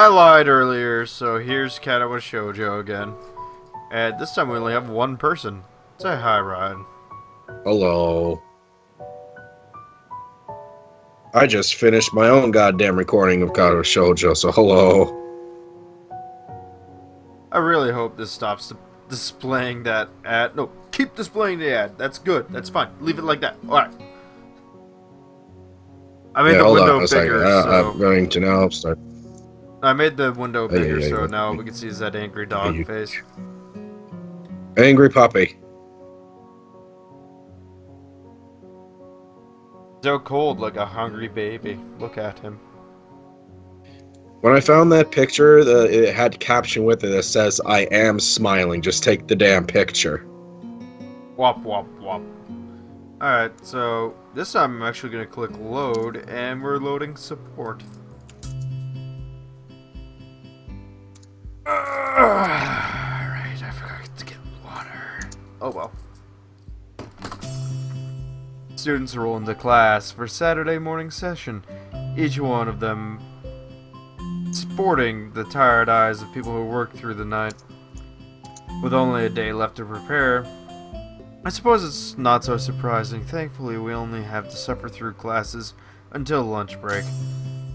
I lied earlier, so here's Katawa Shoujo again. And this time we only have one person. Say hi, Ryan. Hello. I just finished my own goddamn recording of Katawa Shoujo, so hello. I really hope this stops displaying that ad. No, keep displaying the ad. That's good. That's fine. Leave it like that. Alright. I made the Hold window on a second. bigger, so... I'm going to now start. I made the window bigger, so yeah. now we can see that angry dog face. Angry puppy. So cold, like a hungry baby. Look at him. When I found that picture, it had caption with it that says, "I am smiling, just take the damn picture." Wop, wop, wop. Alright, so this time I'm actually going to click load, and we're loading support. Alright, I forgot to get water. Oh well. Students roll into class for Saturday morning session, each one of them sporting the tired eyes of people who worked through the night. With only a day left to prepare, I suppose it's not so surprising. Thankfully, we only have to suffer through classes until lunch break.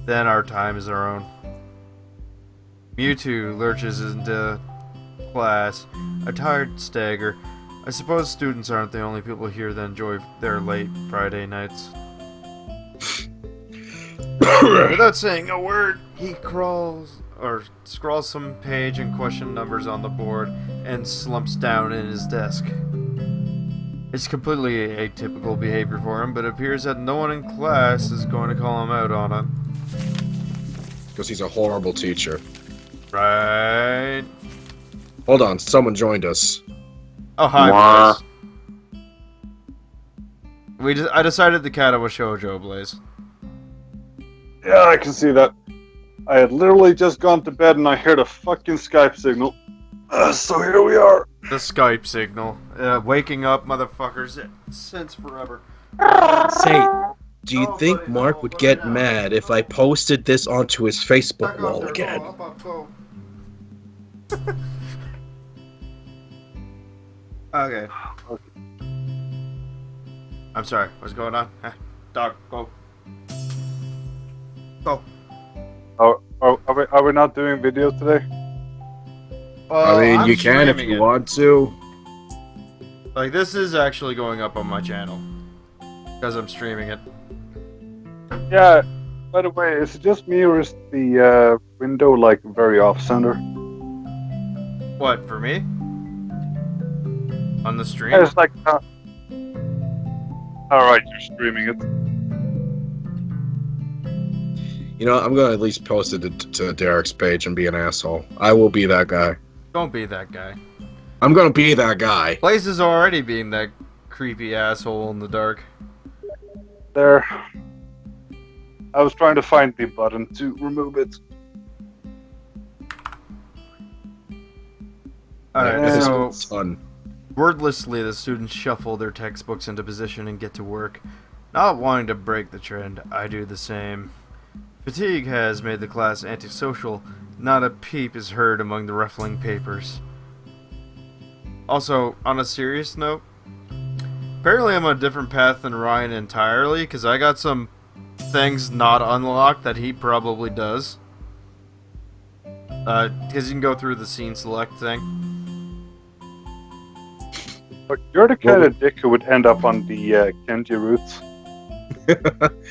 Then our time is our own. Mewtwo lurches into class, a tired stagger. I suppose students aren't the only people here that enjoy their late Friday nights. Without saying a word, he scrawls some page and question numbers on the board and slumps down in his desk. It's completely atypical behavior for him, but it appears that no one in class is going to call him out on it. Because he's a horrible teacher. Right. Hold on, someone joined us. Oh, hi, Blaze. I decided the Katawa Shoujo, Blaze. Yeah, I can see that. I had literally just gone to bed and I heard a fucking Skype signal. So here we are. The Skype signal. Waking up, motherfuckers, since forever. Say, do you think Mark would get mad if I posted this onto his Facebook wall again? Okay. I'm sorry. What's going on? Dog, go. Go. Are we not doing videos today? Well, I mean, I'm you can if streaming you it. want to. Like, this is actually going up on my channel. Because I'm streaming it. Yeah, by the way, is it just me or is the window like very off-center? What, for me? On the stream? Yeah, it's like... Alright, you're streaming it. You know, I'm gonna at least post it to Derek's page and be an asshole. I will be that guy. Don't be that guy. I'm gonna be that guy. Blaze is already being that creepy asshole in the dark. There. I was trying to find the button to remove it. Alright, so... Fun. Wordlessly, the students shuffle their textbooks into position and get to work. Not wanting to break the trend, I do the same. Fatigue has made the class antisocial. Not a peep is heard among the ruffling papers. Also, on a serious note, apparently I'm on a different path than Ryan entirely, because I got some things not unlocked that he probably does. Because you can go through the scene select thing. But you're the kind of dick who would end up on the Kenji routes.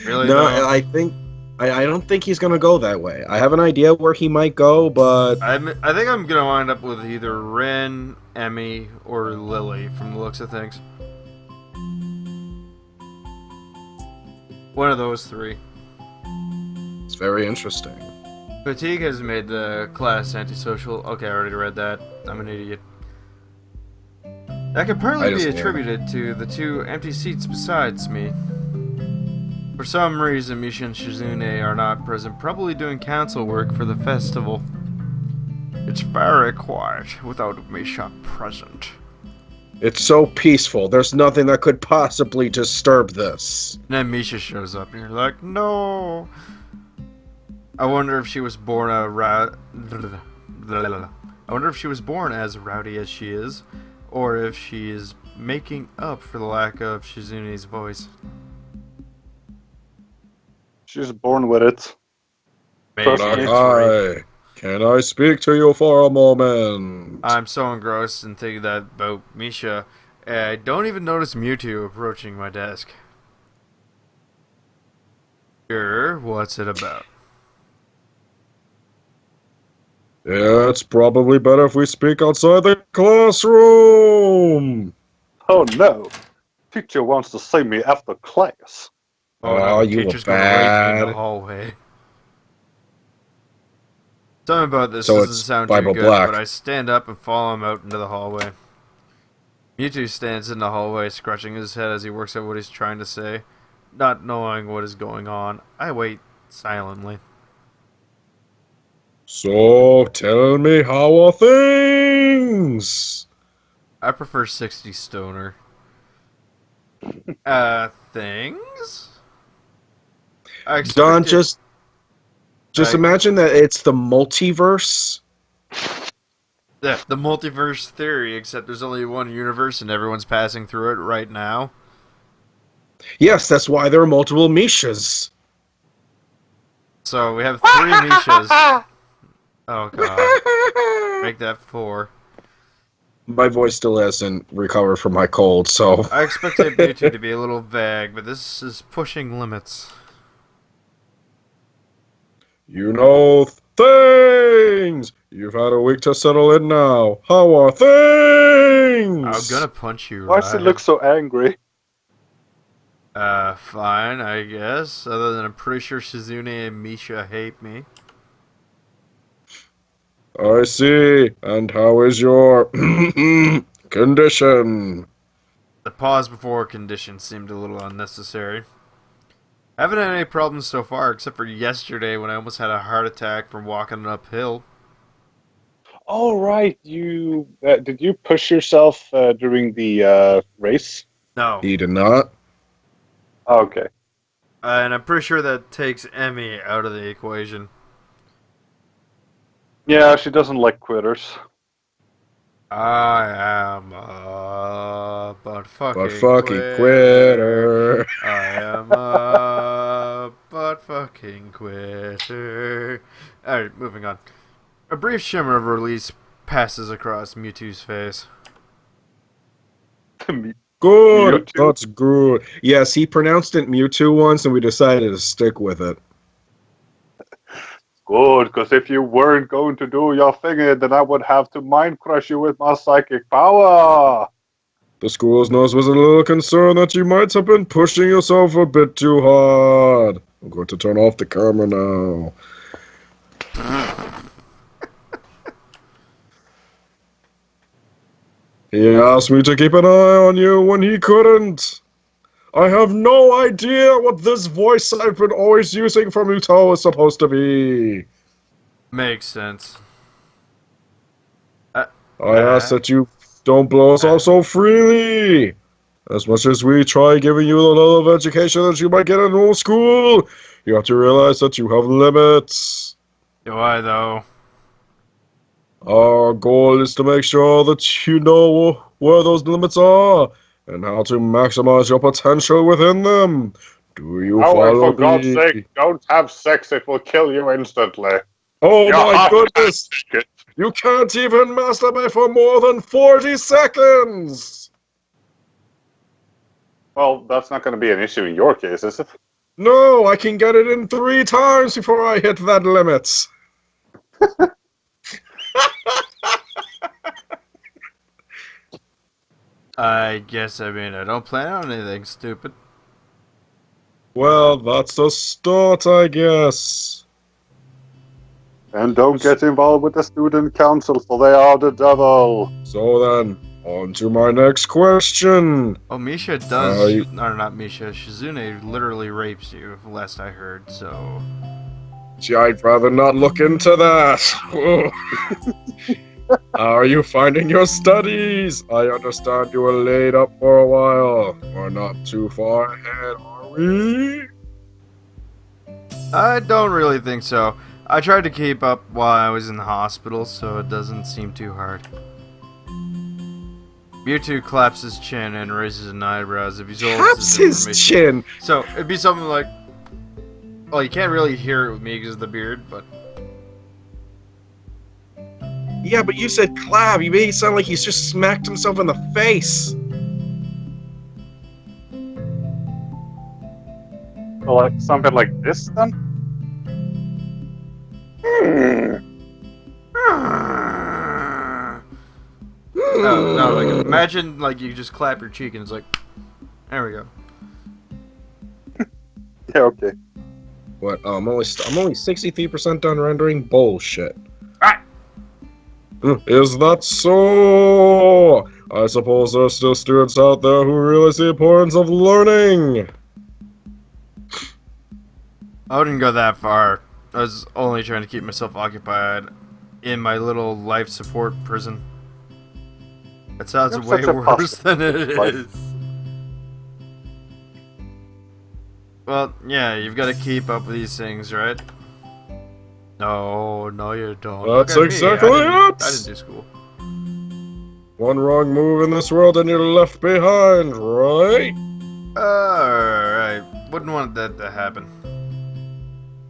Really? No, though? I don't think he's gonna go that way. I have an idea where he might go, but I think I'm gonna wind up with either Rin, Emmy, or Lily from the looks of things. One of those three. it's very interesting. Fatigue has made the class antisocial. Okay, I already read that. I'm an idiot. That could partly be attributed to the two empty seats besides me. For some reason, Misha and Shizune are not present, probably doing council work for the festival. It's very quiet without Misha present. It's so peaceful. There's nothing that could possibly disturb this. And then Misha shows up and you're like, no! I wonder if she was born I wonder if she was born as rowdy as she is, or if she is making up for the lack of Shizune's voice. She's born with it. Maybe Trust me. it's rape. Hi. Can I speak to you for a moment? I'm so engrossed in thinking that about Misha, I don't even notice Mewtwo approaching my desk. Sure, what's it about? Yeah, it's probably better if we speak outside the classroom. Oh no. Teacher wants to see me after class. Oh Oh, no, you were teacher's gonna rape me in the bad. hallway. Something about this So doesn't it's sound too Bible good, Black. but I stand up and follow him out into the hallway. Mewtwo stands in the hallway, scratching his head as he works out what he's trying to say. Not knowing what is going on, I wait silently. So tell me, how are things? I prefer 60 stoner. Things? I Don, expected... just imagine that it's the multiverse. The multiverse theory, except there's only one universe and everyone's passing through it right now. Yes, that's why there are multiple Mishas. So we have 3 Mishas. Oh god. Make that 4. My voice still hasn't recovered from my cold, so... I expected Mewtwo to be a little vague, but this is pushing limits. You know things! You've had a week to settle in now. How are things? I'm gonna punch you, Why does it right? look so angry? Fine, I guess. Other than I'm pretty sure Shizune and Misha hate me. I see. And how is your condition? The pause before condition seemed a little unnecessary. I haven't had any problems so far, except for yesterday when I almost had a heart attack from walking uphill. Oh, right. You did you push yourself during the race? No. He did not. Okay. And I'm pretty sure that takes Emmy out of the equation. Yeah, she doesn't like quitters. I am a butt But fucking fucking quitter. quitter. I am a butt fucking quitter. Alright, moving on. A brief shimmer of release passes across Mewtwo's face. Good. Mewtwo? That's good. Yes, he pronounced it Mewtwo once, and we decided to stick with it. Good, because if you weren't going to do your thingy, then I would have to mind crush you with my psychic power. The school's nose was a little concerned that you might have been pushing yourself a bit too hard. I'm going to turn off the camera now. He asked me to keep an eye on you when he couldn't. I have no idea what this voice I've been always using for Muto is supposed to be. Makes sense. I ask that you don't blow us off so freely. As much as we try giving you the level of education that you might get in old school, you have to realize that you have limits. Do I, though? Our goal is to make sure that you know where those limits are and how to maximize your potential within them. Do you follow for God's me? sake, don't have sex, it will kill you instantly. Oh You my have to goodness! take it. You can't even masturbate for more than 40 seconds! Well, that's not going to be an issue in your case, is it? No, I can get it in 3 times before I hit that limit. I guess, I don't plan on anything stupid. Well, that's a start, I guess. And don't get involved with the student council, for they are the devil. So then, on to my next question. Oh, Misha does... or not Misha, Shizune literally rapes you, last I heard, so... Gee, I'd rather not look into that. How are you finding your studies? I understand you were laid up for a while. We're not too far ahead, are we? I don't really think so. I tried to keep up while I was in the hospital, so it doesn't seem too hard. Mewtwo claps his chin and raises an eyebrow as if he's Claps his chin! So, it'd be something like... Well, you can't really hear it with me because of the beard, but... Yeah, but you said clap. You made it sound like he's just smacked himself in the face. So, like, something like this, then? No, like, imagine, like, you just clap your cheek and it's like... There we go. Yeah, okay. What? I'm only 63% done rendering. Bullshit. Ah! Is that so? I suppose there's still students out there who realize the importance of learning. I wouldn't go that far. I was only trying to keep myself occupied in my little life support prison. That sounds You're way such a worse than it Like- is. Well, yeah, you've got to keep up with these things, right? No, you don't. Look That's at me. exactly I it. didn't do school. One wrong move in this world and you're left behind, right? Alright. Wouldn't want that to happen.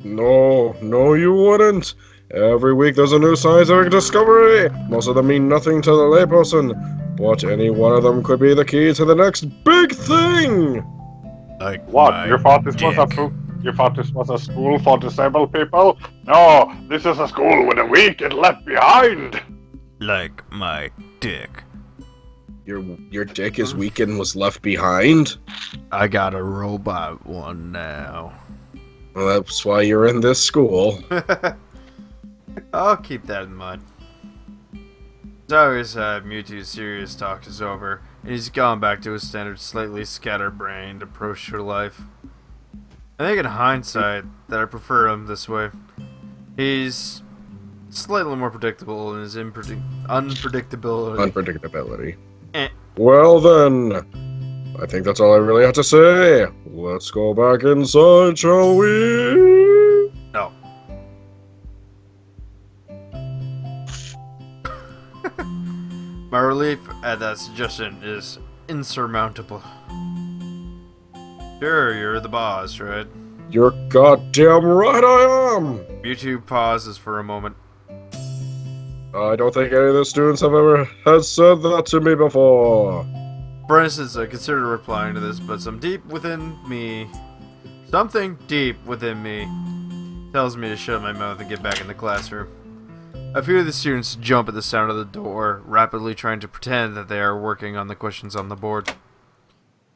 No, you wouldn't. Every week there's a new scientific discovery. Most of them mean nothing to the layperson, but any one of them could be the key to the next big thing. Like What? You thought this was a school for disabled people? No, this is a school with the weak and left behind. Like my dick. Your dick is weak and was left behind? I got a robot one now. Well, that's why you're in this school. I'll keep that in mind. Cyrus Mewtwo's serious talk is over, and he's gone back to his standard slightly scatterbrained approach to life. I think in hindsight that I prefer him this way. He's slightly more predictable in his unpredictability. Unpredictability. Eh. Well then, I think that's all I really have to say. Let's go back inside, shall we? No. My relief at that suggestion is insurmountable. Sure, you're the boss, right? You're goddamn right I am! Mewtwo pauses for a moment. I don't think any of the students have ever had said that to me before. For instance, I considered replying to this, but something deep within me tells me to shut my mouth and get back in the classroom. A few of the students jump at the sound of the door, rapidly trying to pretend that they are working on the questions on the board.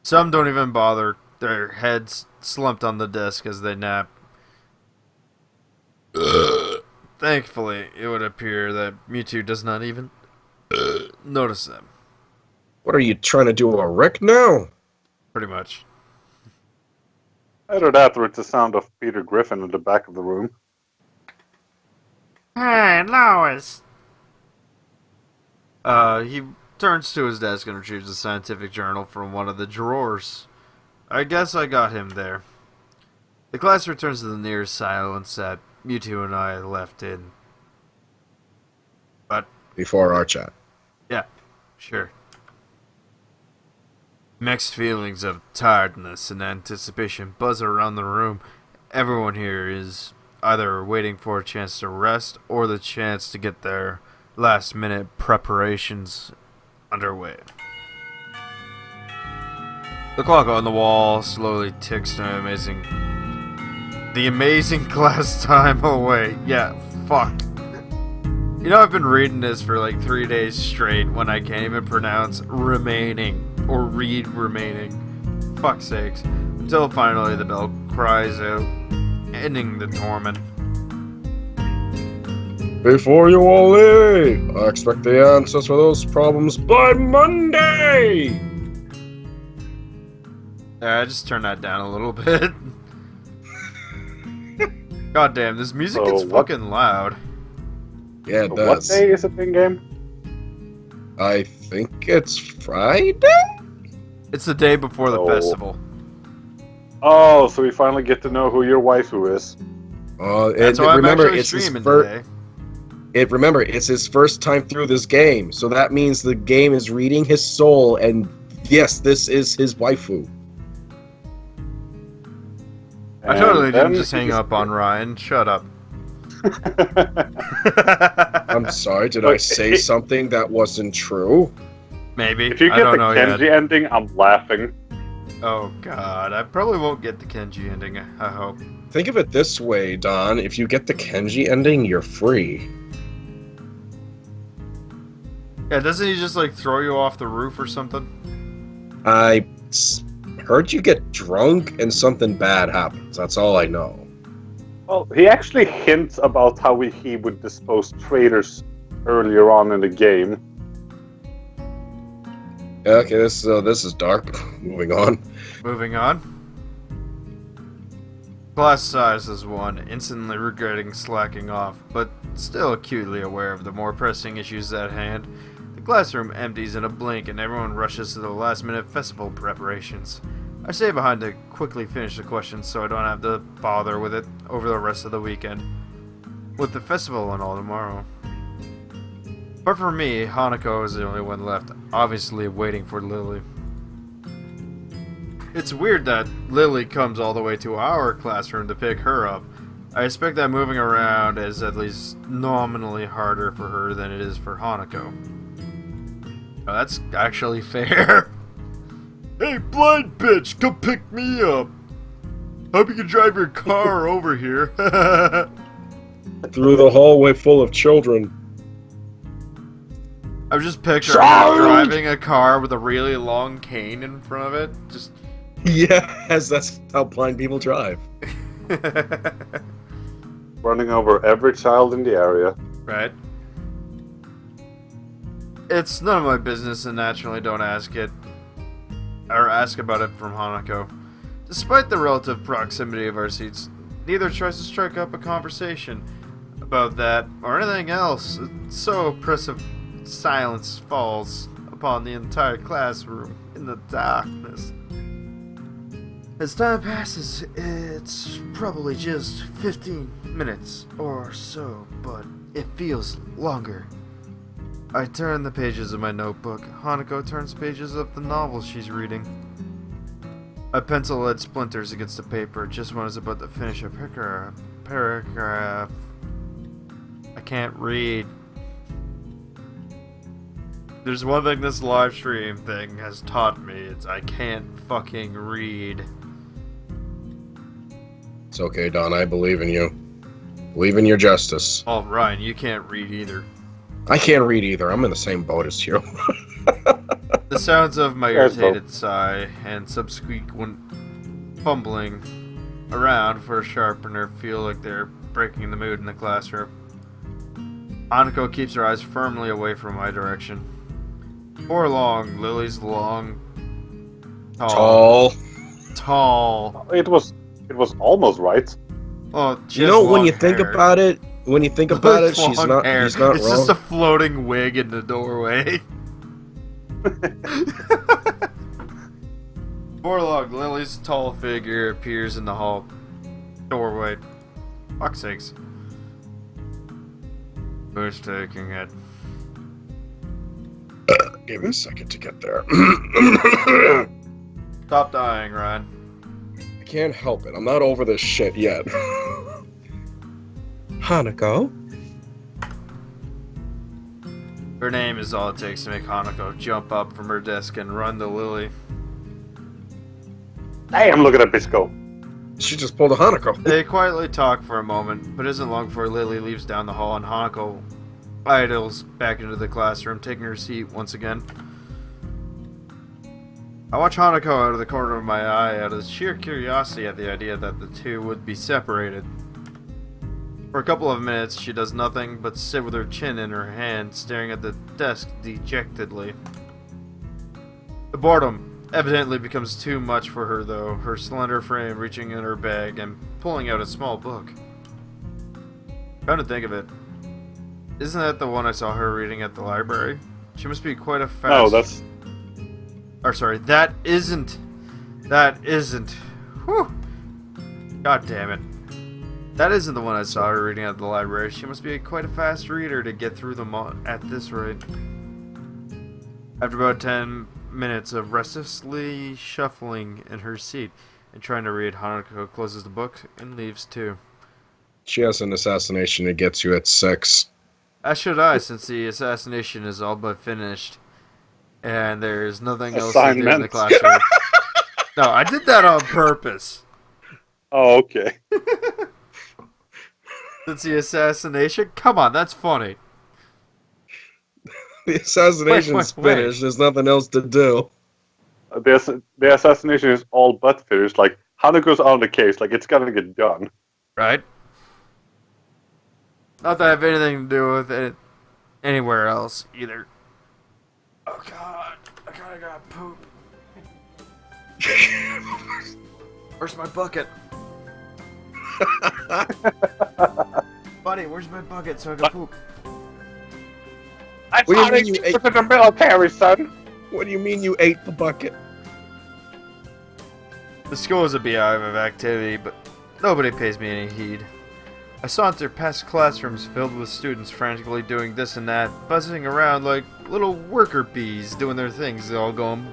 Some don't even bother, their heads slumped on the desk as they nap. Thankfully, it would appear that Mewtwo does not even notice them. What are you trying to do, a wreck now? Pretty much. Either that or it's the sound of Peter Griffin in the back of the room. Hey, Lois! He turns to his desk and retrieves a scientific journal from one of the drawers. I guess I got him there. The class returns to the near silence that Mewtwo and I left in. But, Before our chat. yeah, sure. Mixed feelings of tiredness and anticipation buzz around the room. Everyone here is either waiting for a chance to rest or the chance to get their last-minute preparations underway. The clock on the wall slowly ticks to the amazing class time away. Yeah, fuck. You know, I've been reading this for like 3 days straight when I can't even pronounce remaining or read remaining. Fuck's sakes. Until finally the bell cries out, ending the torment. Before you all leave, I expect the answers for those problems by Monday! I just turn that down a little bit. God damn, this music So gets what- fucking loud. Yeah, it What does. day is it in game? I think it's Friday? It's the day before the Oh. festival. Oh, so we finally get to know who your waifu is. That's why I'm remember, actually it's his streaming fir- today. Remember, it's his first time through this game, so that means the game is reading his soul, and yes, this is his waifu. I totally then didn't just hang up on Ryan. Shut up. I'm sorry, did I say something that wasn't true? Maybe. If you I get don't the know Kenji yet. ending, I'm laughing. Oh god, I probably won't get the Kenji ending, I hope. Think of it this way, Don. If you get the Kenji ending, you're free. Yeah, doesn't he just like throw you off the roof or something? I heard you get drunk and something bad happens. That's all I know. Well, he actually hints about how he would dispose traitors earlier on in the game. Okay, this is dark. Moving on. Moving on. Class size is 1, instantly regretting slacking off, but still acutely aware of the more pressing issues at hand. The classroom empties in a blink and everyone rushes to the last-minute festival preparations. I stay behind to quickly finish the questions so I don't have to bother with it over the rest of the weekend, with the festival and all tomorrow. But for me, Hanako is the only one left, obviously waiting for Lily. It's weird that Lily comes all the way to our classroom to pick her up. I expect that moving around is at least nominally harder for her than it is for Hanako. Oh, that's actually fair. Hey, blind bitch, come pick me up. Hope you can drive your car over here. Through the hallway full of children. I'm just picturing her driving a car with a really long cane in front of it. Just Yes, that's how blind people drive. Running over every child in the area. right. It's none of my business and naturally don't ask about it from Hanako. Despite the relative proximity of our seats, neither tries to strike up a conversation about that or anything else. So oppressive silence falls upon the entire classroom in the darkness. As time passes, it's probably just 15 minutes or so, but it feels longer. I turn the pages of my notebook. Hanako turns pages of the novel she's reading. My pencil lead splinters against the paper just when I was about to finish a paragraph. I can't read. There's one thing this live stream thing has taught me, it's I can't fucking read. It's okay, Don. I believe in you. Believe in your justice. Oh, Ryan, you can't read either. I can't read either. I'm in the same boat as you. The sounds of my Yes, irritated sigh and subsequent fumbling around for a sharpener feel like they're breaking the mood in the classroom. Hanako keeps her eyes firmly away from my direction. Before long, Lily's long, tall. It was almost right. Oh, You know, when you think about it, she's not. He's not it's wrong. just a floating wig in the doorway. Before long, Lily's tall figure appears in the hall doorway. Fuck's sakes. Who's taking it? Give me a second to get there. Stop dying, Ryan. I can't help it. I'm not over this shit yet. Hanako? Her name is all it takes to make Hanako jump up from her desk and run to Lily. Damn, look at that bitch go. She just pulled a Hanako. They quietly talk for a moment, but isn't long before Lily leaves down the hall and Hanako idles back into the classroom, taking her seat once again. I watch Hanako out of the corner of my eye out of sheer curiosity at the idea that the two would be separated. For a couple of minutes, she does nothing but sit with her chin in her hand, staring at the desk dejectedly. The boredom evidently becomes too much for her, though, her slender frame reaching in her bag and pulling out a small book. Come to think of it, isn't that the one I saw her reading at the library? She must be quite a fast... No, that's... Or sorry, that isn't Whew. God damn it. That isn't the one I saw her reading at the library. She must be quite a fast reader to get through them all at this rate. After about 10 minutes of restlessly shuffling in her seat and trying to read, Hanako closes the book and leaves too. She has an assassination to get to at 6. As should I, since the assassination is all but finished. And there's nothing else to do in the Assignment. classroom. No, I did that on purpose. Oh, okay. Since the assassination? Come on, that's funny. The assassination's Wait. finished. There's nothing else to do. The assassination is all but finished. Like, Hanako's on the case. Like, it's gotta get done. Right? Not that I have anything to do with it anywhere else, either. Oh god, I kinda gotta poop. Where's my bucket? Buddy, where's my bucket so I can poop? I What do you thought mean you ate- in the military, son. What do you mean you ate the bucket? The school is a beehive of activity, but nobody pays me any heed. I saunter past classrooms filled with students frantically doing this and that, buzzing around like little worker bees doing their things, all going.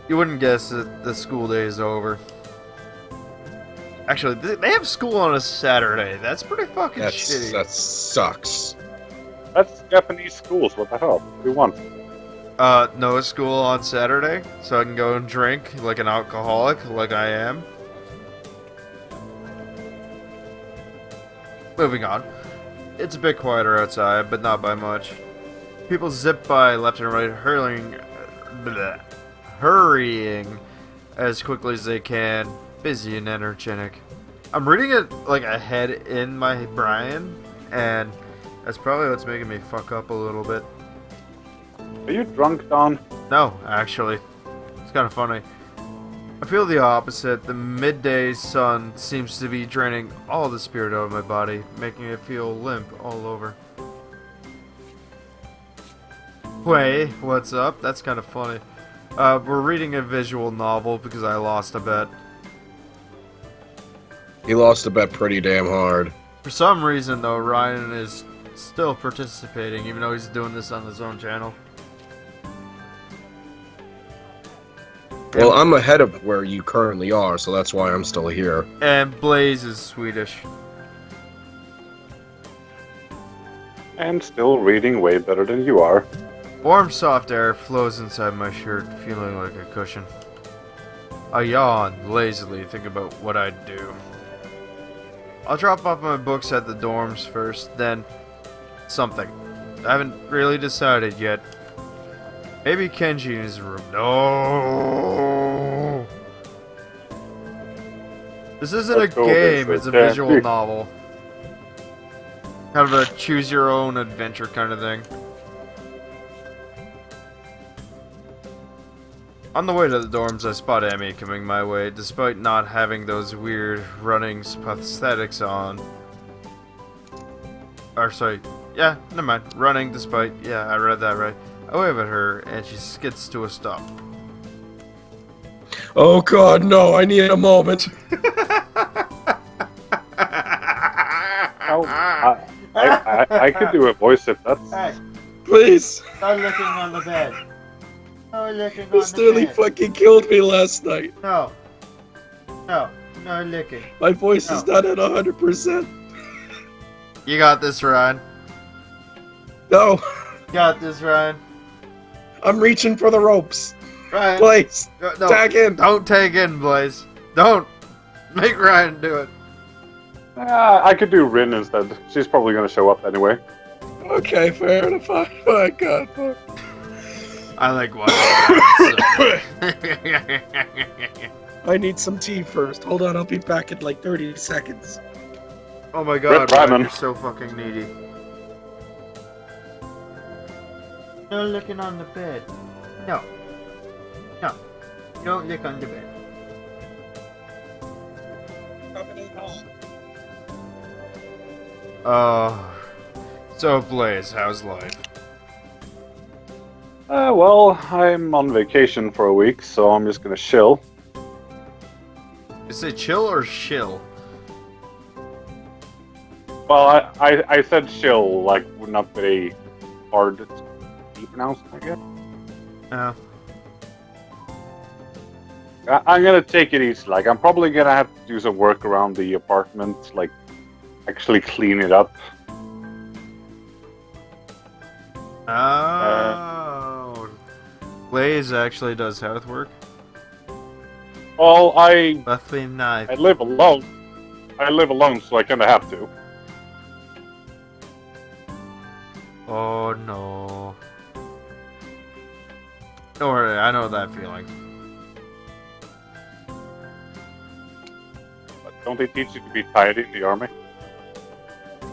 You wouldn't guess that the school day is over. Actually, they have school on a Saturday. That's pretty fucking shitty. That sucks. That's Japanese schools. What the hell? What do you want? No school on Saturday, so I can go and drink like an alcoholic, like I am. Moving on. It's a bit quieter outside, but not by much. People zip by left and right, hurrying as quickly as they can, busy and energetic. I'm reading it like ahead in my brain, and that's probably what's making me fuck up a little bit. Are you drunk, Don? No, actually. It's kind of funny. I feel the opposite. The midday sun seems to be draining all the spirit out of my body, making it feel limp all over. Wait, what's up? That's kind of funny. We're reading a visual novel because I lost a bet. He lost a bet pretty damn hard. For some reason, though, Ryan is still participating, even though he's doing this on his own channel. Well, I'm ahead of where you currently are, so that's why I'm still here. And Blaze is Swedish. And still reading way better than you are. Warm, soft air flows inside my shirt, feeling like a cushion. I yawn, lazily think about what I'd do. I'll drop off my books at the dorms first, then something. I haven't really decided yet. Maybe Kenji in his room. No! This isn't a game, it's a visual novel. Kind of a choose-your-own-adventure kind of thing. On the way to the dorms, I spot Emmy coming my way, despite not having those weird running prosthetics on. Or, sorry. Yeah, never mind. Running despite... Yeah, I read that right. I wave at her, and she skids to a stop. Oh god, no, I need a moment. I could do a voice if that's... Hey, Please. start looking on the bed. No looking on This the nearly bed. fucking killed me last night. No. No. No licking. My voice is not at 100%. You got this, Ryan. No, Got this, Ryan. I'm reaching for the ropes. Ryan. Please, No, tag in. don't take in, Blaze. Don't. Make Ryan do it. I could do Rin instead. She's probably going to show up anyway. Okay, fair enough. My god, fuck. I like watching Ryan suffer. I need some tea first. Hold on, I'll be back in like 30 seconds. Oh my god, Rip Ryan, Ryman. you're so fucking needy. No licking on the bed. No. No. You don't lick on the bed. So Blaze, how's life? Well, I'm on vacation for a week, so I'm just gonna chill. You say chill or shill? Well, I said chill, like, not very hard to be pronounced, I guess. Oh. I'm gonna take it easy. Like, I'm probably gonna have to do some work around the apartment, like, actually clean it up. Oh. Blaze actually does housework. Well, I Buffy knife. live alone. I live alone, so I kinda have to. Oh no. Don't worry, I know that feeling. But don't they teach you to be tidy in the army?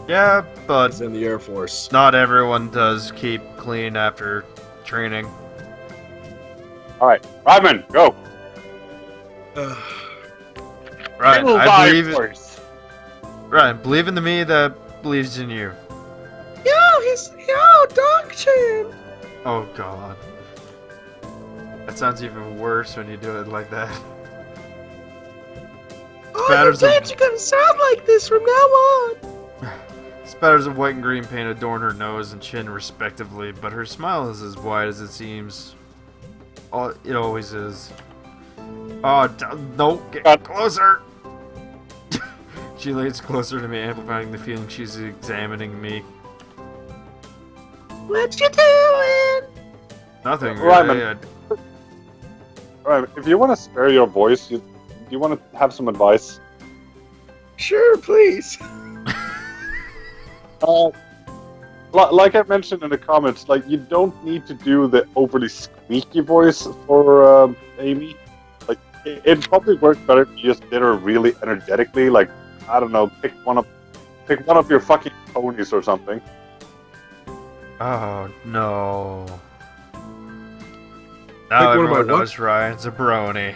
Yeah, but He's in the Air Force. not everyone does keep clean after training. Alright, Ryman, go! Right, will I die believe it. first. Right, believe in the me that believes in you. Dog-chan! Oh god. That sounds even worse when you do it like that. Spatters of, gonna sound like this from now on! spatters of white and green paint adorn her nose and chin respectively, but her smile is as wide as it seems. Oh, it always is. Oh, no, get closer! She leans closer to me, amplifying the feeling she's examining me. What you doing? Nothing, Ryman. really. Alright, if you want to spare your voice, you want to have some advice? Sure, please. Like I mentioned in the comments, like, you don't need to do the overly squeaky voice for Amy. Like, it'd probably work better if you just did her really energetically. Like, I don't know, pick one of your fucking ponies or something. Oh, no. Like Now one of my everyone what? knows Ryan's a brony.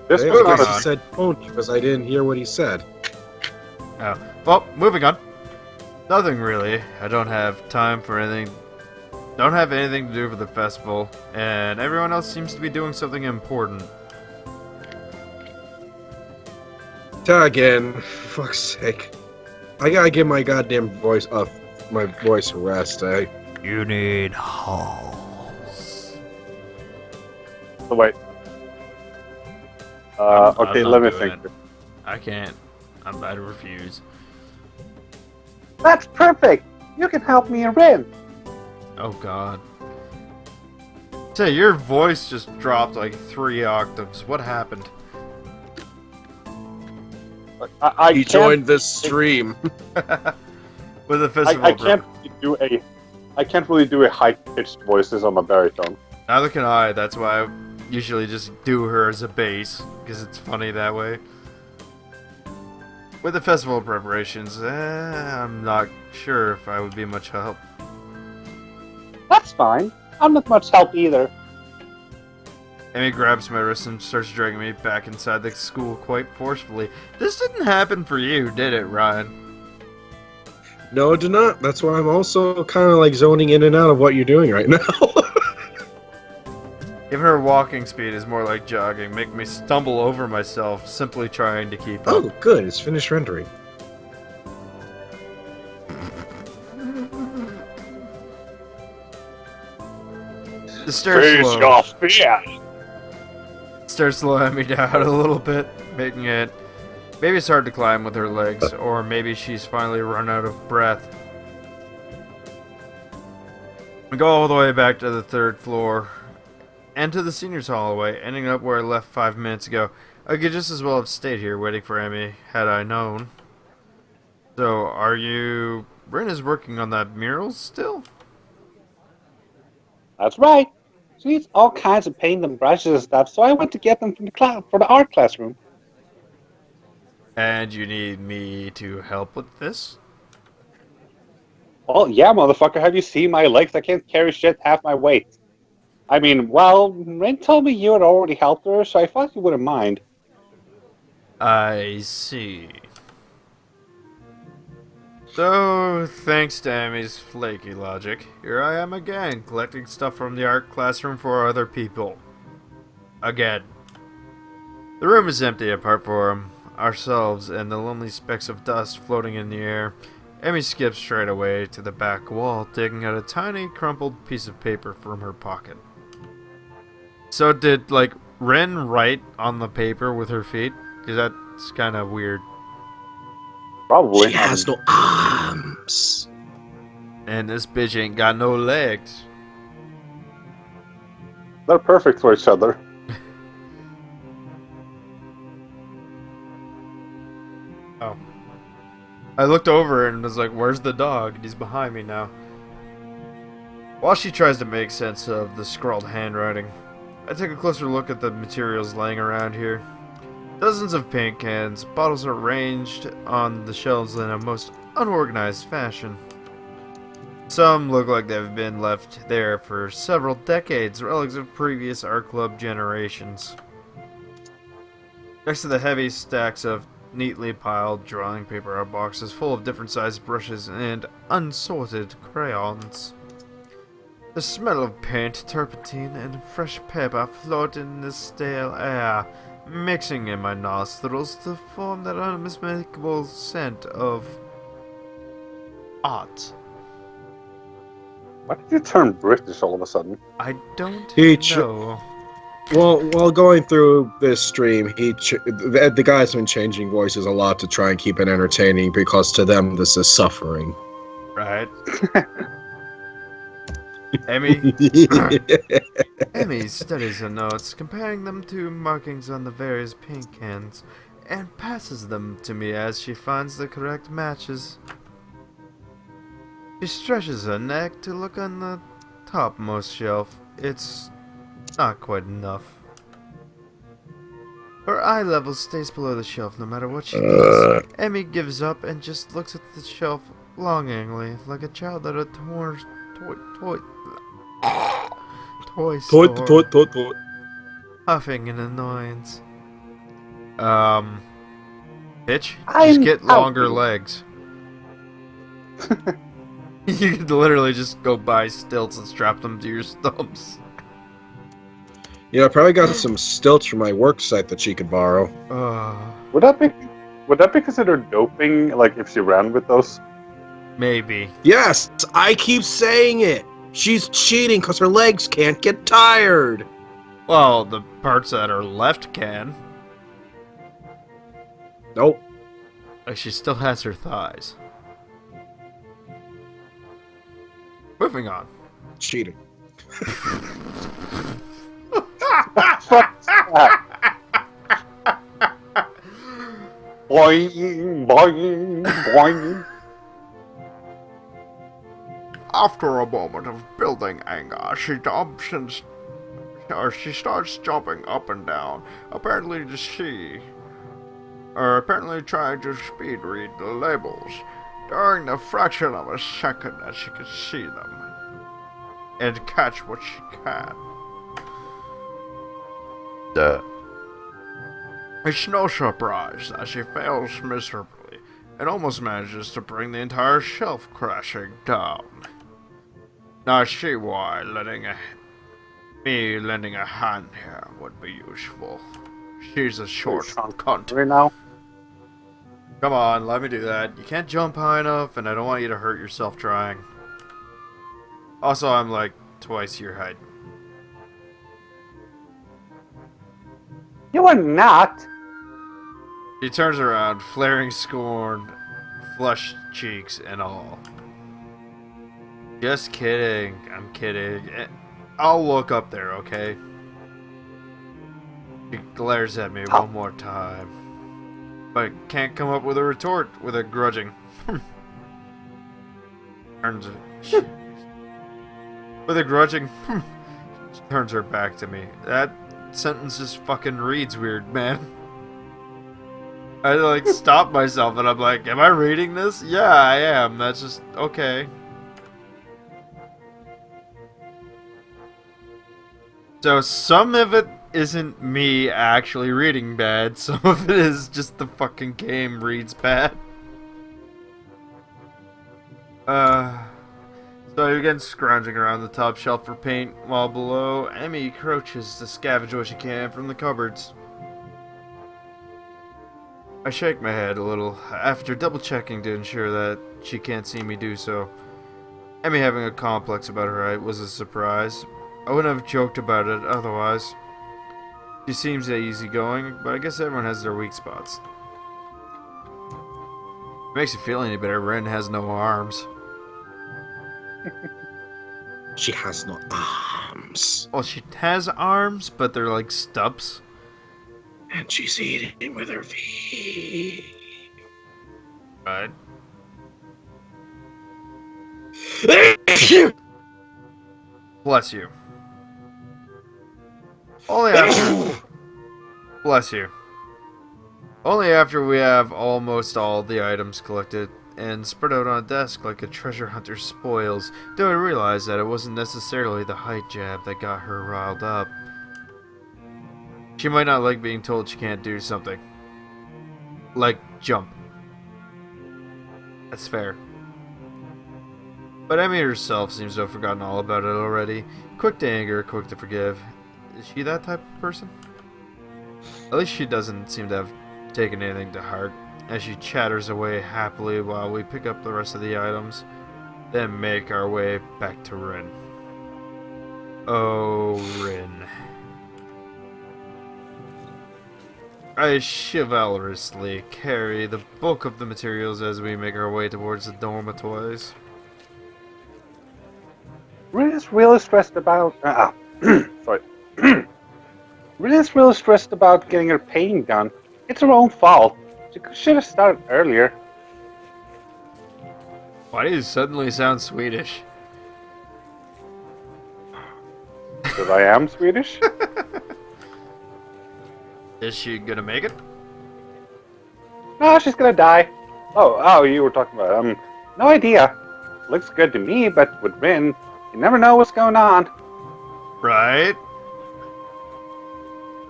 This I was not God. a said pony because I didn't hear what he said. Oh, well, moving on. Nothing really. I don't have time for anything. Don't have anything to do for the festival, and everyone else seems to be doing something important. Again, for fuck's sake. I gotta give my goddamn voice a rest, eh? You need halls. Oh, wait. I'm Okay, not let me doing think. it. I can't. I refuse. That's perfect! You can help me win! Oh god. Say, your voice just dropped like 3 octaves. What happened? I He can't, joined this stream. With the festival. I can't really do a high-pitched voices on my baritone. Neither can I. That's why I usually just do her as a bass, because it's funny that way. With the festival preparations, I'm not sure if I would be much help. That's fine. I'm not much help either. Amy grabs my wrist and starts dragging me back inside the school quite forcefully. This didn't happen for you, did it, Ryan? No, it did not. That's why I'm also kind of like zoning in and out of what you're doing right now. Even her walking speed is more like jogging, making me stumble over myself, simply trying to keep up. Oh, good. It's finished rendering. The stairs Face slow. your fear! Starts slowing me down a little bit, making it... Maybe it's hard to climb with her legs, or maybe she's finally run out of breath. We go all the way back to the 3rd floor, and to the seniors' hallway, ending up where I left 5 minutes ago. I could just as well have stayed here waiting for Amy, had I known. So, are you... Bryn is working on that mural still? That's right. She needs all kinds of paint and brushes and stuff, so I went to get them from the for the art classroom. And you need me to help with this? Well, yeah, motherfucker, have you seen my legs? I can't carry shit half my weight. I mean, well, Ren told me you had already helped her, so I thought you wouldn't mind. I see. So, thanks to Amy's flaky logic, here I am again, collecting stuff from the art classroom for other people. Again. The room is empty apart from ourselves and the lonely specks of dust floating in the air. Amy skips straight away to the back wall, taking out a tiny, crumpled piece of paper from her pocket. So did, like, Ren write on the paper with her feet? Because that's kind of weird. Probably. She has no arms. And this bitch ain't got no legs. They're perfect for each other. Oh. I looked over and was like, where's the dog? And he's behind me now. While she tries to make sense of the scrawled handwriting, I take a closer look at the materials laying around here. Dozens of paint cans, bottles are arranged on the shelves in a most unorganized fashion. Some look like they've been left there for several decades, relics of previous art club generations. Next to the heavy stacks of neatly piled drawing paper are boxes full of different sized brushes and unsorted crayons. The smell of paint, turpentine, and fresh paper float in the stale air, mixing in my nostrils to form that unmistakable scent of art. Why did you turn British all of a sudden? I don't Each- know. Well, while going through this stream, the guy's been changing voices a lot to try and keep it entertaining because to them this is suffering. Right. Emmy Emmy studies her notes, comparing them to markings on the various paint cans, and passes them to me as she finds the correct matches. She stretches her neck to look on the topmost shelf. It's not quite enough. Her eye level stays below the shelf no matter what she does. Emmy gives up and just looks at the shelf longingly, like a child at a toy store, huffing in annoyance. Bitch, just get longer legs. You could literally just go buy stilts and strap them to your stumps. Yeah, I probably got some stilts from my work site that she could borrow. Would that be considered doping? Like if she ran with those? Maybe. Yes, I keep saying it. She's cheating because her legs can't get tired. Well, the parts that are left can. Nope. Like she still has her thighs. Moving on. Cheating. Boing, boing, boing. After a moment of building anger, she jumps and she starts jumping up and down, apparently trying to speed read the labels. During the fraction of a second that she can see them and catch what she can. It's no surprise that she fails miserably and almost manages to bring the entire shelf crashing down. Now I see why me lending a hand here would be useful. She's a short cunt. Right now? Come on, let me do that. You can't jump high enough, and I don't want you to hurt yourself trying. Also, I'm like twice your height. You are not. She turns around, flaring scorn, flushed cheeks and all. Just kidding. I'm kidding. I'll look up there, okay? She glares at me one more time. But can't come up with a retort with a grudging. With a grudging. She turns her back to me. That sentence just fucking reads weird, man. I like stop myself and I'm like, am I reading this? Yeah, I am. That's just okay. So some of it isn't me actually reading bad, some of it is just the fucking game reads bad. So I begin scrounging around the top shelf for paint, while below, Emmy crouches to scavenge what she can from the cupboards. I shake my head a little, after double checking to ensure that she can't see me do so. Emmy having a complex about her height was a surprise. I wouldn't have joked about it otherwise. She seems easygoing, but I guess everyone has their weak spots. If it makes you feel any better, Ren has no arms. She has no arms. Well, she has arms, but they're like stubs. And she's eating with her feet. Right. Bless you. Only after... Bless you. Only after we have almost all the items collected and spread out on a desk like a treasure hunter's spoils, do I realize that it wasn't necessarily the height jab that got her riled up. She might not like being told she can't do something. Like jump. That's fair. But Emmy herself seems to have forgotten all about it already. Quick to anger, quick to forgive. Is she that type of person? At least she doesn't seem to have taken anything to heart, as she chatters away happily while we pick up the rest of the items, then make our way back to Rin. Oh, Rin. I chivalrously carry the bulk of the materials as we make our way towards the dormitories. Rita's really stressed about. Sorry. Rita's really stressed about getting her painting done. It's her own fault. She should have started earlier. Why do you suddenly sound Swedish? Because I am Swedish. Is she gonna make it? No, she's gonna die. Oh, you were talking about no idea. Looks good to me, but with Rin, you never know what's going on. Right.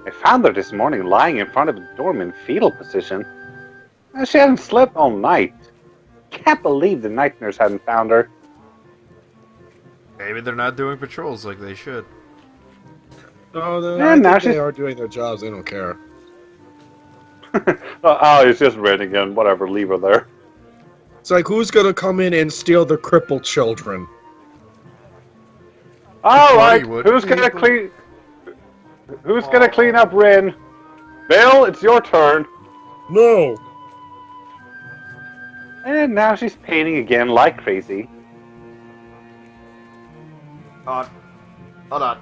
I found her this morning lying in front of the dorm in fetal position. She hadn't slept all night. Can't believe the night nurse hadn't found her. Maybe they're not doing patrols like they should. No, Yeah, I now think she's- they are doing their jobs. They don't care. Oh, it's just Rin again. Whatever, leave her there. It's like, who's gonna come in and steal the crippled children? All right, Bollywood who's gonna people. clean? Who's gonna clean up Rin? Bill, it's your turn. No. And now she's painting again like crazy. Hold on.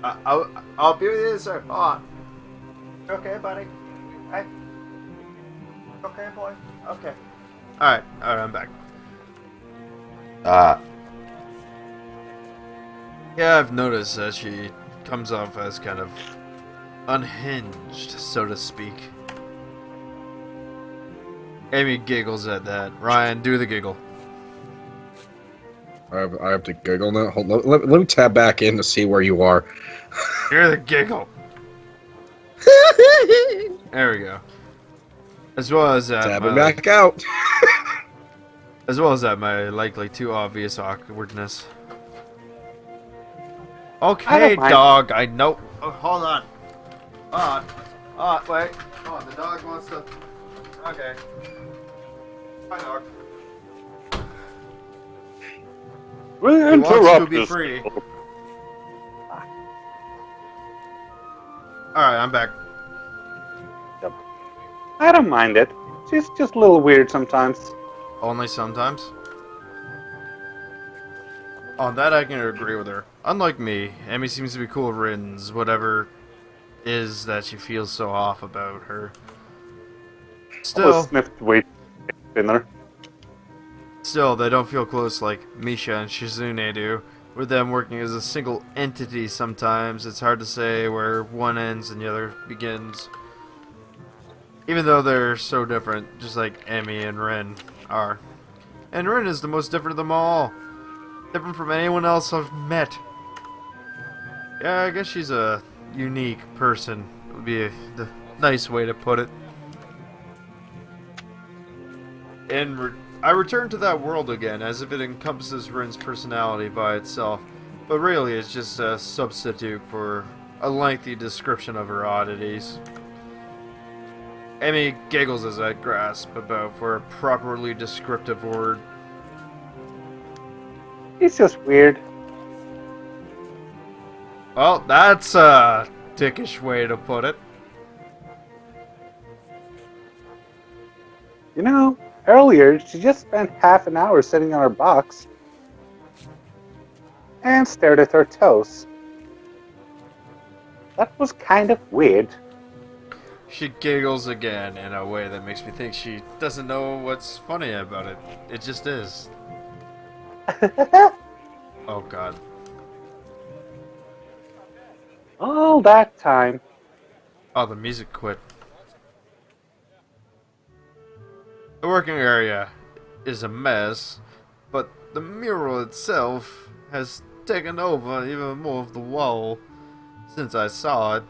I'll be with you, sir. Hold on. You okay, buddy? Hey. Okay, boy? Okay. Alright, I'm back. Yeah, I've noticed that she comes off as kind of unhinged, so to speak. Amy giggles at that. Ryan, do the giggle. I have to giggle now. Hold on. Let me tab back in to see where you are. Hear the giggle. There we go. As well as that, Tabbing back out. as well as that, my likely too obvious awkwardness. Okay, mind. dog. I know. Oh, hold on. Hold on. Wait. Hold on. The dog wants to. Okay. Hi, dog. We He wants to interrupt be this. free. Alright, I'm back. I don't mind it. She's just a little weird sometimes. Only sometimes. On that, I can agree with her. Unlike me, Emmy seems to be cool with Rin's whatever is that she feels so off about her. Still Still, sniffed way thinner. they don't feel close like Misha and Shizune do. With them working as a single entity sometimes, it's hard to say where one ends and the other begins. Even though they're so different, just like Emmy and Rin are. And Rin is the most different of them all. Different from anyone else I've met. Yeah, I guess she's a unique person. Would be the nice way to put it. I return to that world again as if it encompasses Rin's personality by itself, but really it's just a substitute for a lengthy description of her oddities. Amy giggles as I grasp about for a properly descriptive word. He's just weird. Well, that's a dickish way to put it. You know, earlier she just spent half an hour sitting on her box and stared at her toes. That was kind of weird. She giggles again in a way that makes me think she doesn't know what's funny about it. It just is. Oh god. All that time. Oh, the music quit. The working area is a mess, but the mural itself has taken over even more of the wall since I saw it.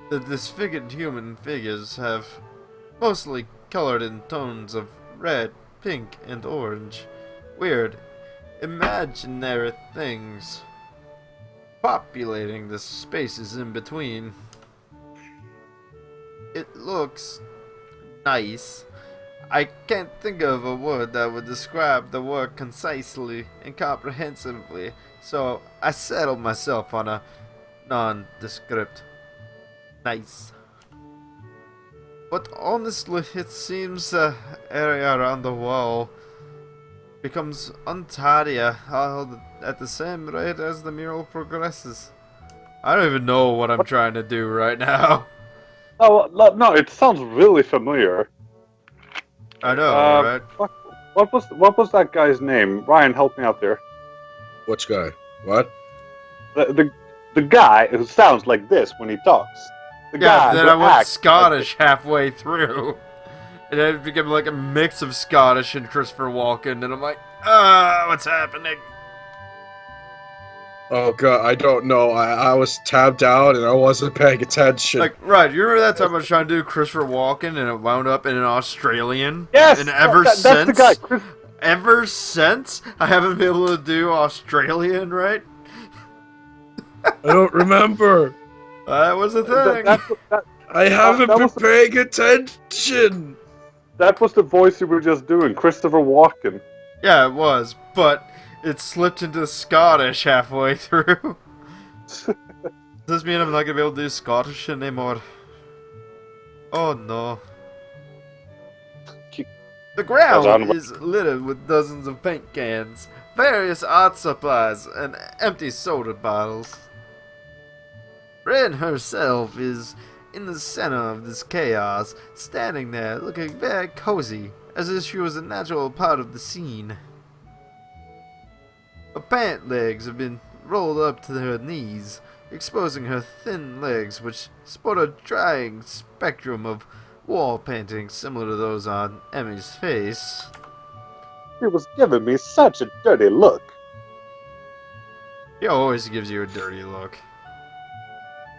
The disfigured human figures have mostly colored in tones of red, pink, and orange. Weird, imaginary things populating the spaces in between. It looks nice. I can't think of a word that would describe the work concisely and comprehensively, so I settled myself on a nondescript nice. But honestly, it seems the area around the wall becomes untidier at the same rate as the mural progresses. I don't even know what I'm trying to do right now. Oh no, it sounds really familiar. I know, right? What was that guy's name? Ryan, help me out there. Which guy? What? The guy who sounds like this when he talks. The Yeah, guy but then who I went acts Scottish halfway through. And then it became like a mix of Scottish and Christopher Walken, and I'm like, what's happening? Oh god, I don't know. I was tabbed out and I wasn't paying attention. Like, right, you remember that time I was trying to do Christopher Walken and it wound up in an Australian? Yes! And ever that's since, the guy. Chris, ever since, I haven't been able to do Australian, right? I don't remember. That was a thing. I haven't that been was the- paying attention. that was the voice you were just doing, Christopher Walken. Yeah, it was, but it slipped into Scottish halfway through. Does this mean I'm not gonna be able to do Scottish anymore? Oh no. The ground is littered with dozens of paint cans, various art supplies, and empty soda bottles. Rin herself is in the center of this chaos, standing there looking very cozy, as if she was a natural part of the scene. Her pant legs have been rolled up to her knees, exposing her thin legs, which sport a drying spectrum of wall painting similar to those on Emmy's face. He was giving me such a dirty look. He always gives you a dirty look.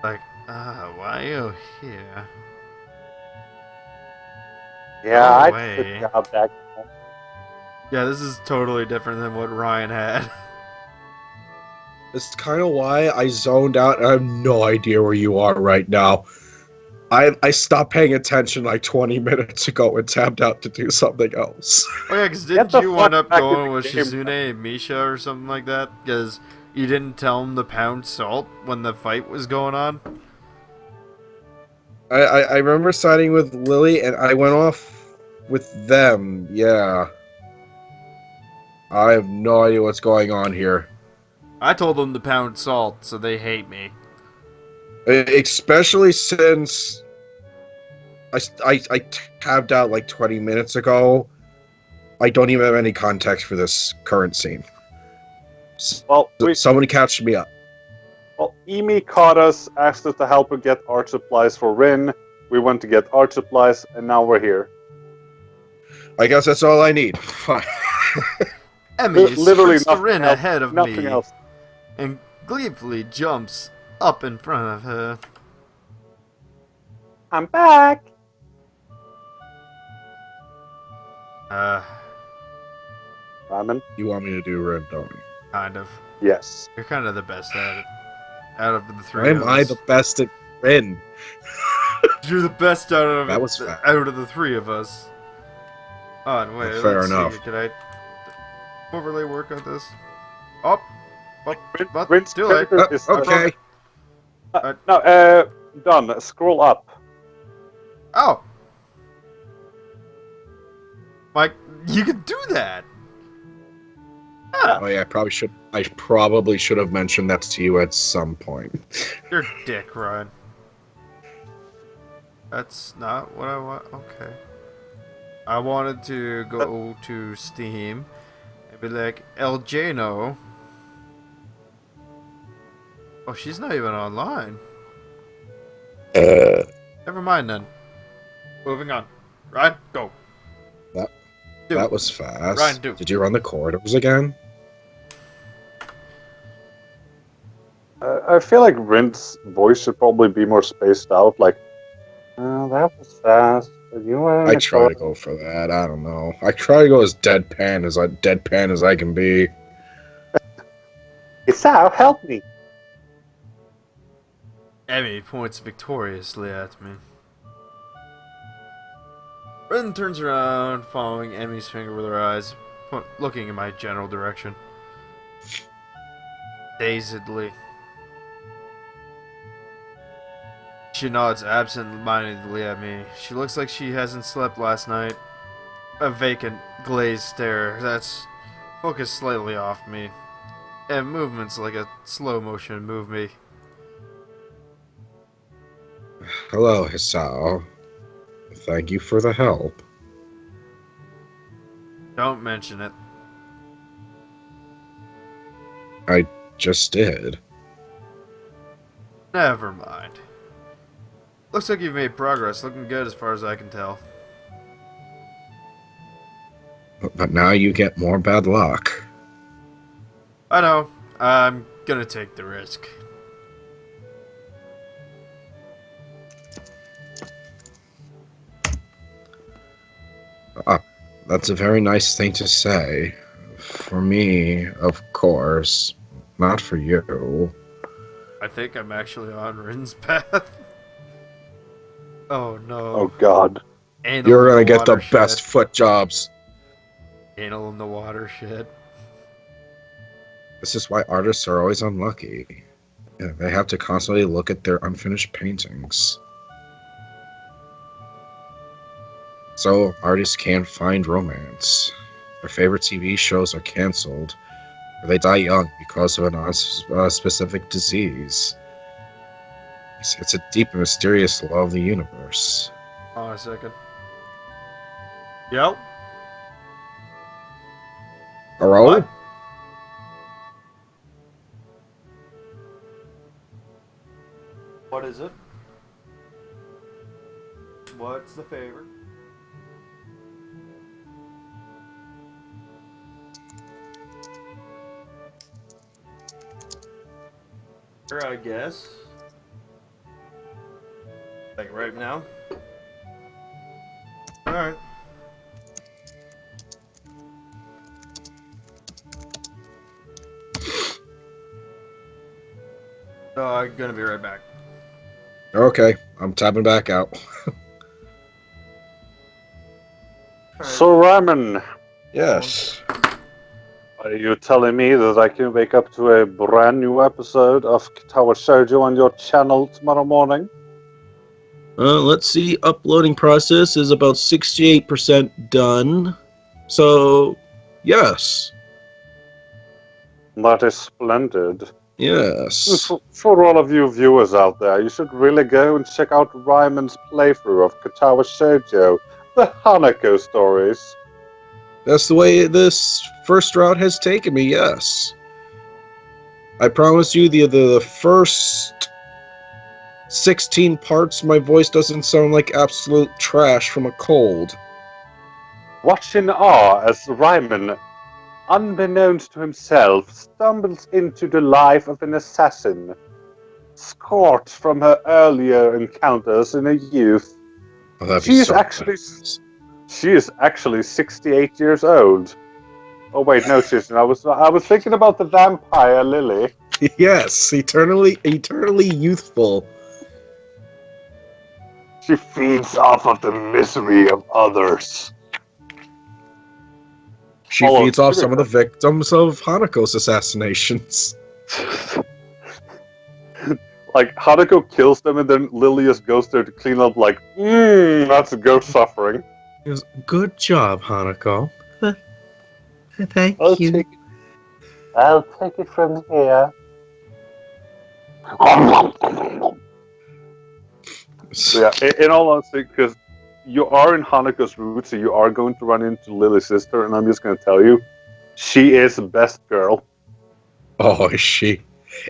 Like, why are you here? Yeah, No I way. took the job back. Yeah, this is totally different than what Ryan had. It's kind of why I zoned out and I have no idea where you are right now. I stopped paying attention like 20 minutes ago and tabbed out to do something else. Oh yeah, because Get didn't the you fuck wind up back in going the with game. Shizune and Misha or something like that? Because you didn't tell him to pound salt when the fight was going on? I remember siding with Lily and I went off with them, yeah. I have no idea what's going on here. I told them to pound salt, so they hate me. Especially since I tabbed out like 20 minutes ago. I don't even have any context for this current scene. Well, Somebody catch me up. Emi caught us, asked us to help her get art supplies for Rin. We went to get art supplies, and now we're here. I guess that's all I need. Emmy Literally sprints to nothing Rin else. ahead of Nothing me else. and gleefully jumps up in front of her. I'm back. Ramen? You want me to do Ren, don't you? Kind of. Yes. You're kind of the best at it. Out of the three Why of am I us. the best at Ren? You're the best That was fast. out of the three of us. Oh, wait, Fair let's enough. see. Can I overlay work on this? Oh, but Rinse too late. character is Okay. No, done. Scroll up. Oh, Mike, you can do that. Oh yeah, I probably should have mentioned that to you at some point. You're a dick, Ryan. That's not what I want. Okay. I wanted to go to Steam and be like, El Jano. Oh, she's not even online. Never mind then. Moving on. Ryan, go. That- Do That it. was fast. Ryan, do. Did you run the corridors again? I feel like Rint's voice should probably be more spaced out. Like, that was fast. You were in I the try to corridor. go for that. I don't know. I try to go as deadpan as I can be. Isao, help me. Emmy points victoriously at me. Ren turns around, following Emmy's finger with her eyes, looking in my general direction. Dazedly. She nods absent-mindedly at me. She looks like she hasn't slept last night. A vacant, glazed stare that's focused slightly off me. And movements like a slow motion move me. Hello, Hisao. Thank you for the help. Don't mention it. I just did. Never mind. Looks like you've made progress, looking good as far as I can tell. But now you get more bad luck. I know. I'm gonna take the risk. That's a very nice thing to say. For me, of course. Not for you. I think I'm actually on Rin's path. Oh no. Oh God. Anal You're in gonna get the watershed. best foot jobs. Anal in the watershed. This is why artists are always unlucky. Yeah, they have to constantly look at their unfinished paintings. So, artists can't find romance. Their favorite TV shows are cancelled, or they die young because of a specific disease. It's a deep and mysterious law of the universe. Hold on a second. Yep. Hello? What? What is it? What's the favor? Sure, I guess. Like right now? Alright. So I'm gonna be right back. Okay, I'm tapping back out. So, Ramen, Yes. are you telling me that I can wake up to a brand new episode of Katawa Shoujo on your channel tomorrow morning? Let's see. Uploading process is about 68% done. So, yes. That is splendid. Yes. For all of you viewers out there, you should really go and check out Ryman's playthrough of Katawa Shoujo, the Hanako stories. That's the way this first route has taken me, yes. I promise you the first 16 parts my voice doesn't sound like absolute trash from a cold. Watch in awe as Ryman, unbeknownst to himself, stumbles into the life of an assassin, scorched from her earlier encounters in her youth. Oh, that'd be She is so actually nice. She is actually 68 years old. Oh wait, no, she isn't. I was thinking about the vampire Lily. Yes, eternally youthful. She feeds off of the misery of others. She feeds off some of the victims of Hanako's assassinations. Like, Hanako kills them and then Lily just goes there to clean up like, that's a ghost suffering. He goes, good job, Hanako. Thank you. I'll take it from here. So yeah, in all honesty, because you are in Hanako's route, so you are going to run into Lily's sister, and I'm just going to tell you, she is the best girl. Oh, is she?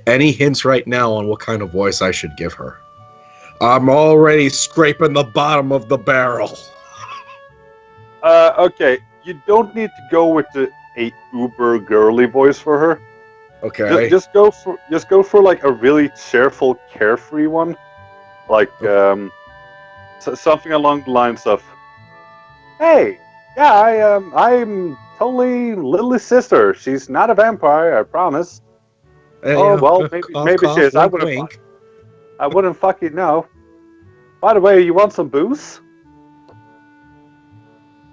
Any hints right now on what kind of voice I should give her? I'm already scraping the bottom of the barrel. Okay, you don't need to go with a uber girly voice for her. Okay. Just go for like a really cheerful, carefree one, like something along the lines of, "Hey, yeah, I'm totally Lily's sister. She's not a vampire, I promise." Hey, Oh well, maybe she is. I wouldn't fucking know. By the way, you want some booze?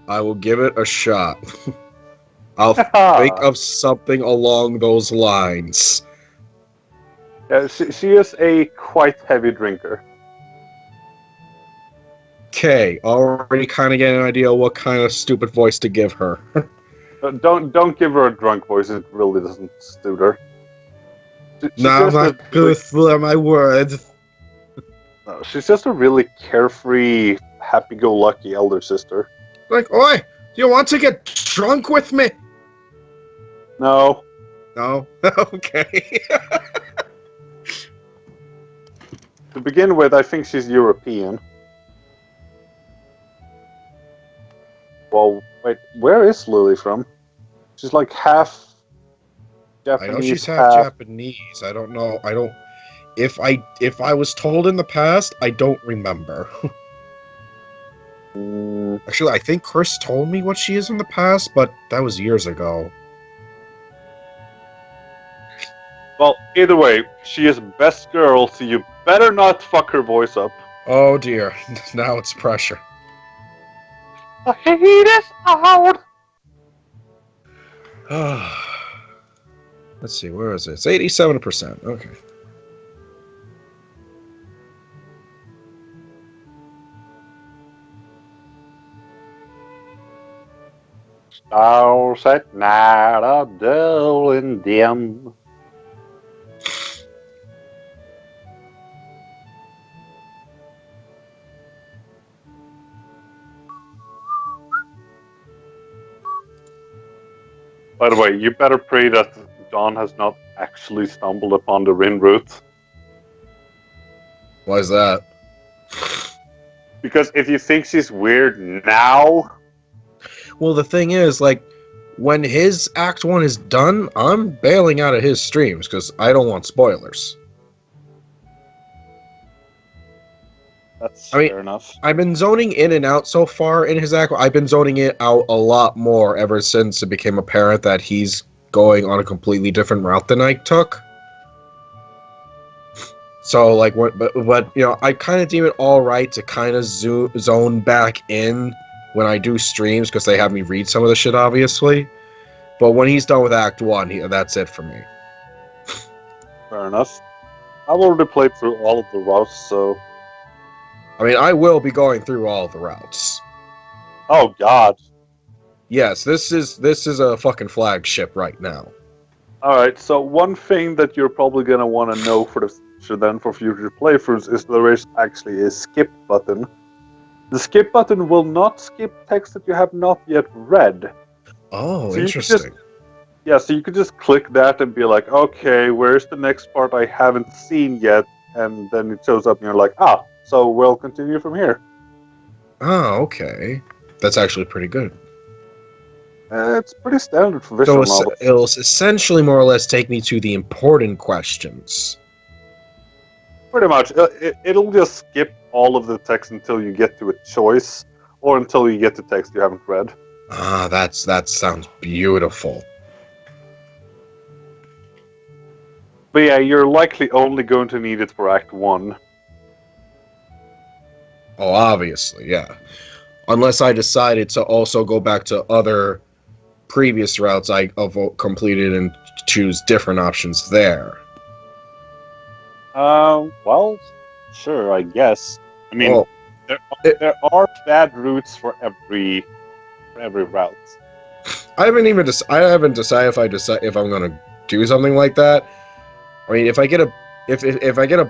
I will give it a shot. I'll think of something along those lines. Yeah, she is a quite heavy drinker. Okay, already kind of getting an idea what kind of stupid voice to give her. Don't give her a drunk voice. It really doesn't suit her. No, I'm not good for my word. No, she's just a really carefree, happy-go-lucky elder sister. Like, oi, do you want to get drunk with me? No. No? Okay. To begin with, I think she's European. Well, wait, where is Lily from? She's like half Japanese. I know she's half Japanese. I don't know. If I was told in the past, I don't remember. Actually, I think Chris told me what she is in the past, but that was years ago. Well, either way, she is best girl, so you better not fuck her voice up. Oh dear, now it's pressure. The heat is out! Let's see, where is it? It's 87%. Okay. Stars at night are dull and dim. By the way, you better pray that Dawn has not actually stumbled upon the Rin route. Why is that? Because if you think she's weird now... Well, the thing is, like, when his Act 1 is done, I'm bailing out of his streams, because I don't want spoilers. That's fair enough. I've been zoning in and out so far in his Act 1. I've been zoning it out a lot more ever since it became apparent that he's going on a completely different route than I took. So, like, but you know, I kind of deem it all right to kind of zone back in when I do streams, because they have me read some of the shit, obviously. But when he's done with Act 1, that's it for me. Fair enough. I've already played through all of the routes, so... I mean, I will be going through all the routes. Oh, God. Yes, this is a fucking flagship right now. Alright, so one thing that you're probably going to want to know for the future, then, for future playthroughs, is there is actually a skip button. The skip button will not skip text that you have not yet read. Oh, so interesting. So you could just click that and be like, okay, where's the next part I haven't seen yet? And then it shows up and you're like, so we'll continue from here. Oh, okay. That's actually pretty good. It's pretty standard for visual novels. It'll essentially more or less take me to the important questions. Pretty much. It'll just skip all of the text until you get to a choice. or until you get the text you haven't read. Ah, that sounds beautiful. But yeah, you're likely only going to need it for Act 1. Oh, obviously, yeah. Unless I decided to also go back to other previous routes I completed and choose different options there. Well, sure, I guess. I mean, Well, there it- there are bad routes for every route. I haven't decided if I'm gonna do something like that. I mean, if I get a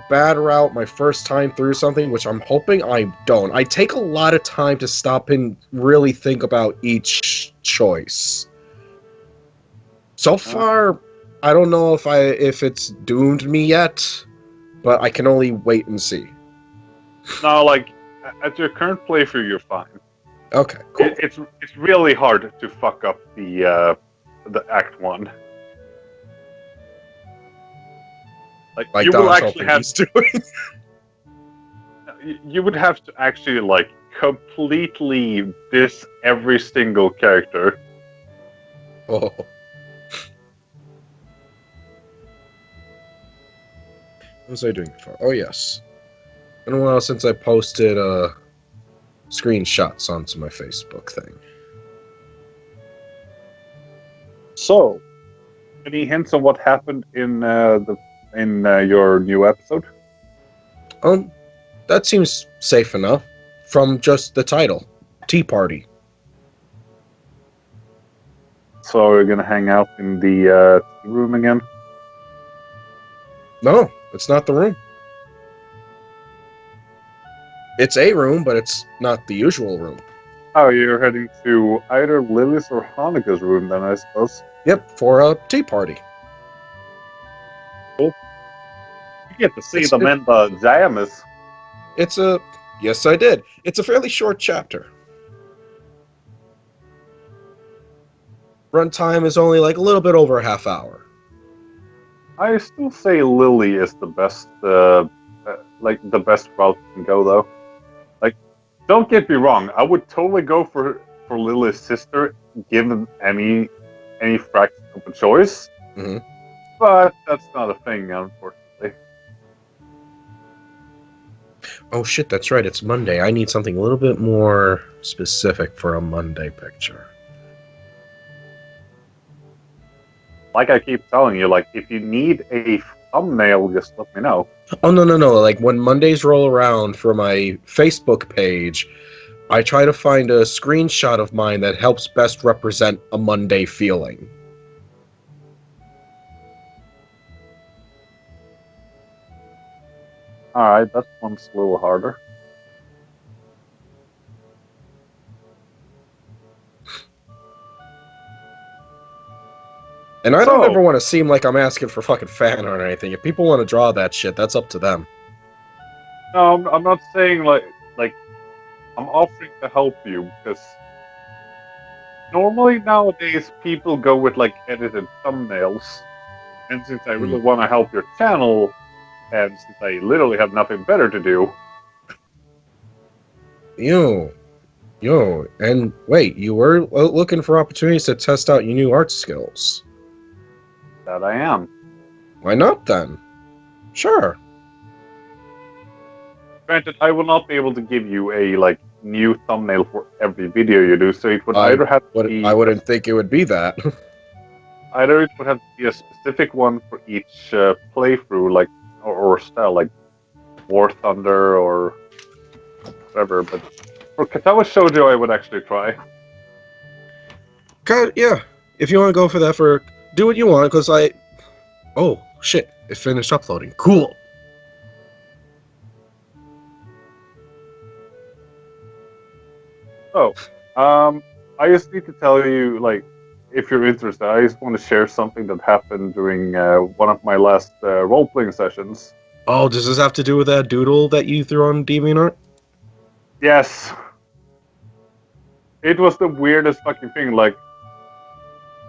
bad route my first time through something, which I'm hoping I don't, I take a lot of time to stop and really think about each choice. So far, I don't know if it's doomed me yet, but I can only wait and see. No, like at your current playthrough, you're fine. Okay, cool. It's really hard to fuck up the Act 1. Like you Don will actually have he's doing. you would have to actually like completely diss every single character. Oh. What was I doing before? Oh yes. Been a while since I posted screenshots onto my Facebook thing. So, any hints on what happened in your new episode? That seems safe enough from just the title, Tea Party. So we're gonna hang out in the room again. No, it's not the room. It's a room, but it's not the usual room. Oh, you're heading to either Lily's or Hanika's room then, I suppose. Yep, for a tea party. You get to see them in the jammies. Yes, I did. It's a fairly short chapter. Runtime is only like a little bit over a half hour. I still say Lily is the best, the best route you can go though. Like, don't get me wrong, I would totally go for Lily's sister, given any fraction of a choice. Mm-hmm. But that's not a thing, unfortunately. Oh shit, that's right. It's Monday. I need something a little bit more specific for a Monday picture. Like I keep telling you, like if you need a thumbnail, just let me know. Oh no. Like when Mondays roll around for my Facebook page, I try to find a screenshot of mine that helps best represent a Monday feeling. Alright, that one's a little harder. And I don't ever want to seem like I'm asking for fucking fan art or anything. If people want to draw that shit, that's up to them. No, I'm not saying like I'm offering to help you because normally nowadays people go with like edited thumbnails, and since I really want to help your channel, and since I literally have nothing better to do. Yo, and wait, you were looking for opportunities to test out your new art skills. That I am. Why not then? Sure. Granted, I will not be able to give you a like new thumbnail for every video you do, so it would either have to be. I wouldn't think it would be that. Either it would have to be a specific one for each playthrough, like or style, like War Thunder or whatever. But for Katawa Shoujo, I would actually try. Yeah. If you want to go for that, do what you want, because oh shit, it finished uploading. Cool. Oh, I just need to tell you, like, if you're interested, I just want to share something that happened during one of my last role-playing sessions. Oh, does this have to do with that doodle that you threw on DeviantArt? Yes. It was the weirdest fucking thing. Like,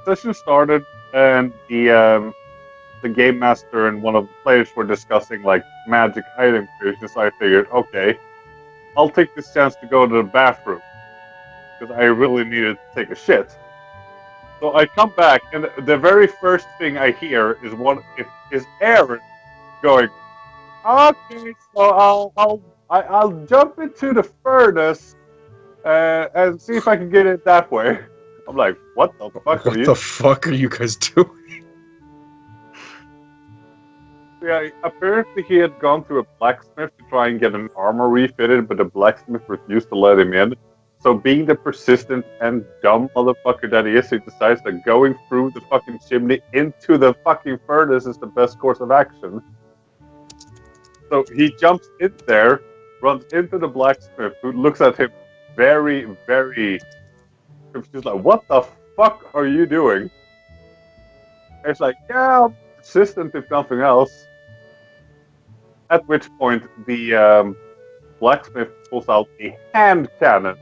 session started, and the game master and one of the players were discussing like magic item creation. So I figured, okay, I'll take this chance to go to the bathroom. because I really needed to take a shit. So I come back, and the very first thing I hear is Aaron going, "Okay, so I'll jump into the furnace and see if I can get it that way." I'm like, "What the fuck are What you?" the fuck are you guys doing? Yeah, apparently he had gone to a blacksmith to try and get an armor refitted, but the blacksmith refused to let him in. So being the persistent and dumb motherfucker that he is, he decides that going through the fucking chimney into the fucking furnace is the best course of action. So he jumps in there, runs into the blacksmith, who looks at him very, very confused, like, "What the fuck are you doing?" And it's like, "Yeah, I'm persistent if nothing else." At which point the blacksmith pulls out a hand cannon.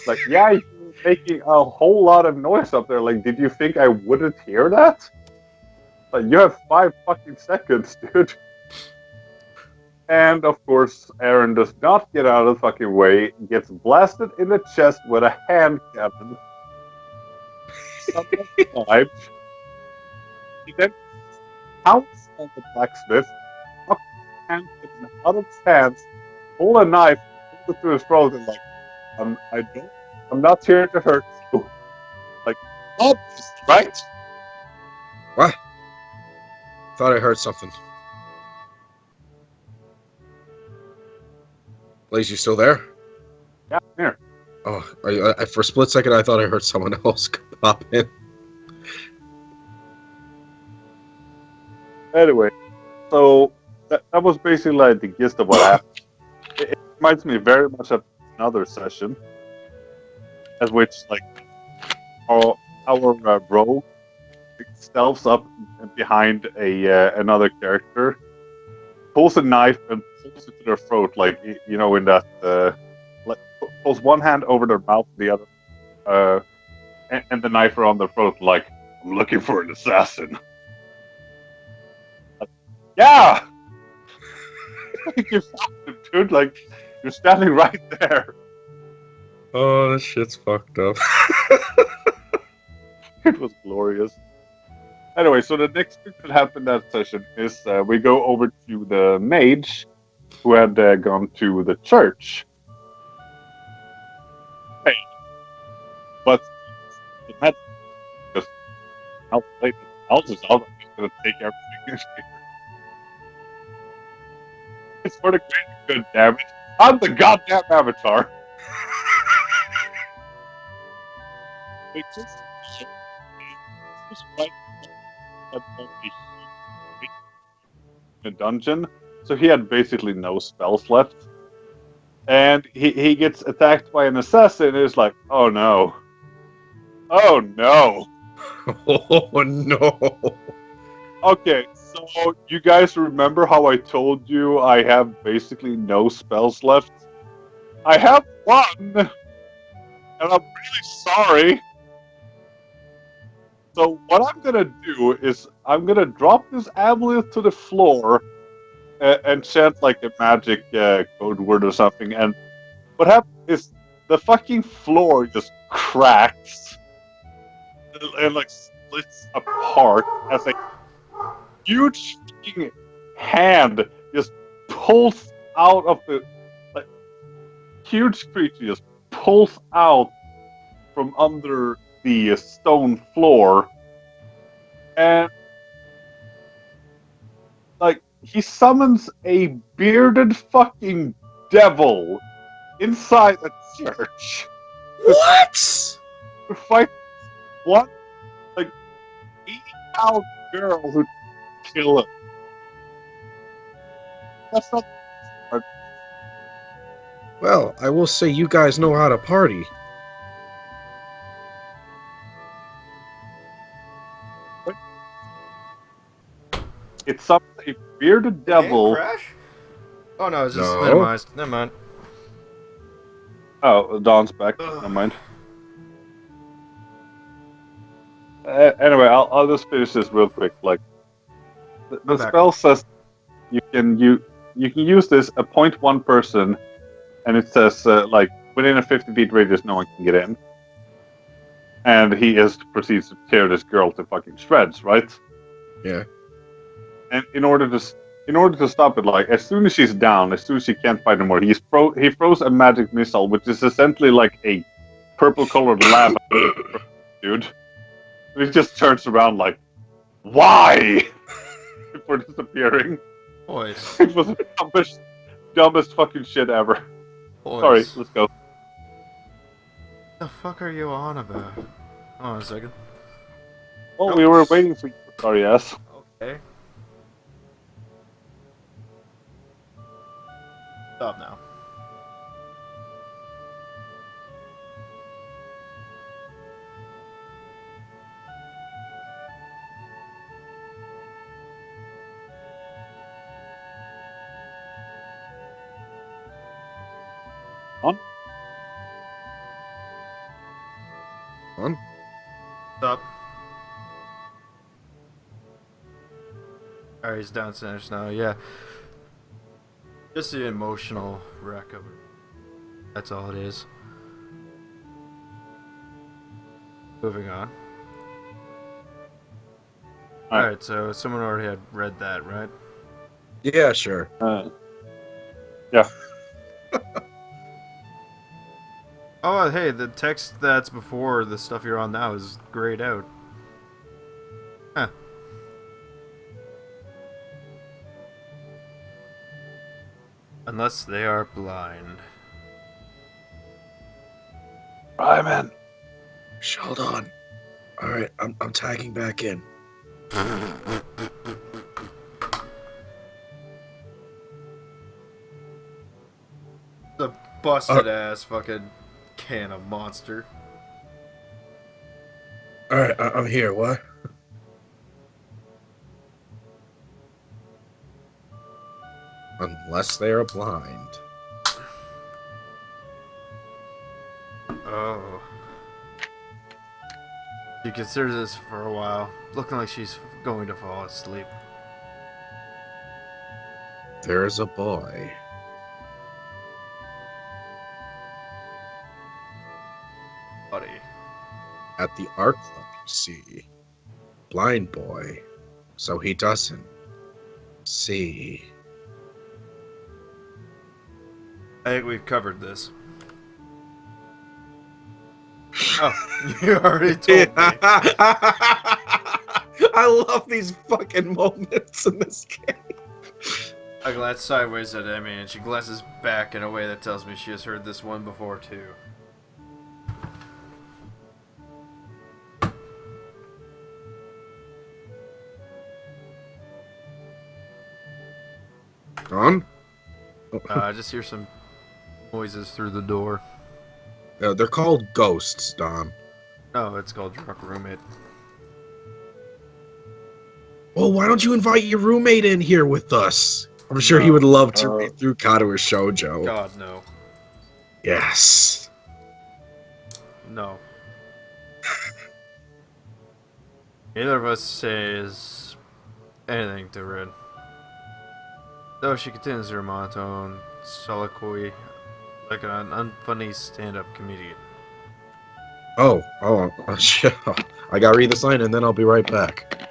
Like, "Yeah, you're making a whole lot of noise up there. Like, did you think I wouldn't hear that? Like, you have 5 fucking seconds, dude." And of course, Aaron does not get out of the fucking way, gets blasted in the chest with a hand cannon. Someone survived. He then pounces on the blacksmith, knocks the hand cannon out of his hands, pull a knife, pull it to his throat, and like, I'm not here to hurt you. Like, obvious, right? What? Thought I heard something. Blaze, you still there? Yeah, here. Oh, for a split second, I thought I heard someone else pop in. Anyway, so that was basically like the gist of what happened. It reminds me very much of another session, as which like our rogue stealths up behind another character, pulls a knife and pulls it to their throat, like in that like pulls one hand over their mouth, the other, and the knife around their throat, like, "I'm looking for an assassin." Like, yeah, you found him, dude. Like, you're standing right there. Oh, this shit's fucked up. It was glorious. Anyway, so the next thing that happened that session is we go over to the mage who had gone to the church. Hey, but the magic just I'll play the houses out. I'm just gonna take everything. It's for the greater good, damn it. I'm the goddamn avatar. Like, just right in a dungeon, so he had basically no spells left. And he gets attacked by an assassin and is like, "Oh no. Oh no." Oh no. Okay, so you guys remember how I told you I have basically no spells left? I have one, and I'm really sorry. So what I'm gonna do is I'm gonna drop this amulet to the floor and chant like a magic code word or something. And what happens is the fucking floor just cracks and like splits apart as a huge fucking hand just pulls out of the huge creature just pulls out from under the stone floor, and like he summons a bearded fucking devil inside a church. What? To fight one like 80-pound girl who kill him. That's not. Well, I will say you guys know how to party. It's some a bearded devil. Crash? Oh no, it's just No. minimized. Never mind. Oh, Dawn's back. Ugh. Never mind. Anyway, I'll just finish this real quick. Like, the I'm back. spell says you can use this, appoint one person, and it says like within a 50-feet radius, no one can get in. And he proceeds to tear this girl to fucking shreds, right? Yeah. And in order to stop it, like as soon as she's down, as soon as she can't fight anymore, he throws a magic missile, which is essentially like a purple-colored lava dude. And he just turns around like, "Why?" before disappearing. Boys. It was the dumbest fucking shit ever. Boys. Sorry, let's go. The fuck are you on about? Hold on a second. Oh, we were waiting for you. Sorry, yes. Okay. Stop now. On? On? Stop. Alright, he's downstairs now, yeah. Just the emotional wreck of it. That's all it is. Moving on. Alright, so someone already had read that, right? Yeah, sure. Yeah. Oh, hey, the text that's before the stuff you're on now is grayed out. Huh. Unless they are blind. Ryman. Hold on. Alright, I'm tagging back in. The busted ass fucking can of monster. Alright, I'm here. What? Unless they are blind. Oh. She considers this for a while, looking like she's going to fall asleep. There's a boy. Buddy. At the art club, you see. Blind boy. So he doesn't see. I think we've covered this. Oh, you already told me. I love these fucking moments in this game. I glance sideways at Emmy, and she glances back in a way that tells me she has heard this one before, too. Don? I just hear some noises through the door. They're called ghosts, Don. Oh, it's called Drunk Roommate. Well, why don't you invite your roommate in here with us? I'm sure he would love to read through Katawa Shoujo. God, no. Yes. No. Neither of us says anything to Red. Though she continues her monotone soliloquy like an unfunny stand-up comedian. Oh, I gotta read the sign and then I'll be right back.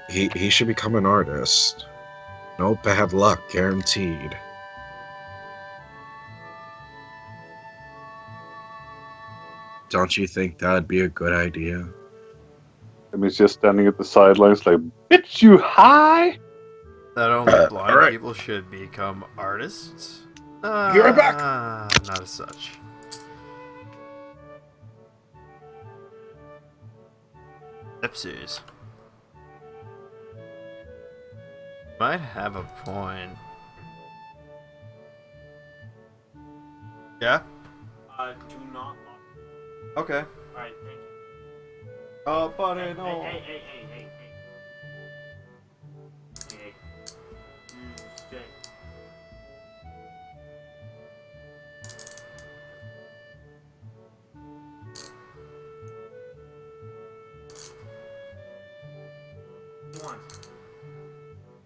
He should become an artist. No bad luck, guaranteed. Don't you think that'd be a good idea? And he's just standing at the sidelines like, "Bitch, you high?" That only blind people should become artists? Be right back. Not as such. Ellipses. Might have a point. Yeah? Do not. Okay. Alright, thank you. Oh, buddy, no. Hey. Hey. Stay.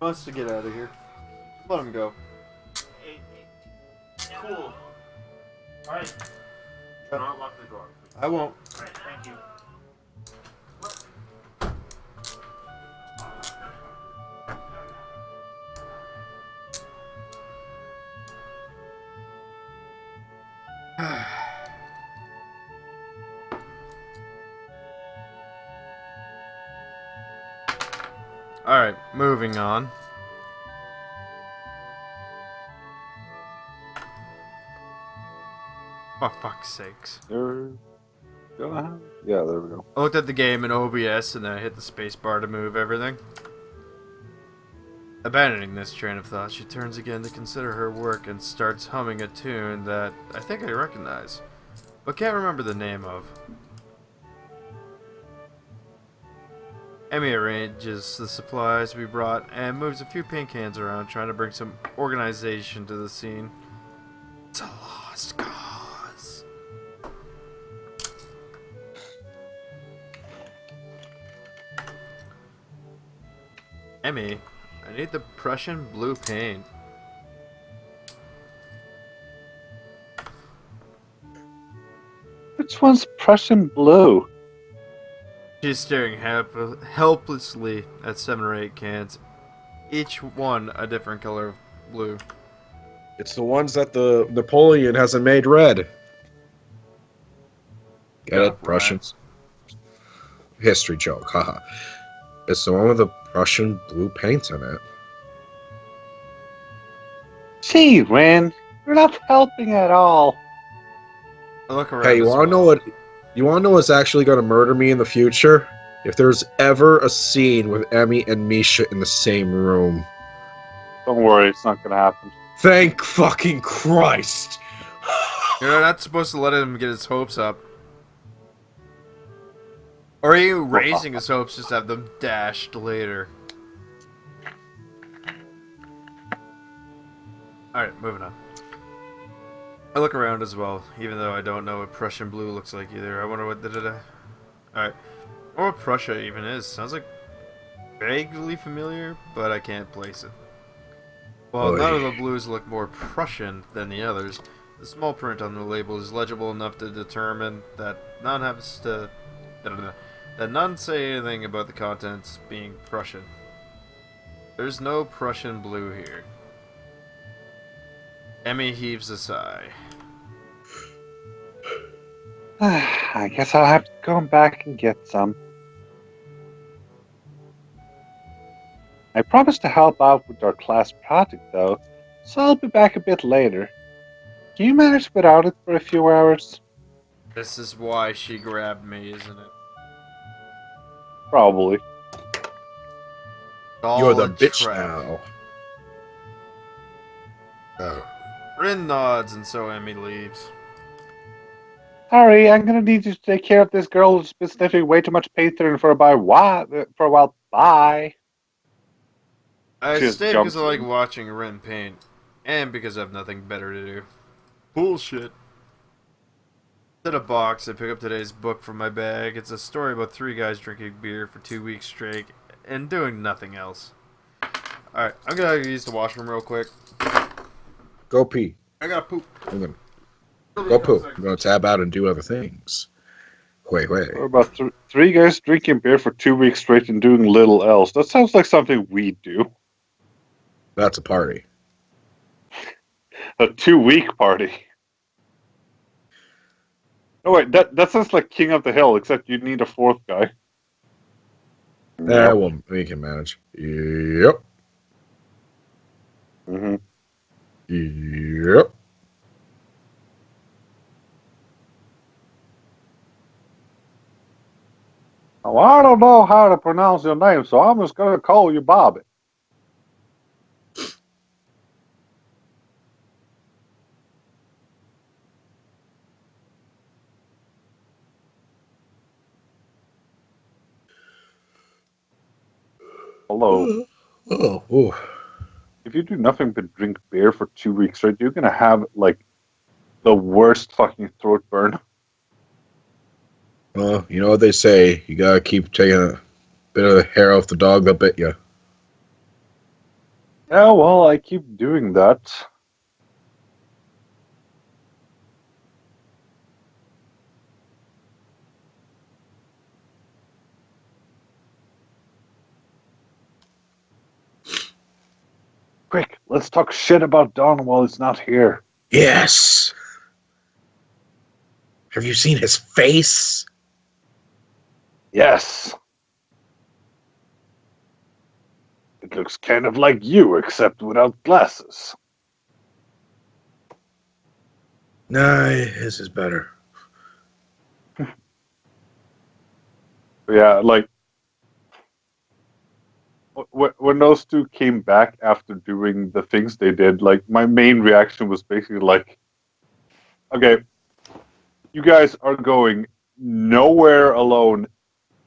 He Wants to get out of here. Let him go. Hey. Cool. Alright. Do not lock the door. I won't. Alright, thank you. Alright, moving on. For fuck's sakes. Yeah, there we go. I looked at the game in OBS and then I hit the spacebar to move everything. Abandoning this train of thought, she turns again to consider her work and starts humming a tune that I think I recognize, but can't remember the name of. Emmy arranges the supplies we brought and moves a few paint cans around, trying to bring some organization to the scene. It's a lost cause. Emmy, I need the Prussian blue paint. Which one's Prussian blue? She's staring helplessly at 7 or 8 cans, each one a different color of blue. It's the ones that the Napoleon hasn't made red. Get Yeah, it? Prussians. History joke, haha. It's the one with the Prussian blue paint in it. Gee, Ren, you're not helping at all. I look around. Hey, you as wanna know well. what? You wanna know what's actually gonna murder me in the future? If there's ever a scene with Emmy and Misha in the same room. Don't worry, it's not gonna happen. Thank fucking Christ! You're not supposed to let him get his hopes up. Or are you raising his hopes just to have them dashed later? Alright, moving on. I look around as well, even though I don't know what Prussian blue looks like either. I wonder what Alright. Or what Prussia even is. Sounds like vaguely familiar, but I can't place it. While Oy. none of the blues look more Prussian than the others, the small print on the label is legible enough to determine that none say anything about the contents being Prussian. There's no Prussian blue here. Emmy heaves a sigh. I guess I'll have to go back and get some. I promised to help out with our class project, though, so I'll be back a bit later. Can you manage without it for a few hours? This is why she grabbed me, isn't it? Probably. All You're the a bitch trap. now. Oh. Rin nods, and so Emmy leaves. Sorry, I'm gonna need you to take care of this girl who's been sniffing way too much paint for a while. Bye. I She just stay because jumps I like in. watching Rin paint, and because I have nothing better to do. Bullshit. In a box, I pick up today's book from my bag. It's a story about 3 guys drinking beer for 2 weeks straight and doing nothing else. Alright, I'm gonna use the washroom real quick. Go pee. I gotta poop. I'm gonna go poo. I'm gonna tab out and do other things. Wait. We're about 3 guys drinking beer for 2 weeks straight and doing little else. That sounds like something we do. That's a party. A 2-week party. Oh wait, that sounds like King of the Hill, except you need a 4th guy. Yeah, well, we can manage. Yep. Mm-hmm. Yep. Well, I don't know how to pronounce your name, so I'm just gonna call you Bobby. Hello. Oh. If you do nothing but drink beer for 2 weeks straight, you're gonna have like the worst fucking throat burn. Well, you know what they say. You gotta keep taking a bit of the hair off the dog that bit you. Yeah, well, I keep doing that. Let's talk shit about Don while he's not here. Yes. Have you seen his face? Yes. It looks kind of like you, except without glasses. Nah, his is better. Yeah, like when those two came back after doing the things they did, like my main reaction was basically like, okay, you guys are going nowhere alone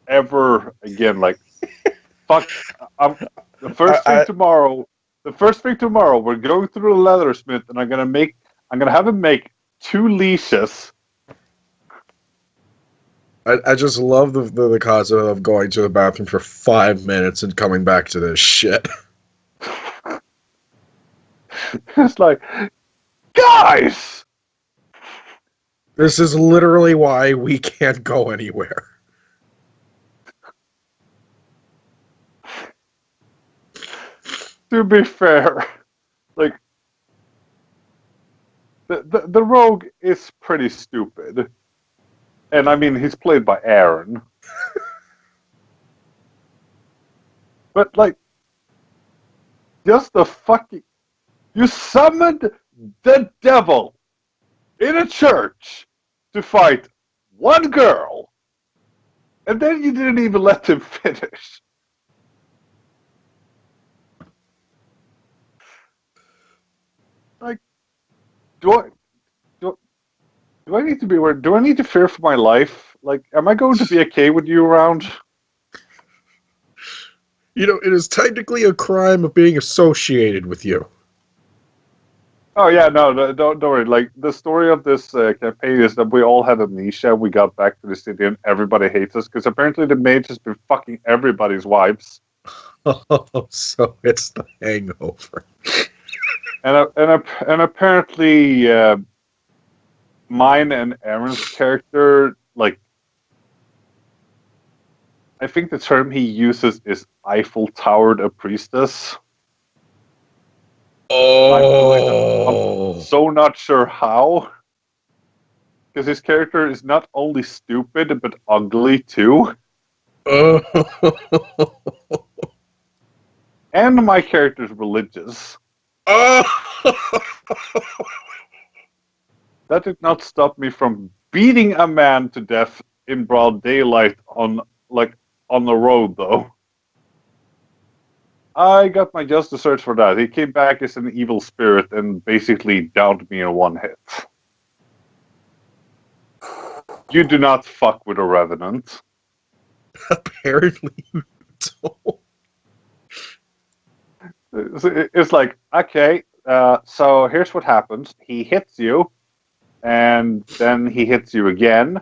ever again. Like, fuck, I'm the first thing I- tomorrow. The first thing tomorrow, we're going through the leathersmith, and I'm gonna have him make 2 leashes. I just love the concept of going to the bathroom for 5 minutes and coming back to this shit. It's like, guys, This is literally why we can't go anywhere. to be fair, like the rogue is pretty stupid, and I mean he's played by Aaron, but like, just the fucking you summoned the devil in a church to fight one girl, and then you didn't even let him finish. Like, do I do I need to be worried? Do I need to fear for my life? Like, am I going to be okay with you around? You know, it is technically a crime of being associated with you. Oh yeah, no, don't worry. Like the story of this campaign is that we all had amnesia. We got back to the city, and everybody hates us because apparently the mage has been fucking everybody's wives. Oh, so it's the hangover. And apparently, mine and Aaron's character, like, I think the term he uses is Eiffel Towered a priestess. I'm so not sure how. Because his character is not only stupid, but ugly too. Oh. And my character's religious. Oh. That did not stop me from beating a man to death in broad daylight on the road, though. I got my just desserts for that. He came back as an evil spirit and basically downed me in one hit. You do not fuck with a revenant. Apparently you don't. It's like, okay, so here's what happens. He hits you, and then he hits you again,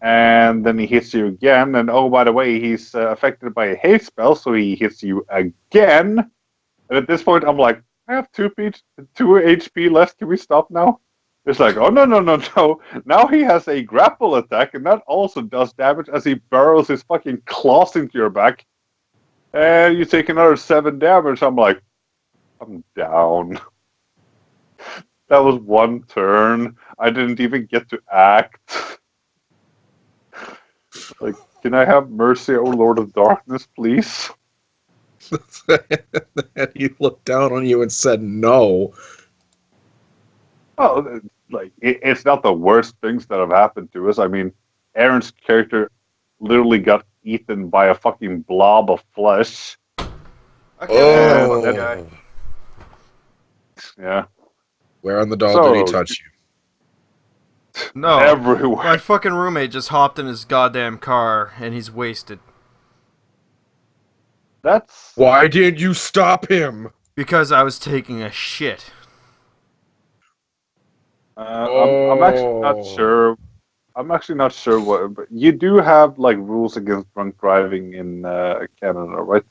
and then he hits you again, and oh, by the way, he's affected by a haste spell, so he hits you again. And at this point, I'm like, I have 2 HP left. Can we stop now? It's like, oh, no, no, no, no. Now he has a grapple attack, and that also does damage as he burrows his fucking claws into your back. And you take another 7 damage. I'm like, I'm down. That was one turn. I didn't even get to act. Like, can I have mercy, O Lord of Darkness, please? And he looked down on you and said no. Oh, like, it's not the worst things that have happened to us. I mean, Aaron's character literally got eaten by a fucking blob of flesh. I can't believe that Oh. guy. Yeah. Where on the doll So- did he touch you? No, Everywhere. my fucking roommate just hopped in his goddamn car and he's wasted. That's Why did you stop him? Because I was taking a shit. I'm actually not sure. I'm actually not sure what, but you do have like rules against drunk driving in Canada, right?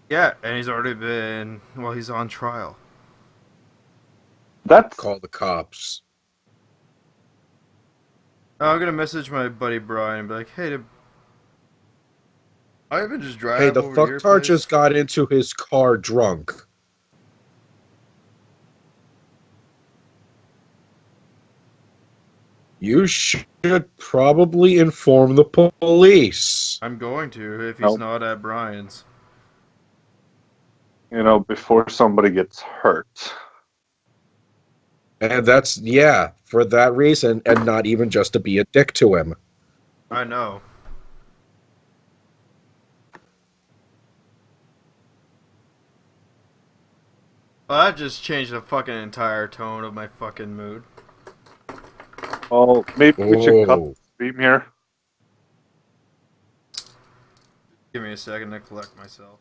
Yeah, and he's already been, well, he's on trial. That's Call the cops. I'm gonna message my buddy Brian and be like, hey, I even just drive Hey, the over to your fucktard place? just got into his car drunk. You should probably inform the police. I'm going to if he's Nope. not at Brian's. You know, before somebody gets hurt. And that's, yeah, for that reason, and not even just to be a dick to him. I know. Well, that just changed the fucking entire tone of my fucking mood. Well, maybe we should cut Oh. the stream here. Give me a second to collect myself.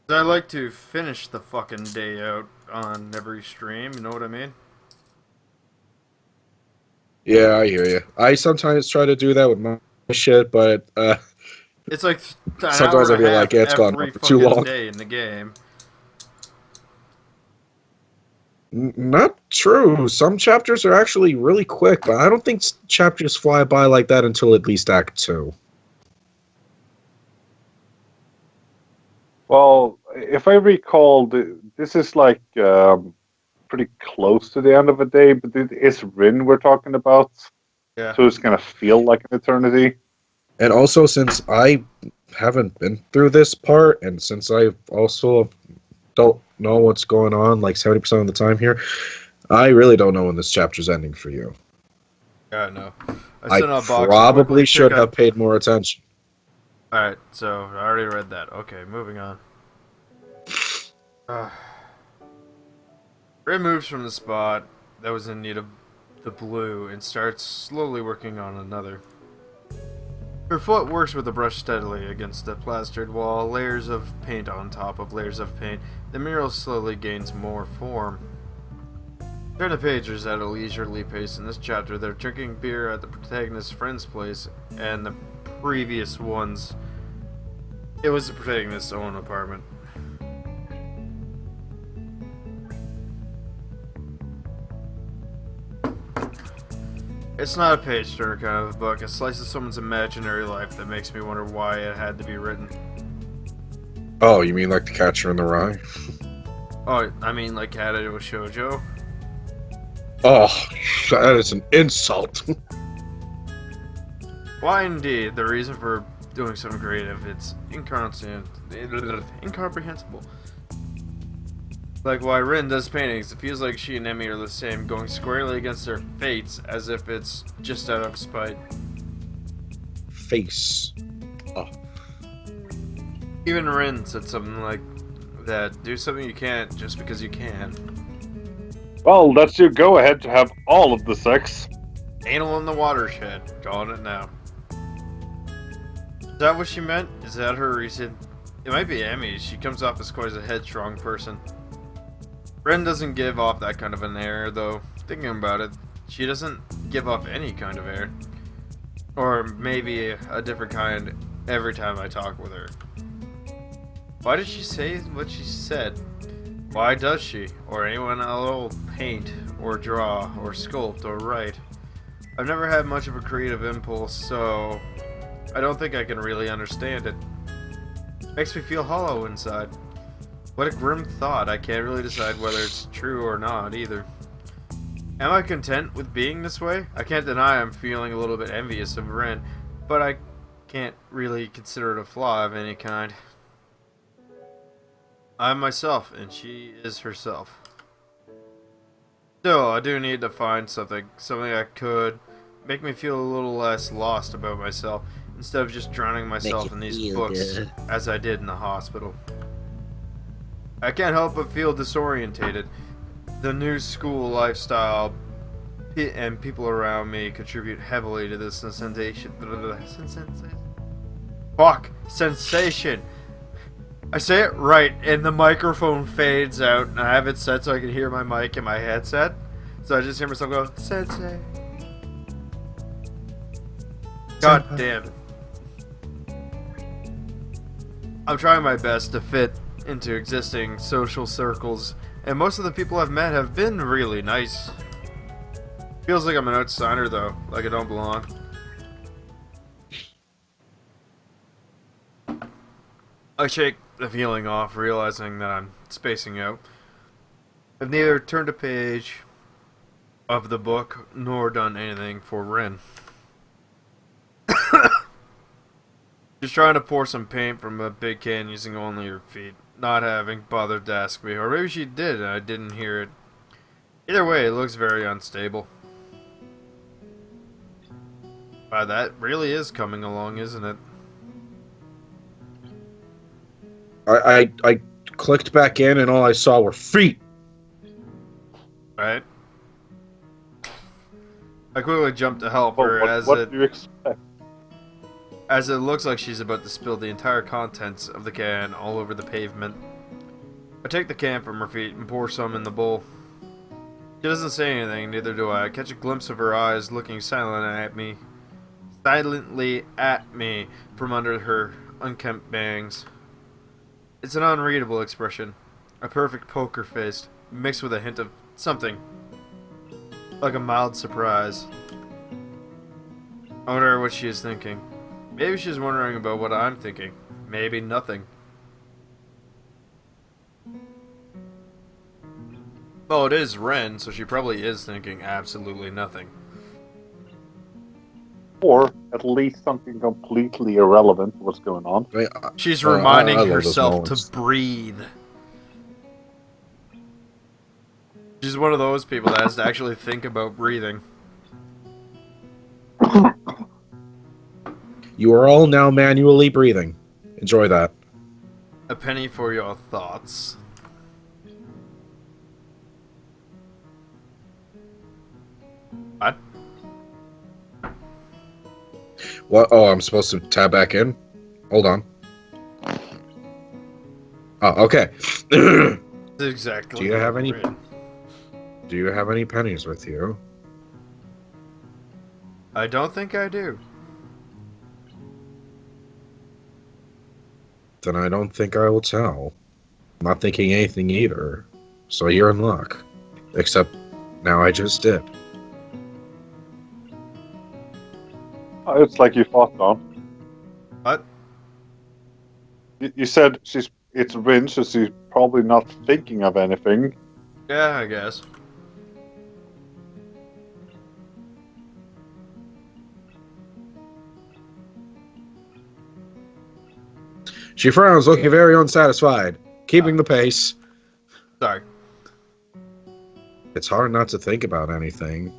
I like to finish the fucking day out on every stream, you know what I mean? Yeah, I hear you. I sometimes try to do that with my shit, but It's like an sometimes hour I feel and a like half it's gone every on for too fucking long. day in the game. Not true. Some chapters are actually really quick, but I don't think chapters fly by like that until at least Act 2. Well, if I recall, this is like pretty close to the end of a day, but it is Rin we're talking about. Yeah. So it's going to feel like an eternity. And also, since I haven't been through this part, and since I also don't know what's going on like 70% of the time here, I really don't know when this chapter's ending for you. Yeah, I know. I sent out a box to probably quickly should pick have up- paid more attention. Alright, so I already read that. Okay, moving on. Rin moves from the spot that was in need of the blue and starts slowly working on another. Her foot works with the brush steadily against the plastered wall, layers of paint on top of layers of paint. The mural slowly gains more form. Turn the pages at a leisurely pace. In this chapter, they're drinking beer at the protagonist's friend's place, and the previous ones, it was the protagonist's own apartment. It's not a page turner kind of book, a slice of someone's imaginary life that makes me wonder why it had to be written. Oh, you mean like The Catcher in the Rye? Oh, I mean like Katawa Shoujo? Oh, that is an insult. Why indeed, the reason for doing something creative, it's incomprehensible. Like why Rin does paintings, it feels like she and Emmy are the same, going squarely against their fates as if it's just out of spite. Face. Oh. Even Rin said something like that, do something you can't just because you can. Well, that's your go-ahead to have all of the sex. Anal in the watershed, calling it now. Is that what she meant? Is that her reason? It might be Emmy, she comes off as quite a headstrong person. Ren doesn't give off that kind of an air, though. Thinking about it, she doesn't give off any kind of air. Or maybe a different kind every time I talk with her. Why did she say what she said? Why does she, or anyone else, paint, or draw, or sculpt, or write? I've never had much of a creative impulse, so I don't think I can really understand it. Makes me feel hollow inside. What a grim thought. I can't really decide whether it's true or not, either. Am I content with being this way? I can't deny I'm feeling a little bit envious of Ren, but I can't really consider it a flaw of any kind. I'm myself, and she is herself. Still, I do need to find something that could make me feel a little less lost about myself, instead of just drowning myself in these books, as I did in the hospital. I can't help but feel disorientated. The new school lifestyle and people around me contribute heavily to this sensation. Sensation! I say it right, and the microphone fades out, and I have it set so I can hear my mic in my headset. So I just hear myself go, Sensei. God damn it. I'm trying my best to fit into existing social circles, and most of the people I've met have been really nice. Feels like I'm an outsider though, like I don't belong. I shake the feeling off, realizing that I'm spacing out. I've neither turned a page of the book nor done anything for Rin. She's trying to pour some paint from a big can using only her feet, not having bothered to ask me, or maybe she did and I didn't hear it. Either way, it looks very unstable. Wow, that really is coming along, isn't it? I clicked back in and all I saw were feet. Right? I quickly jumped to help Well, her what do you expect? as it looks like she's about to spill the entire contents of the can all over the pavement. I take the can from her feet and pour some in the bowl. She doesn't say anything, neither do I. I catch a glimpse of her eyes looking silently at me from under her unkempt bangs. It's an unreadable expression, a perfect poker face, mixed with a hint of something, like a mild surprise. I wonder what she is thinking. Maybe she's wondering about what I'm thinking. Maybe nothing. Well, it is Ren, so she probably is thinking absolutely nothing. Or at least something completely irrelevant to what's going on. I mean, She's I reminding love those herself moments. to breathe. She's one of those people that has to actually think about breathing. You are all now manually breathing. Enjoy that. A penny for your thoughts. What? What? Oh, I'm supposed to tab back in? Hold on. Oh, okay. Exactly. Do you have any- Ren. Do you have any pennies with you? I don't think I do. Then I don't think I will tell. I'm not thinking anything either. So you're in luck. Except now I just did. Oh, it's like you fought on. What? You said it's Rin, so she's probably not thinking of anything. Yeah, I guess. She frowns, looking very unsatisfied, keeping the pace. Sorry. It's hard not to think about anything,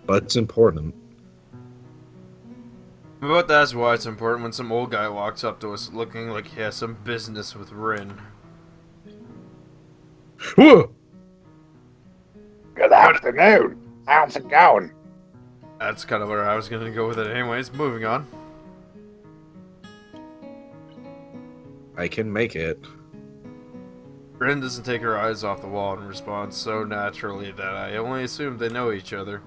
but it's important. But that's why it's important when some old guy walks up to us looking like he has some business with Rin. Whoa! Good afternoon. How's it going? That's kind of where I was going to go with it anyways. Moving on. I can make it. Rin doesn't take her eyes off the wall and responds so naturally that I only assume they know each other.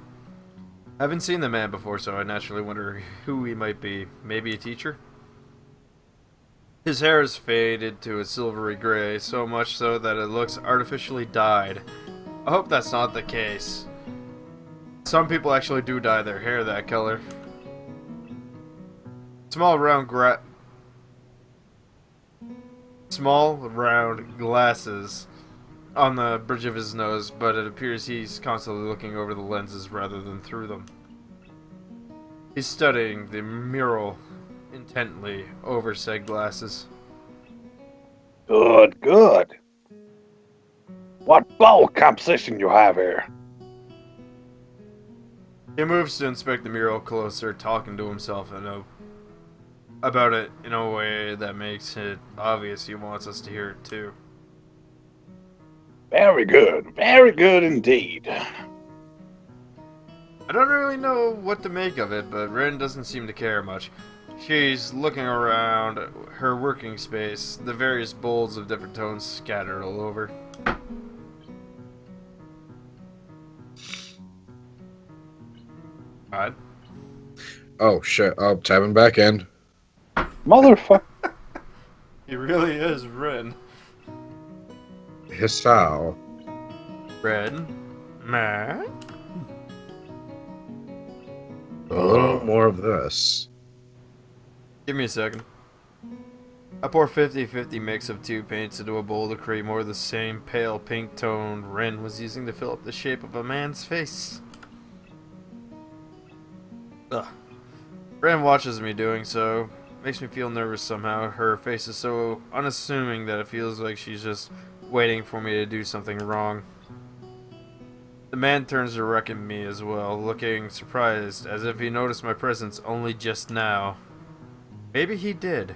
I haven't seen the man before, so I naturally wonder who he might be. Maybe a teacher? His hair is faded to a silvery gray, so much so that it looks artificially dyed. I hope that's not the case. Some people actually do dye their hair that color. Small round glasses on the bridge of his nose, but it appears he's constantly looking over the lenses rather than through them. He's studying the mural intently over said glasses. Good, good. What bowl composition you have here? He moves to inspect the mural closer, talking to himself about it in a way that makes it obvious he wants us to hear it too. Very good indeed. I don't really know what to make of it, but Ren doesn't seem to care much. She's looking around her working space, the various bowls of different tones scattered all over. What? Oh shit! Oh, tabbing back in. Motherfucker. He really is Ren. His foul. Ren? Matt? A little more of this. Give me a second. I pour 50-50 mix of two paints into a bowl to create more of the same pale pink tone Ren was using to fill up the shape of a man's face. Ugh. Ren watches me doing so. Makes me feel nervous somehow. Her face is so unassuming that it feels like she's just waiting for me to do something wrong. The man turns to reckon me as well, looking surprised, as if he noticed my presence only just now. Maybe he did.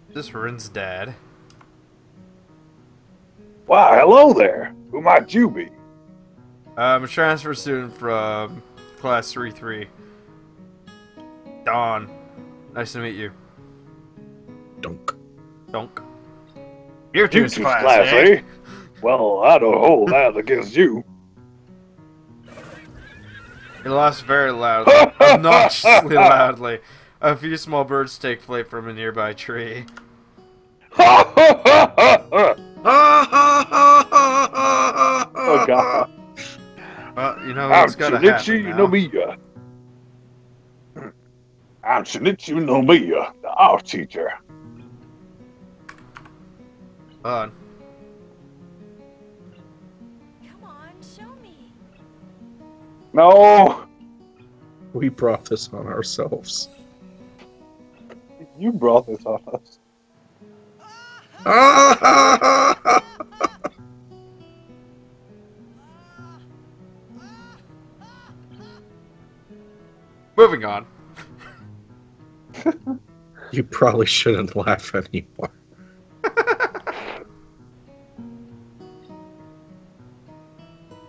Is this Rin's dad? Why, hello there. Who might you be? I'm a transfer student from class 3-3. Don. Nice to meet you. Dunk. Donk. You're You two's class, eh? Well, I don't hold that against you. He laughs very loudly, obnoxiously loudly. A few small birds take flight from a nearby tree. Oh god. Well, you know, I'm it's gotta Shinichi happen now. Nomiya. I'm Shinichi Nomiya, the art teacher. On. Come on, show me. No, We brought this on ourselves. you brought this on us. Moving on. You probably shouldn't laugh anymore.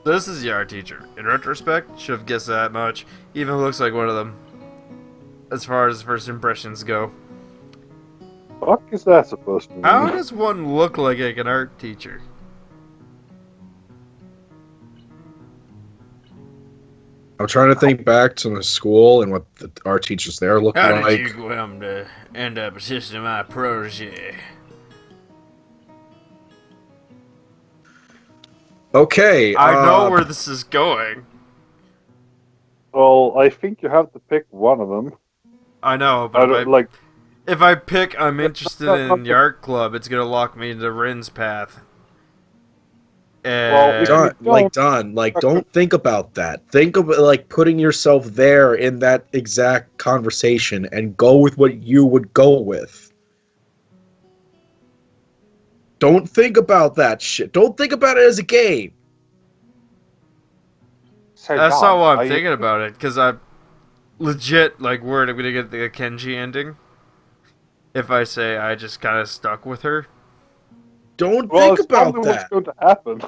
This is the art teacher. In retrospect, should have guessed that much. Even looks like one of them. As far as first impressions go. Fuck is that supposed to mean? How does one look like an art teacher? I'm trying to think back to the school and what our teachers there looked How like. did you go on to end up assisting my protege? Okay, I know where this is going. Well, I think you have to pick one of them. I know, I but don't, like, if I pick I'm interested not in the the- art club, it's gonna lock me into Rin's path. Well, Don't think about that. Think of like putting yourself there in that exact conversation and go with what you would go with. Don't think about that shit. Don't think about it as a game. say That's Don, not why I'm are you- thinking about it, because I'm legit like worried I'm gonna get the Kenji ending. If I say I just kind of stuck with her. Don't Well, think it's about probably what's that. going to happen.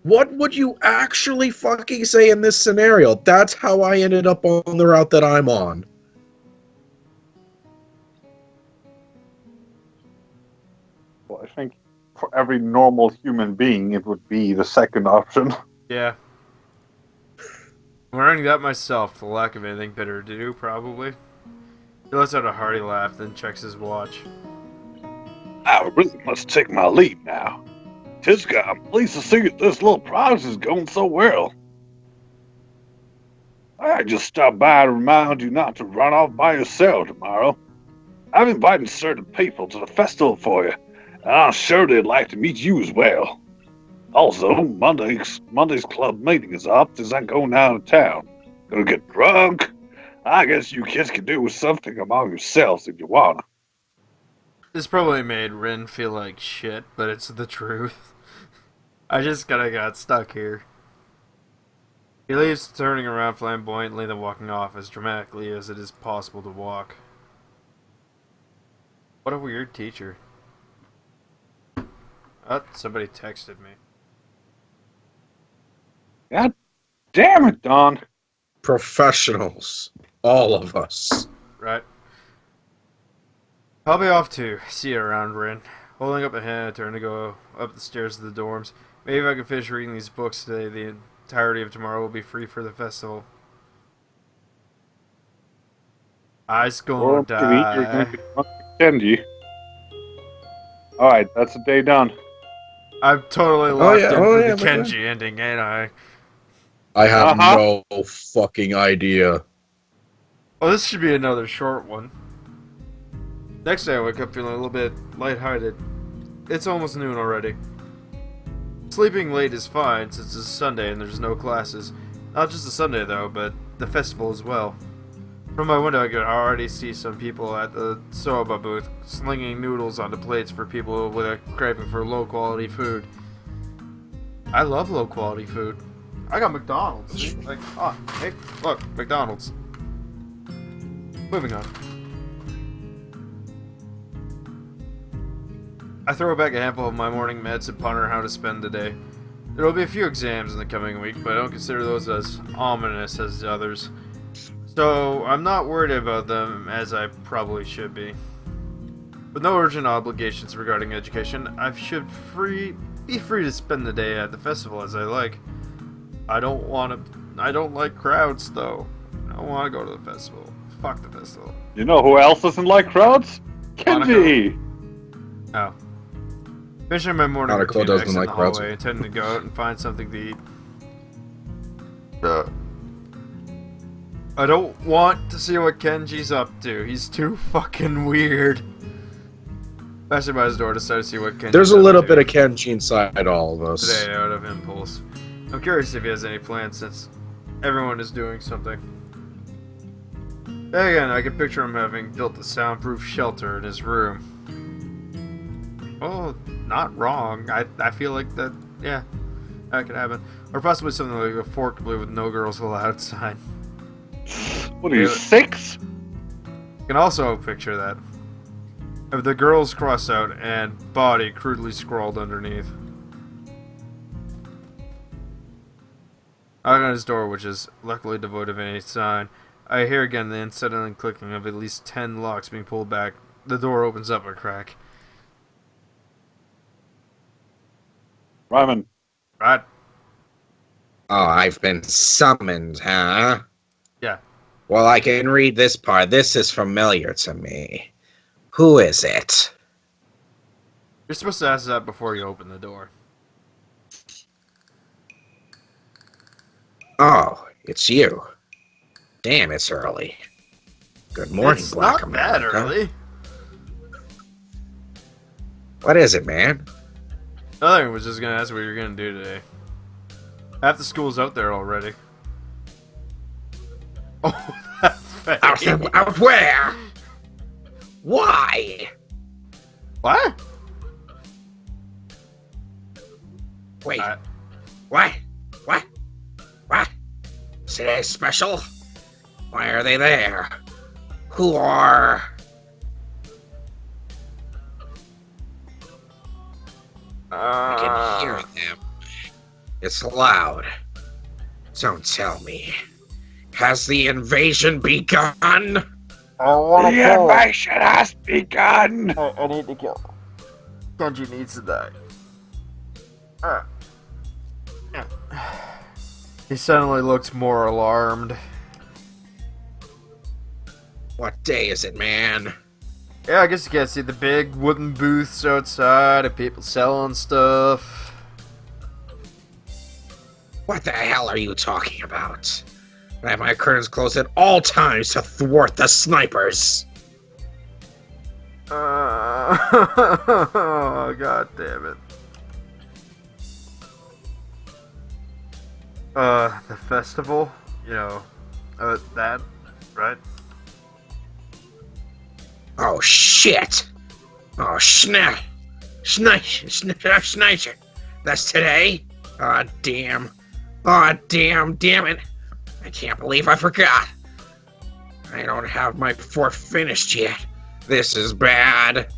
What would you actually fucking say in this scenario? That's how I ended up on the route that I'm on. Well, I think for every normal human being, it would be the second option. Yeah. I'm learning that myself, for lack of anything better to do, probably. He lets out a hearty laugh, then checks his watch. I really must take my leave now. Tiska, I'm pleased to see that this little project is going so well. I just stopped by to remind you not to run off by yourself tomorrow. I've invited certain people to the festival for you, and I'm sure they'd like to meet you as well. Also, Monday's club meeting is up as I'm going out of town. Gonna get drunk. I guess you kids can do something among yourselves if you wanna. This probably made Rin feel like shit, but it's the truth. I just kinda got stuck here. He leaves, turning around flamboyantly, then walking off as dramatically as it is possible to walk. What a weird teacher. Oh, somebody texted me. God damn it, Don. Professionals. All of us. Right. I'll be off too. See you around, Rin. Holding up a hand, I turn to go up the stairs to the dorms. Maybe if I can finish reading these books today, the entirety of tomorrow will be free for the festival. I's gonna Or maybe you're going die. to drunk Kenji. Alright, that's a day done. I'm totally locked in for the but Kenji ending, ain't I? I have Uh-huh. no fucking idea. Oh, this should be another short one. Next day I wake up feeling a little bit lighthearted. It's almost noon already. Sleeping late is fine since it's Sunday and there's no classes. Not just the Sunday though, but the festival as well. From my window I can already see some people at the soba booth slinging noodles onto plates for people with a craving for low quality food. I love low quality food. I got McDonald's. Like, oh, hey, look, McDonald's. Moving on. I throw back a handful of my morning meds and ponder how to spend the day. There will be a few exams in the coming week, but I don't consider those as ominous as the others. So I'm not worried about them as I probably should be. With no urgent obligations regarding education, I should be free to spend the day at the festival as I like. I don't like crowds though. I don't want to go to the festival. Fuck the festival. You know who else doesn't like crowds? Kenji! Oh. Finishing my morning Hanako routine, doesn't exit like the crowds. hallway, intending to go out and find something to eat. I don't want to see what Kenji's up to. He's too fucking weird. Passing by his door, decided to see what Kenji's There's a up little to bit of Kenji inside all of us. today out of impulse. I'm curious if he has any plans since everyone is doing something. Then again, I can picture him having built a soundproof shelter in his room. Oh, not wrong. I feel like that, yeah, that could happen. Or possibly something like a fork with no girls allowed sign. What are you, 6? You can also picture that. Of the girls crossed out and body crudely scrawled underneath. Knock on his door, which is luckily devoid of any sign. I hear again the unsettling clicking of at least 10 locks being pulled back. The door opens up a crack. Ryman. Right? Oh, I've been summoned, huh? Yeah. Well, I can read this part. This is familiar to me. Who is it? You're supposed to ask that before you open the door. Oh, it's you. Damn, it's early. Good morning, It's Black not that America. early. What is it, man? Nothing, was just gonna ask what you're gonna do today. Half the school's out there already. Oh, that's fake. Out where? Why? What? Wait, Uh, what? What? What? Today's special? Why are they there? Who are... I can hear them. It's loud. Don't tell me. Has the invasion begun? The invasion has begun! I need to kill. Kenji needs to die. He suddenly looks more alarmed. What day is it, man? Yeah, I guess you can't see the big wooden booths outside and people selling stuff. What the hell are you talking about? I have my curtains closed at all times to thwart the snipers. Oh, god damn it. The festival? You know, that, right? Oh, shit! Oh, Schneiter! That's today? Aw, damn. Aw, damn it. I can't believe I forgot. I don't have my fort finished yet. This is bad.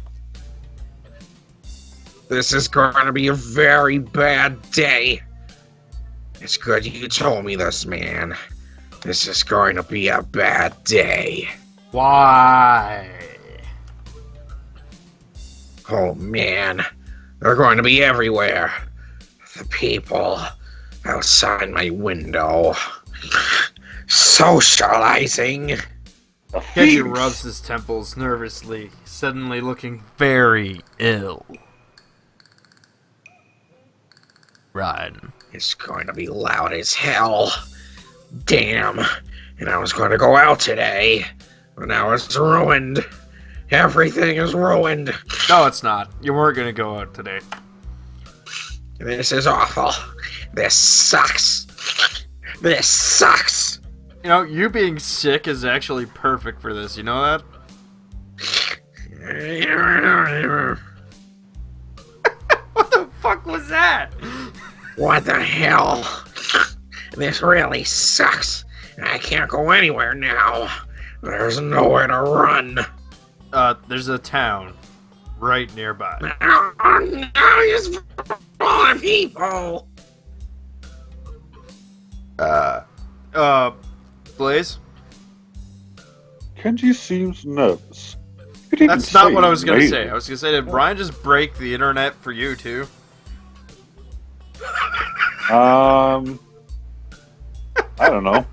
This is going to be a very bad day. It's good you told me this, man. This is going to be a bad day. Why? Oh, man. They're going to be everywhere. The people outside my window. Socializing. The Kenji thieves! rubs his temples nervously, suddenly looking very ill. Run. It's going to be loud as hell. Damn. And I was going to go out today, but now it's ruined. Everything is ruined. No, it's not. You weren't gonna go out today. This is awful. This sucks. This sucks. You know, you being sick is actually perfect for this. You know that? What the fuck was that? What the hell? This really sucks. I can't go anywhere now. There's nowhere to run. There's a town right nearby. Oh, no, it's full of people. Blaze? Kenji seems nervous. You didn't That's not say what I was gonna maybe. say. I was gonna say, did Brian just break the internet for you too? I don't know.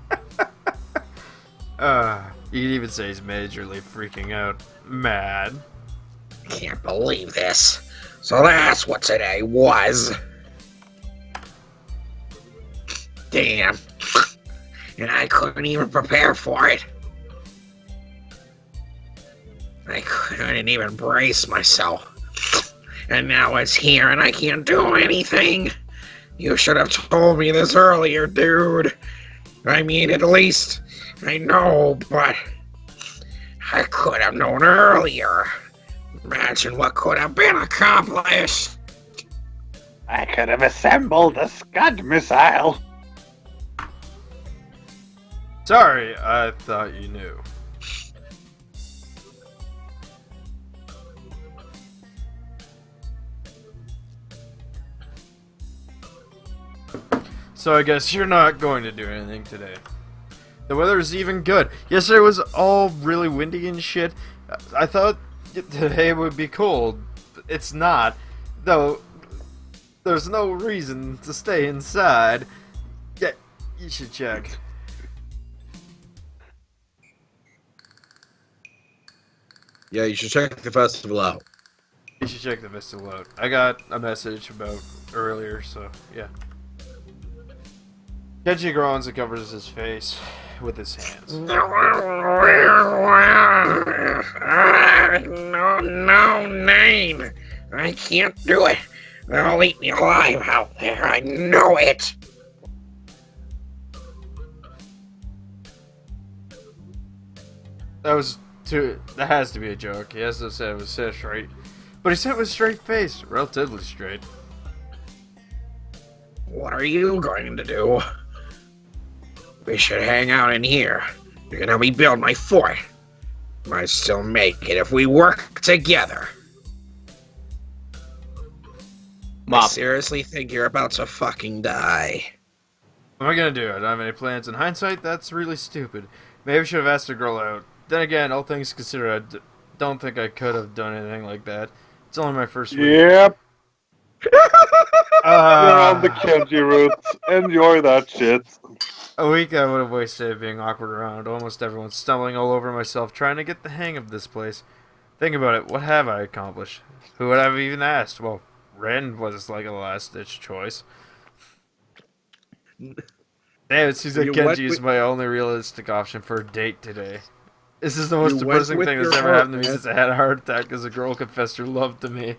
You can even say he's majorly freaking out. Mad. I can't believe this. So that's what today was. Damn. And I couldn't even prepare for it. I couldn't even brace myself. And now it's here and I can't do anything. You should have told me this earlier, dude. I mean, at least I know, but I could have known earlier. Imagine what could have been accomplished. I could have assembled a Scud missile. Sorry, I thought you knew. So I guess you're not going to do anything today. The weather is even good. Yesterday was all really windy and shit. I thought today would be cold. It's not. Though, there's no reason to stay inside. Yeah, you should check. Yeah, you should check the festival out. You should check the festival out. I got a message about earlier, so yeah. Kenji groans and covers his face with his hands. No, Nane. I can't do it. They'll eat me alive out there. I know it. That has to be a joke. He has to say it was Sish, right? But he said it with a straight face. Relatively straight. What are you going to do? We should hang out in here. You can help me build my fort. Might still make it if we work together. I Mom. seriously think you're about to fucking die. What am I gonna do? I don't have any plans. In hindsight, that's really stupid. Maybe I should have asked the girl out. Then again, all things considered, don't think I could have done anything like that. It's only my first week. Yep. You're on the Kenji route. Enjoy that shit. A week I would have wasted being awkward around almost everyone, stumbling all over myself, trying to get the hang of this place. Think about it. What have I accomplished? Who would I have even asked? Well, Ren was like a last-ditch choice. Damn, it seems like Kenji is my only realistic option for a date today. This is the most depressing thing that's ever happened to me since I had a heart attack because a girl confessed her love to me.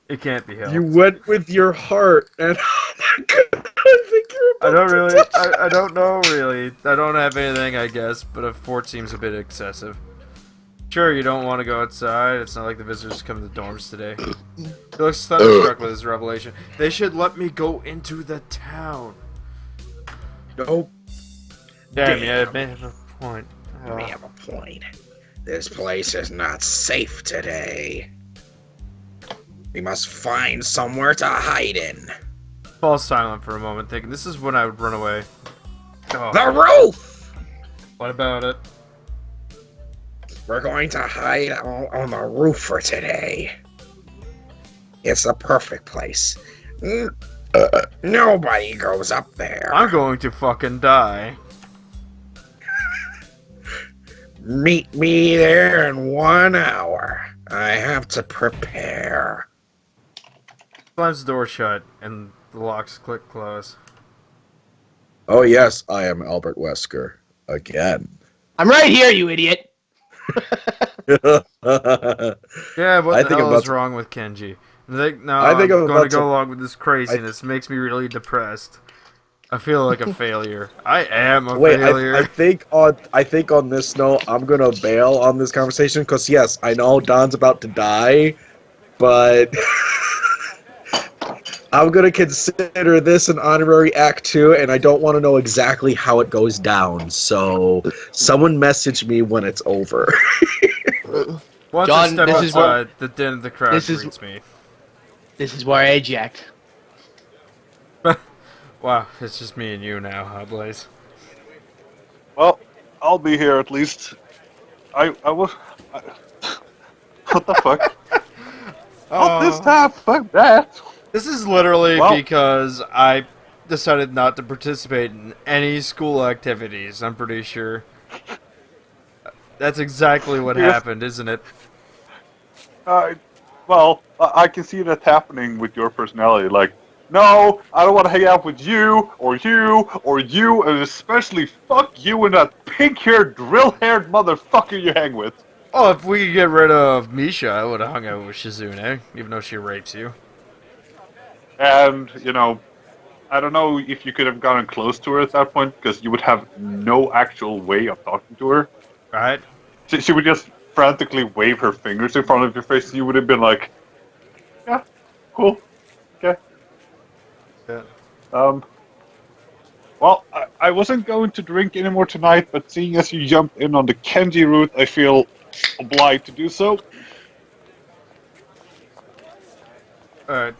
It can't be helped. You went with your heart, and oh my god, I think you're I about don't to really. die. I don't know really. I don't have anything, I guess, but a fort seems a bit excessive. Sure, you don't want to go outside. It's not like the visitors come to the dorms today. He looks thunderstruck with his revelation. They should let me go into the town. Nope. Damn, yeah, it may have a point. You may have a point. This place is not safe today. We must find somewhere to hide in. Fall silent for a moment, thinking this is when I would run away. Oh, The roof! what about it? We're going to hide on the roof for today. It's the perfect place. Nobody goes up there. I'm going to fucking die. Meet me there in 1 hour. I have to prepare. Slams the door shut, and the locks click close. Oh yes, I am Albert Wesker. Again. I'm right here, you idiot. Yeah, what I the think I'm hell about is to. wrong with Kenji? Now I think I'm I'm going to about go to. along with this I craziness. It makes me really depressed. I feel like a failure. I am a wait. I failure. think on this note, I'm gonna bail on this conversation because yes, I know Don's about to die, but I'm gonna consider this an honorary act two, and I don't want to know exactly how it goes down. So someone message me when it's over. Once I John, step this is what outside, the din of the crowd this is greets me. this is where I eject. Wow, it's just me and you now, huh, Blaze? Well, I'll be here at least. I was. I, what the fuck? Not this Oh, time. Fuck that. this is literally Well, because I decided not to participate in any school activities. I'm pretty sure. That's exactly what because happened, isn't it? uh, well, I can see that happening with your personality. Like, no, I don't want to hang out with you, or you, or you, and especially fuck you and that pink-haired, drill-haired motherfucker you hang with. Oh, if we could get rid of Misha, I would have hung out with Shizune, even though she rapes you. And, I don't know if you could have gotten close to her at that point, because you would have no actual way of talking to her. Right? She would just frantically wave her fingers in front of your face, and you would have been like, yeah, cool, okay. Yeah. Well, I wasn't going to drink anymore tonight, but seeing as you jumped in on the Kenji route, I feel obliged to do so. Alright.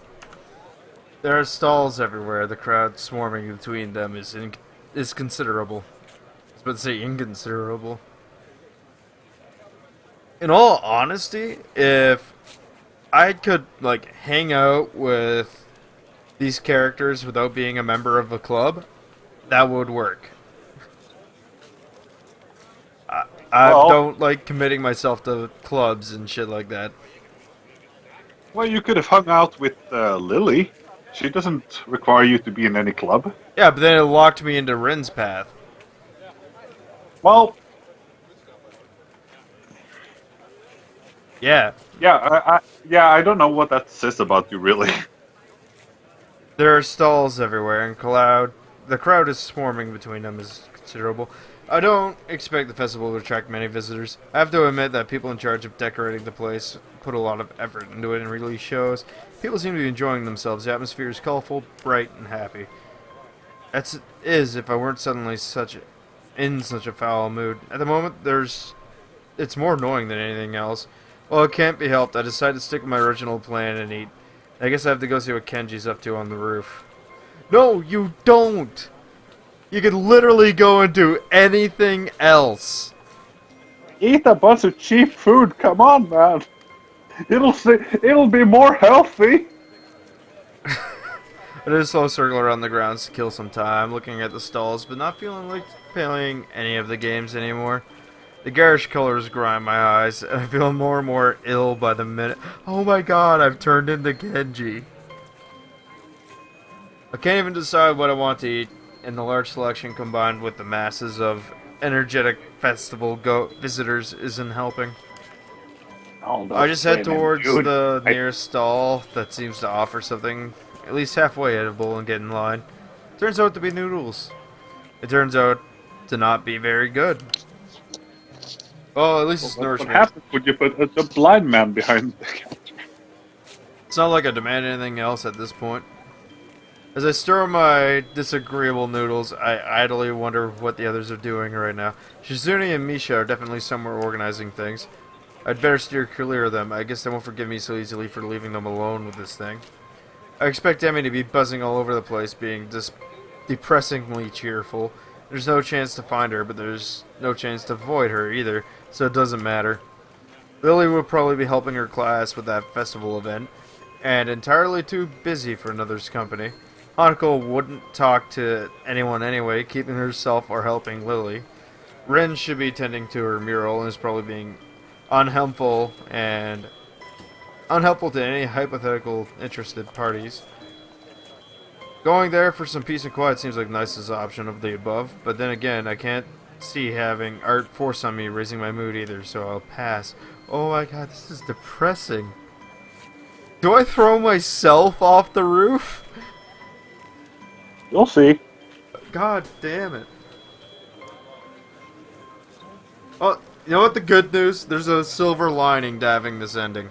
There are stalls everywhere. The crowd swarming between them is considerable. I was about to say inconsiderable. In all honesty, if I could, like, hang out with these characters without being a member of a club, that would work. I Well, don't like committing myself to clubs and shit like that. you could have hung out with Lily. She doesn't require you to be in any club. Yeah, but then it locked me into Rin's path. Well, Yeah, yeah, I don't know what that says about you, really. there are stalls everywhere, and the crowd is swarming between them is considerable. I don't expect the festival to attract many visitors. I have to admit that people in charge of decorating the place put a lot of effort into it and really shows. People seem to be enjoying themselves. The atmosphere is colorful, bright, and happy. That's is if I weren't suddenly in such a foul mood. At the moment, it's more annoying than anything else. Well, it can't be helped. I decided to stick with my original plan and eat. I guess I have to go see what Kenji's up to on the roof. No, you don't! You can literally go and do anything else. Eat a bunch of cheap food, come on, man. It'll be more healthy. I did a slow circle around the grounds to kill some time, looking at the stalls, but not feeling like playing any of the games anymore. The garish colors grind my eyes, and I feel more and more ill by the minute. Oh my god, I've turned into Genji. I can't even decide what I want to eat, and the large selection combined with the masses of energetic festival visitors isn't helping. I just head towards the nearest stall that seems to offer something at least halfway edible and get in line. Turns out to be noodles. It turns out to not be very good. Well, at least it's What nourishment. happens when you put a blind man behind the counter? It's not like I demand anything else at this point. As I stir my disagreeable noodles, I idly wonder what the others are doing right now. Shizune and Misha are definitely somewhere organizing things. I'd better steer clear of them. I guess they won't forgive me so easily for leaving them alone with this thing. I expect Emmy to be buzzing all over the place, being depressingly cheerful. There's no chance to find her, but there's no chance to avoid her either, so it doesn't matter. Lily will probably be helping her class with that festival event, and entirely too busy for another's company. Hanako wouldn't talk to anyone anyway, keeping herself or helping Lily. Rin should be tending to her mural and is probably being unhelpful to any hypothetical interested parties. Going there for some peace and quiet seems like the nicest option of the above, but then again, I can't see having art force on me raising my mood either, so I'll pass. Oh my god, this is depressing. Do I throw myself off the roof? You'll see. God damn it. Oh, you know what the good news? There's a silver lining to having this ending.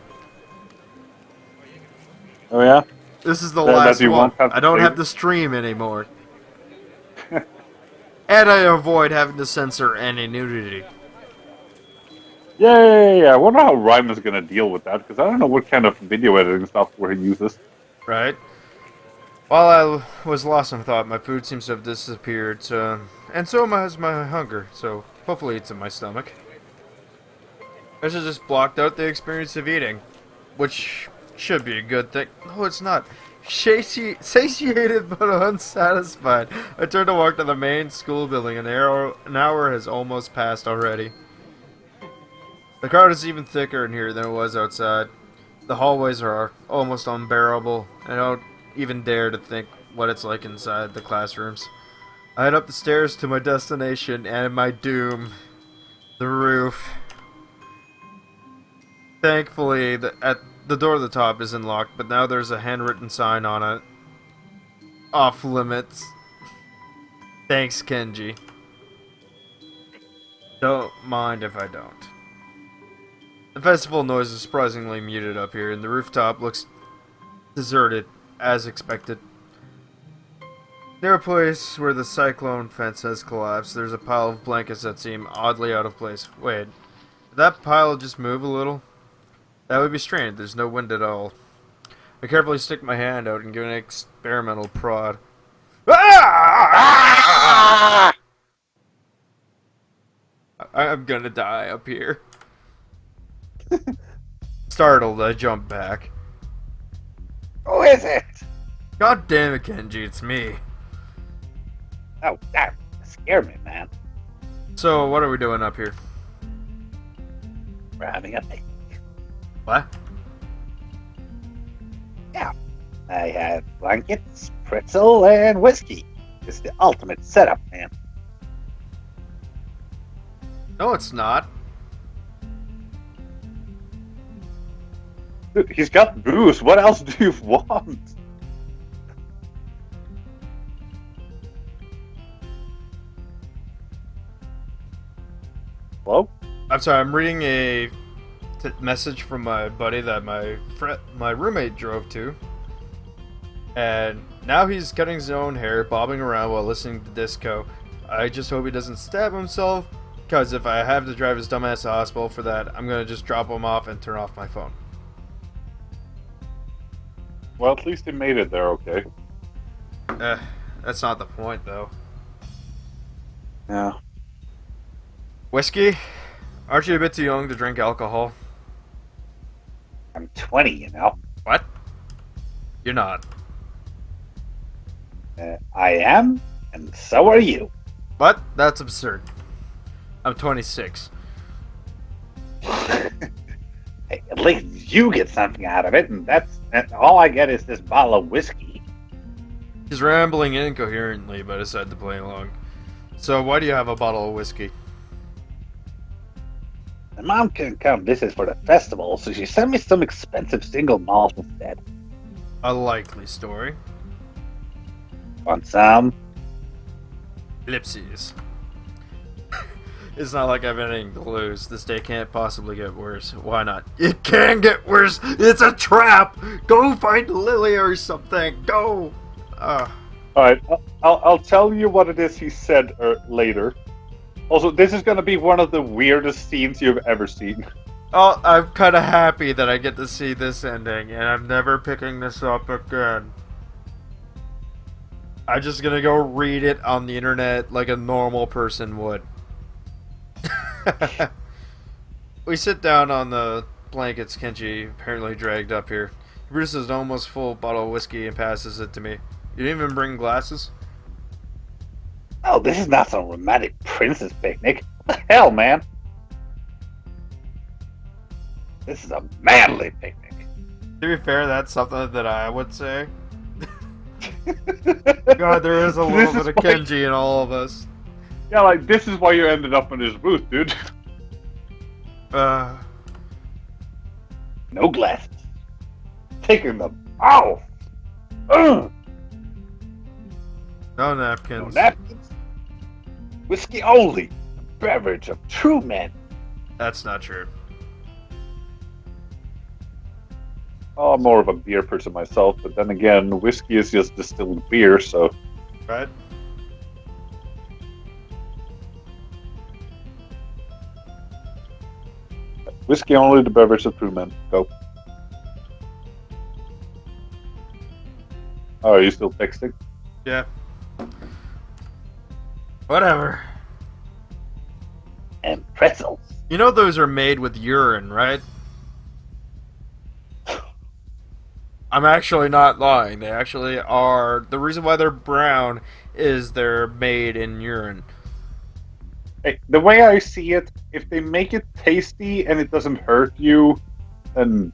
Oh yeah? This is the That last you one. won't have to I don't pay- have to stream anymore. And I avoid having to censor any nudity. Yay! I wonder how Ryman's gonna deal with that, because I don't know what kind of video editing software he uses. Right? While I was lost in thought, my food seems to have disappeared, and so has my hunger, so hopefully it's in my stomach. I should just blocked out the experience of eating, which should be a good thing. No, it's not. Satiated but unsatisfied. I turned to walk to the main school building. An hour has almost passed already. The crowd is even thicker in here than it was outside. The hallways are almost unbearable, and I don't even dare to think what it's like inside the classrooms. I head up the stairs to my destination and my doom. The roof. Thankfully, at the door at the top isn't locked, but now there's a handwritten sign on it. Off limits. Thanks, Kenji. Don't mind if I don't. The festival noise is surprisingly muted up here, and the rooftop looks deserted, as expected. Near a place where the cyclone fence has collapsed, there's a pile of blankets that seem oddly out of place. Wait, did that pile just move a little? That would be strange, there's no wind at all. I carefully stick my hand out and give an experimental prod. Ah! I'm gonna die up here. Startled, I jump back. Who is it? God damn it, Kenji, it's me. Oh, that scared me, man. So, what are we doing up here? We're having a thing. What? Yeah. I have blankets, pretzel, and whiskey. It's the ultimate setup, man. No, it's not. Dude, he's got booze. What else do you want? Hello? I'm sorry, I'm reading a message from my buddy that my roommate drove to. And now he's cutting his own hair, bobbing around while listening to disco. I just hope he doesn't stab himself, because if I have to drive his dumbass to the hospital for that, I'm going to just drop him off and turn off my phone. Well, at least he made it there, okay? That's not the point, though. Yeah. Whiskey? Aren't you a bit too young to drink alcohol? I'm 20, you know. What? You're not. I am, and so are you. What? That's absurd. I'm 26. Hey, at least you get something out of it, and all I get is this bottle of whiskey. He's rambling incoherently, but I decided to play along. So, why do you have a bottle of whiskey? My mom couldn't come visit for the festival, so she sent me some expensive single malt instead. A likely story. Want some? Ellipses. It's not like I've anything to lose. This day can't possibly get worse. Why not? It can get worse! It's a trap! Go find Lily or something! Go! Alright, I'll tell you what it is he said later. Also, this is going to be one of the weirdest scenes you've ever seen. Oh, I'm kind of happy that I get to see this ending, and I'm never picking this up again. I'm just gonna go read it on the internet like a normal person would. We sit down on the blankets Kenji apparently dragged up here. He produces an almost full bottle of whiskey and passes it to me. You didn't even bring glasses? Oh, this is not some romantic princess picnic. What the hell, man? This is a manly picnic. To be fair, that's something that I would say. God, there is a little bit of Kenji in all of us. Yeah, like, this is why you ended up in this booth, dude. Uh, No glasses. Taking them off. Ugh. no No napkins. napkins. Whiskey only. Beverage of true men. That's not true. Oh, I'm more of a beer person myself, but then again, whiskey is just distilled beer, so... Right? Whiskey only, the beverage of true men. Go. Oh, are you still texting? Yeah. Whatever. And pretzels. You know those are made with urine, right? I'm actually not lying. They actually are. The reason why they're brown is they're made in urine. Hey, the way I see it, if they make it tasty and it doesn't hurt you, then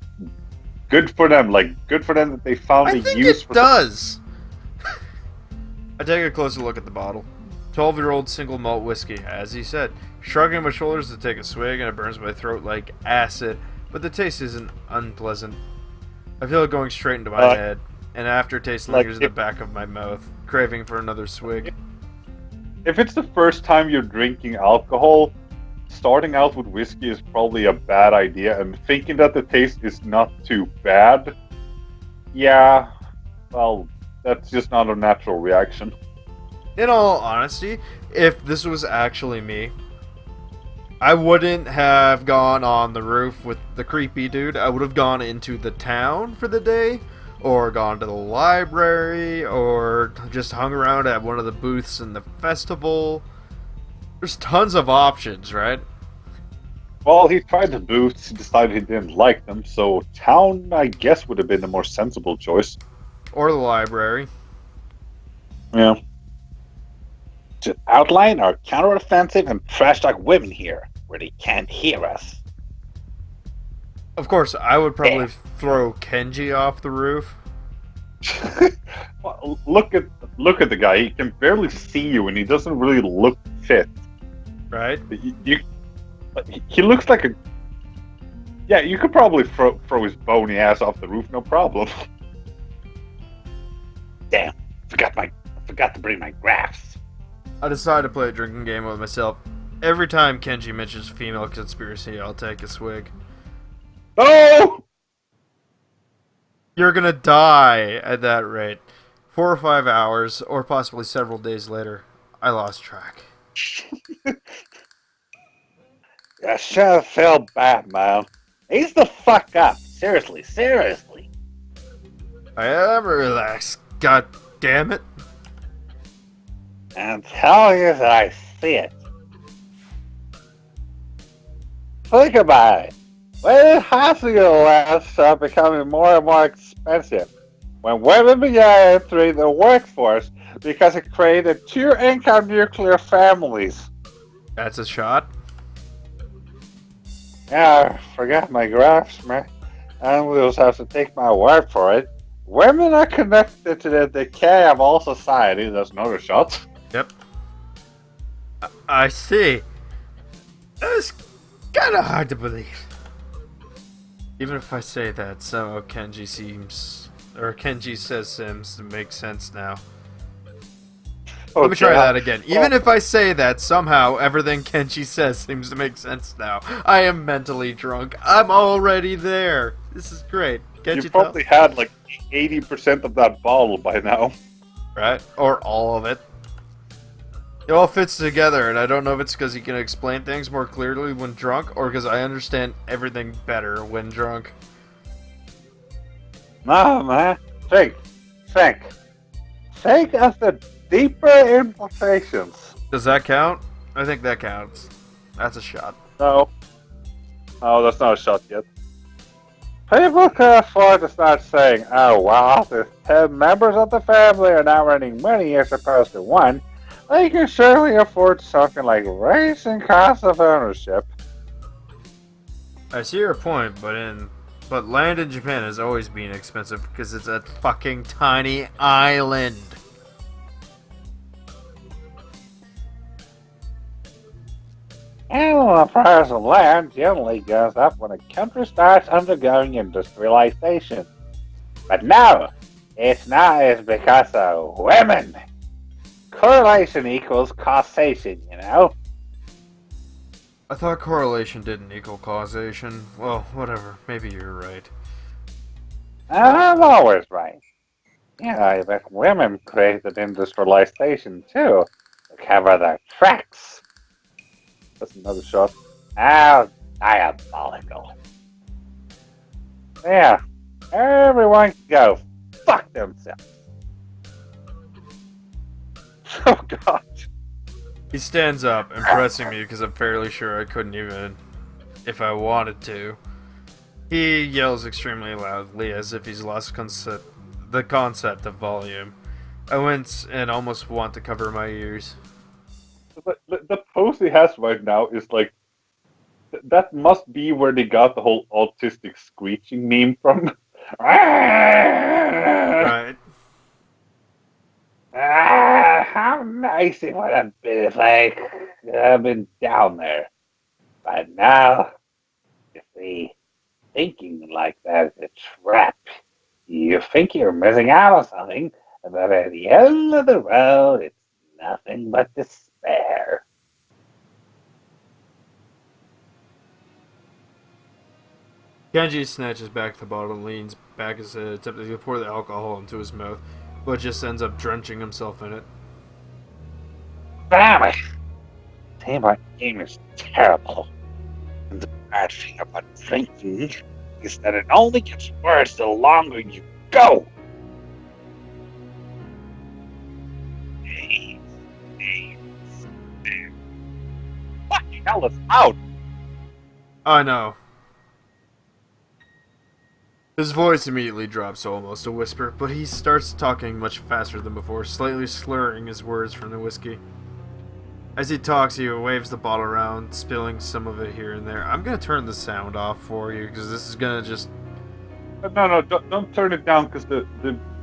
good for them. Like, good for them that they found I a think use it for does. I take a closer look at the bottle. 12-year-old single malt whiskey, as he said. Shrugging my shoulders to take a swig, and it burns my throat like acid, but the taste isn't unpleasant. I feel it going straight into my head, and aftertaste like lingers in the back of my mouth, craving for another swig. If it's the first time you're drinking alcohol, starting out with whiskey is probably a bad idea, and thinking that the taste is not too bad, yeah, well, that's just not a natural reaction. In all honesty, if this was actually me, I wouldn't have gone on the roof with the creepy dude. I would have gone into the town for the day, or gone to the library, or just hung around at one of the booths in the festival. There's tons of options, right? Well, he tried the booths, he decided he didn't like them, so town, I guess, would have been the more sensible choice. Or the library. Yeah. To outline our counteroffensive and trash talk women here, where they can't hear us. Of course, I would probably throw Kenji off the roof. Well, look at the guy. He can barely see you, and he doesn't really look fit. Right? He looks like a... Yeah, you could probably throw his bony ass off the roof, no problem. Damn, forgot to bring my graphs. I decided to play a drinking game with myself. Every time Kenji mentions female conspiracy, I'll take a swig. No! You're gonna die at that rate. 4 or 5 hours, or possibly several days later. I lost track. I sure feel bad, man. Ease the fuck up. Seriously. I am relaxed. God damn it. And tell you that I see it. Think about it. When did hospitals start becoming more and more expensive? When women began entering the workforce because it created two-income nuclear families. That's a shot. Yeah, I forgot my graphs, man. And we'll just have to take my word for it. Women are connected to the decay of all society. That's another shot. Yep. I see. That's kind of hard to believe. Even if I say that, somehow Kenji says seems to make sense now. Let me try that again. Even if I say that, somehow everything Kenji says seems to make sense now. I am mentally drunk. I'm already there. This is great. Kenji, You probably had like 80% of that bottle by now. right? Or all of it. It all fits together, and I don't know if it's because he can explain things more clearly when drunk, or because I understand everything better when drunk. No, man. Think of the deeper implications. Does that count? I think that counts. That's a shot. No. No, that's not a shot yet. People can afford to start saying, oh, well, if 10 members of the family are now earning money as opposed to one, they can surely afford something like raising cost of ownership. I see your point, but land in Japan has always been expensive because it's a fucking tiny island. And the price of land generally goes up when a country starts undergoing industrialization. But no, it's not. It's because of women. Correlation equals causation, you know? I thought correlation didn't equal causation. Well, whatever. Maybe you're right. I'm always right. Yeah, but women created industrialization too, to cover their tracks. That's another shot. How diabolical. Yeah, everyone can go fuck themselves. Oh god. He stands up, impressing me because I'm fairly sure I couldn't even if I wanted to. He yells extremely loudly as if he's lost the concept of volume. I wince and almost want to cover my ears. The pose he has right now is like that must be where they got the whole autistic screeching meme from. Right. How nice it would have been if I've been down there. But now, you see, thinking like that is a trap. You think you're missing out on something, but at the end of the road, it's nothing but despair. Kenji snatches back the bottle and leans back his head, attempting to pour the alcohol into his mouth, but just ends up drenching himself in it. Damn it! See, my aim is terrible. And the bad thing about drinking is that it only gets worse the longer you go. Hey, fucking hell is out! I know. His voice immediately drops to almost a whisper, but he starts talking much faster than before, slightly slurring his words from the whiskey. As he talks, he waves the bottle around, spilling some of it here and there. I'm gonna turn the sound off for you, because this is gonna just... No, don't turn it down because the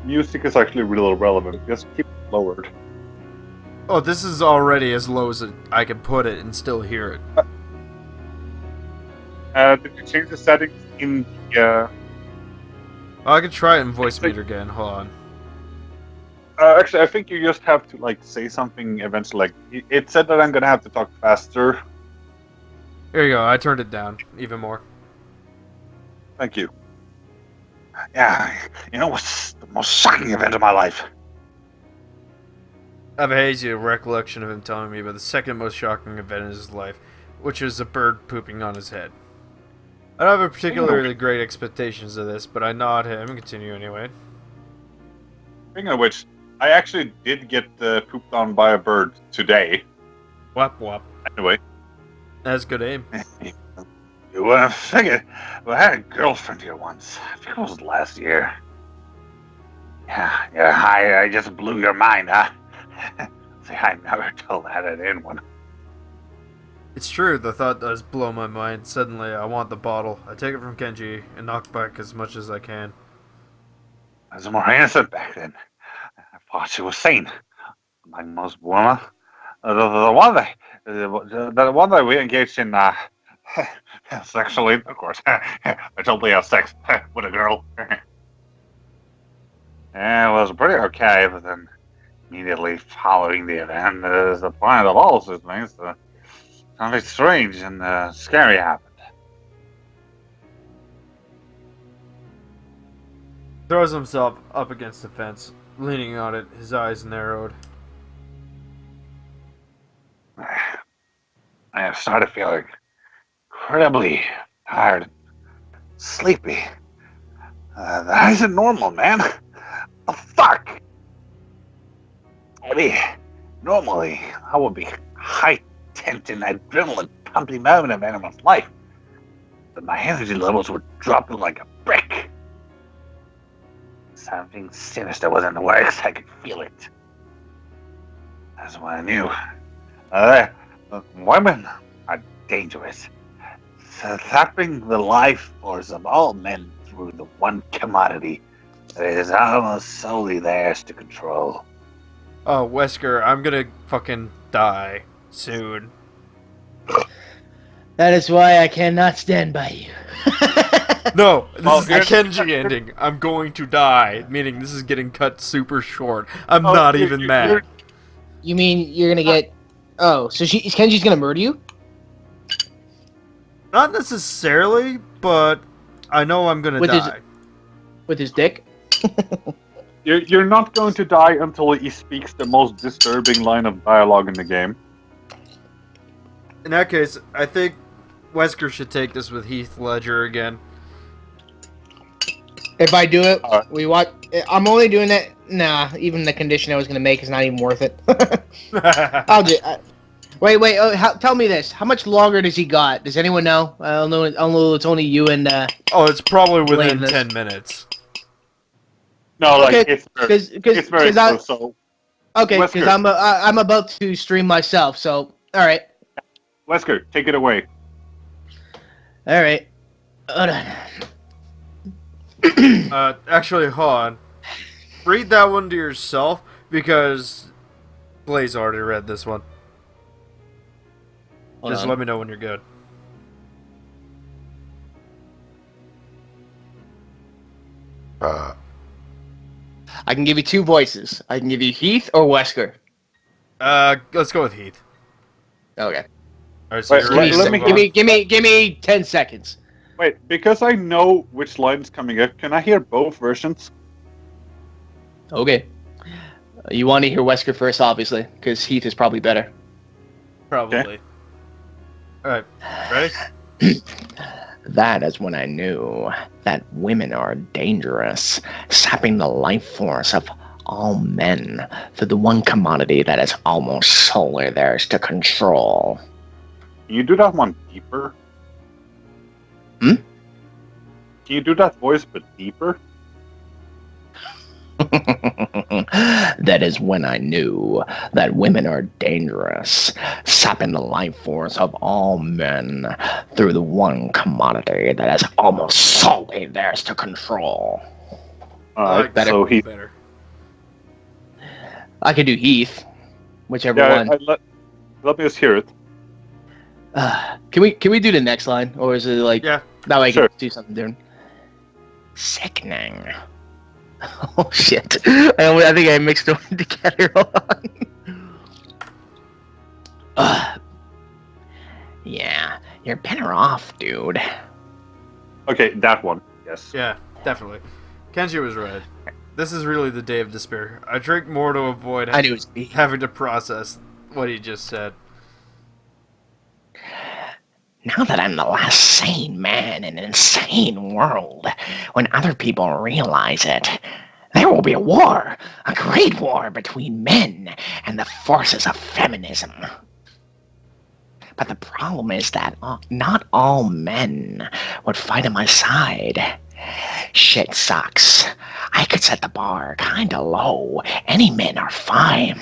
music is actually really relevant. Just keep it lowered. Oh, this is already as low as I can put it and still hear it. Did you change the settings in the... I could try it in voice meter again, hold on. Actually, I think you just have to like say something eventually. Like it said that I'm gonna have to talk faster. Here you go, I turned it down even more. Thank you. Yeah, you know what's the most shocking event of my life? I have a hazy recollection of him telling me about the second most shocking event in his life, which was a bird pooping on his head. I don't have a particularly great expectations of this, but I nod him and continue anyway. Speaking of which, I actually did get pooped on by a bird today. Whap whap. Anyway. That's good aim. You would have figured. Well, I had a girlfriend here once. I think it was last year. Yeah, I just blew your mind, huh? See, I never told that at anyone. It's true, the thought does blow my mind. Suddenly, I want the bottle. I take it from Kenji and knock back as much as I can. I was more innocent back then. I thought she was sane. Like most women. The one that we engaged in sexual intercourse. I totally have sex with a girl. Yeah, it was pretty okay, but then immediately following the event, the point of all these things, something strange and scary happened. Throws himself up against the fence, leaning on it, his eyes narrowed. I have started feeling incredibly tired and sleepy. That isn't normal, man. The fuck? I mean, normally I would be high-tension, adrenaline-pumping moment of anyone's life. But my energy levels were dropping like a brick. Something sinister was in the works. I could feel it. That's when I knew. Women are dangerous. Sapping the life force of all men through the one commodity that is almost solely theirs to control. Oh, Wesker, I'm gonna fucking die soon. That is why I cannot stand by you. No, this Well, is the here's- Kenji ending. I'm going to die, meaning this is getting cut super short. I'm Oh, not you're- even you're- mad. You mean you're gonna get? Oh, so Kenji's gonna murder you? Not necessarily, but I know I'm gonna With his- die. With his dick? You're not going to die until he speaks the most disturbing line of dialogue in the game. In that case, I think Wesker should take this with Heath Ledger again. If I do it, Alright. we watch. I'm only doing that. Nah, even the condition I was gonna make is not even worth it. I'll do. Wait. Tell me this. How much longer does he got? Does anyone know? I don't know. It's only you and. Oh, it's probably within Blame this. 10 minutes. No, like Okay, it's very, Because it's very close. So because Wesker. I'm about to stream myself. So all right, Wesker, take it away. all right. Hold on. Actually, hold on. Read that one to yourself, because Blaze already read this one. Hold Just on. let me know when you're good. I can give you two voices. I can give you Heath or Wesker. Let's go with Heath. Okay. Alright, so Wait, you're let- ready to let me- move on? Give me 10 seconds. Wait, because I know which line's coming up, can I hear both versions? Okay. You want to hear Wesker first, obviously, because Heath is probably better. Probably. Alright, ready? That is when I knew that women are dangerous, sapping the life force of all men through the one commodity that is almost solely theirs to control. Can you do that one deeper? Hmm? Can you do that voice but deeper? That is when I knew that women are dangerous, sapping the life force of all men through the one commodity that is almost solely theirs to control. Alright, better. so he. Better. I could do Heath, whichever Yeah, one. let me just hear it. Can we do the next line, or is it like Yeah. that way I can Sure. do something different? Sickening. Oh shit! I think I mixed them together. Hold on. Yeah, you're better off, dude. Okay, that one. Yes. Yeah, definitely. Kenji was right. This is really the day of despair. I drink more to avoid I knew it was me. having to process what he just said. Now that I'm the last sane man in an insane world, when other people realize it, there will be a war, a great war between men and the forces of feminism. But the problem is that not all men would fight on my side. Shit sucks. I could set the bar kinda low. Any men are fine.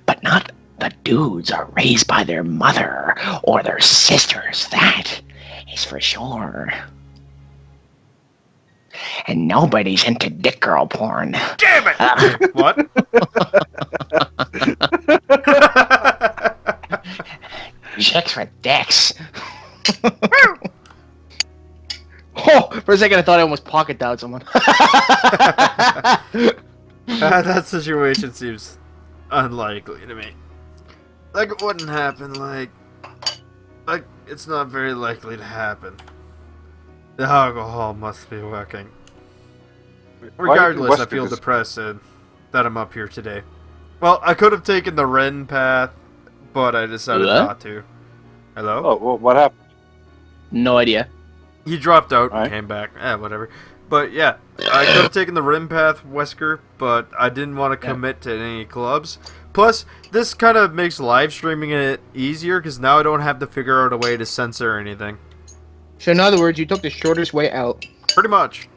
But not the dudes are raised by their mother or their sisters. That is for sure. And nobody's into dick girl porn. Damn it! What? Chicks with dicks. Oh, for a second I thought I almost pocket dialed someone. That situation seems unlikely to me. Like it wouldn't happen, like it's not very likely to happen. The alcohol must be working. Regardless, I feel depressed that I'm up here today. Well, I could have taken the Ren path, but I decided Hello? not to. Hello? Oh, well, what happened? No idea. He dropped out and Alright. came back. Whatever. But yeah, I could have taken the Rim path, Wesker, but I didn't want to commit to any clubs. Plus, this kind of makes live streaming it easier, because now I don't have to figure out a way to censor anything. So in other words, you took the shortest way out. Pretty much.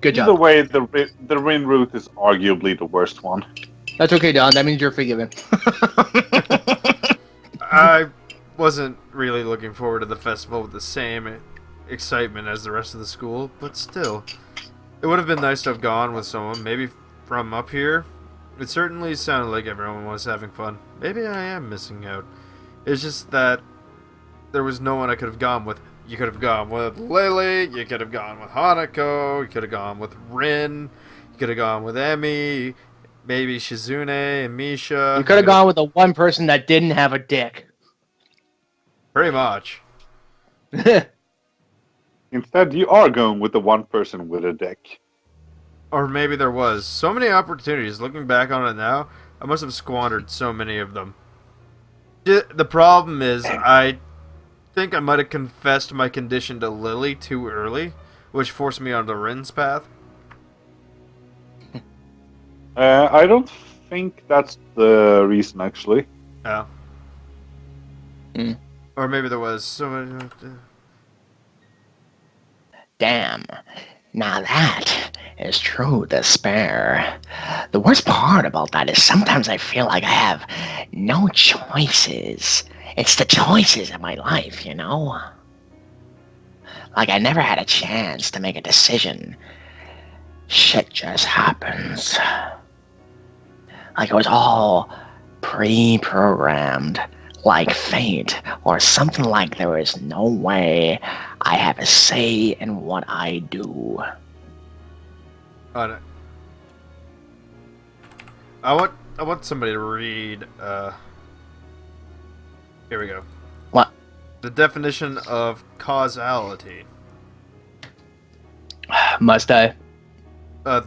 Good Either job. way, the Rin route is arguably the worst one. That's okay, Don. That means you're forgiven. I wasn't really looking forward to the festival with the same excitement as the rest of the school, but still. It would have been nice to have gone with someone, maybe from up here. It certainly sounded like everyone was having fun. Maybe I am missing out. It's just that there was no one I could have gone with. You could have gone with Lily, you could have gone with Hanako, you could have gone with Rin, you could have gone with Emmy, maybe Shizune and Misha. You could have gone with the one person that didn't have a dick. Pretty much. Instead, you are going with the one person with a dick. Or maybe there was. So many opportunities. Looking back on it now, I must have squandered so many of them. The problem is, I think I might have confessed my condition to Lily too early, which forced me onto Rin's path. I don't think that's the reason, actually. Oh. Hmm. Or maybe there was so many... Damn. Now that is true despair. The worst part about that is sometimes I feel like I have no choices. It's the choices of my life, you know? Like I never had a chance to make a decision. Shit just happens. Like it was all pre-programmed. Like fate, or something like there is no way I have a say in what I do. Oh, no. I want somebody to read, here we go. What? The definition of causality. Must I?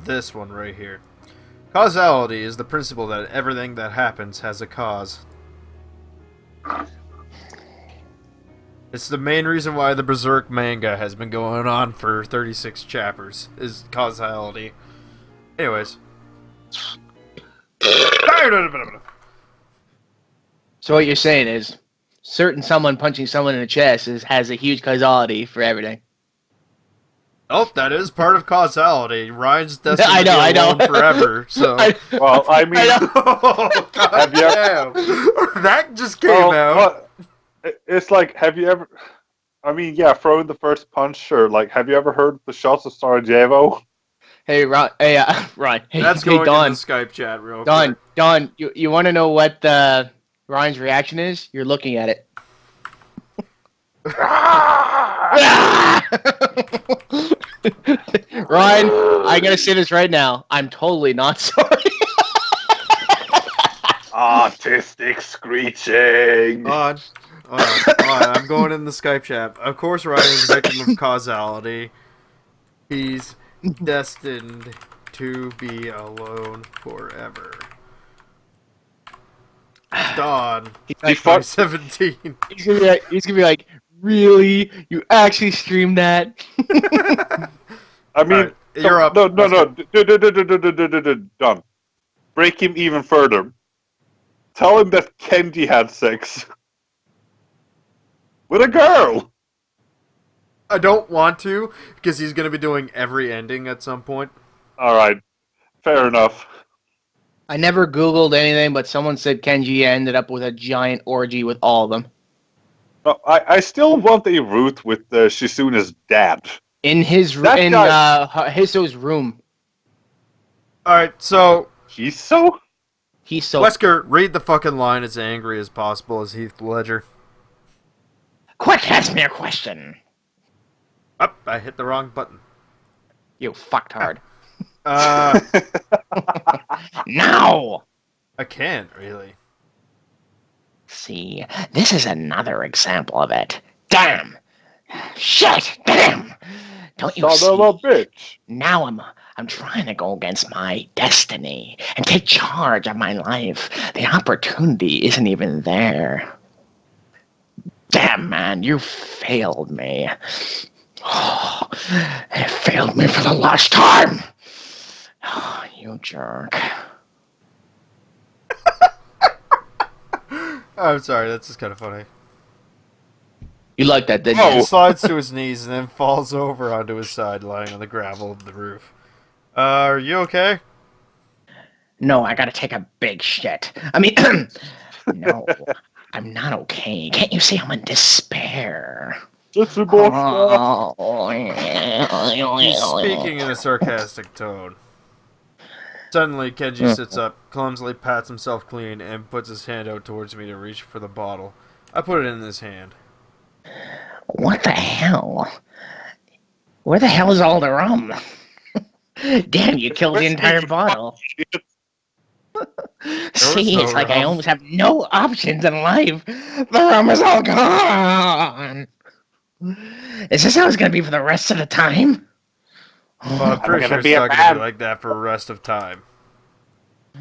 This one right here. Causality is the principle that everything that happens has a cause. It's the main reason why the Berserk manga has been going on for 36 chapters, is causality. Anyways. So what you're saying is, someone punching someone in the chest has a huge causality for everything. Oh, that is part of causality. Ryan's destined I know, to be alone forever, so... Well, I mean... Oh, God Have you damn. That just came out. Well, it's like, have you ever... I mean, yeah, throwing the first punch, sure. Like, have you ever heard the shots of Sarajevo? Hey, Ron. Hey, Ron. Hey, That's hey, going Don. in the Skype chat real Don, quick. Don, you want to know what Ryan's reaction is? You're looking at it. Ryan, I gotta say this right now. I'm totally not sorry. Artistic screeching. On. I'm going in the Skype chat. Of course, Ryan is a victim of causality. He's destined to be alone forever. Dawn, Like, 2017. he's gonna be like, really? You actually streamed that? I mean, Alright, you're up. No. Done. Break him even further. Tell him that Kenji had sex with a girl. I don't want to, because he's going to be doing every ending at some point. All right, fair enough. I never Googled anything, but someone said Kenji ended up with a giant orgy with all of them. No, I still want a route with Shizuna's dad. In his That guy- Hiso's room. Alright, so, He's so... He's so... Wesker, read the fucking line as angry as possible as Heath Ledger. Quick, ask me a question. Up, I hit the wrong button. You fucktard. Now! I can't, really. See, this is another example of it. Damn! Shit! Damn! Don't you Son of a see? bitch. Now I'm trying to go against my destiny and take charge of my life. The opportunity isn't even there. Damn, man, you failed me. Oh, you failed me for the last time. Oh, you jerk. I'm sorry, that's just kind of funny. You like that, didn't Oh. He slides to his knees and then falls over onto his side, lying on the gravel of the roof. Are you okay? No, I gotta take a big shit. I mean, no, I'm not okay. Can't you see I'm in despair? It's a boss. He's speaking in a sarcastic tone. Suddenly, Kenji sits up, clumsily pats himself clean, and puts his hand out towards me to reach for the bottle. I put it in his hand. What the hell? Where the hell is all the rum? Damn, you killed the entire bottle. See, no it's like I rum. almost have no options in life. The rum is all gone. Is this how it's gonna be for the rest of the time? Well, I'm pretty sure gonna it's be a not going to be man. like that for the rest of time.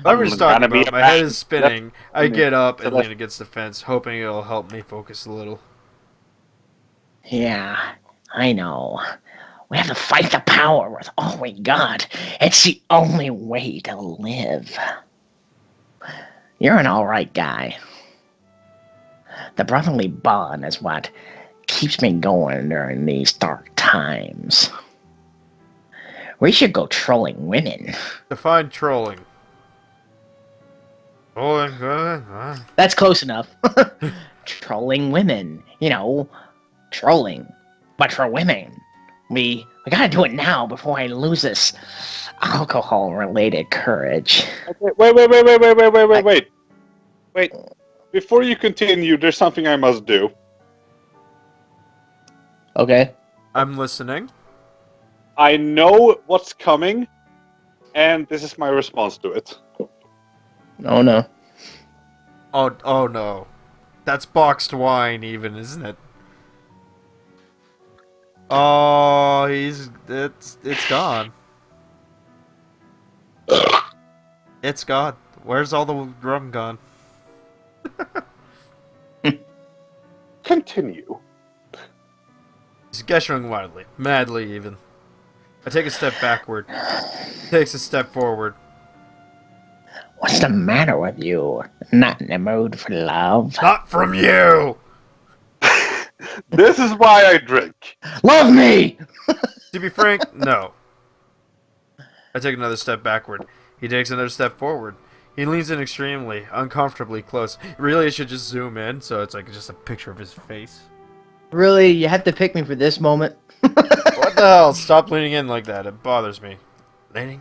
I'm I'm just talking gonna be about. a My head man. is spinning. I get up and Let's- lean against the fence, hoping it'll help me focus a little. Yeah, I know. We have to fight the power with all we got. It's the only way to live. You're an alright guy. The brotherly bond is what keeps me going during these dark times. We should go trolling women. Define trolling. Trolling? What? That's close enough. Trolling women. You know, trolling. But for women. We gotta do it now before I lose this alcohol-related courage. Wait. Before you continue, there's something I must do. Okay. I'm listening. I know what's coming, and this is my response to it. Oh no. Oh no. That's boxed wine, even, isn't it? Oh, it's gone. It's gone. Where's all the rum gone? Continue. He's gesturing wildly, madly even. I take a step backward. He takes a step forward. What's the matter with you? Not in the mood for love? Not from you! This is why I drink. Love me! To be frank, no. I take another step backward. He takes another step forward. He leans in extremely, uncomfortably close. Really, I should just zoom in, so it's like just a picture of his face. Really, you have to pick me for this moment? What the hell? Stop leaning in like that. It bothers me. Leaning?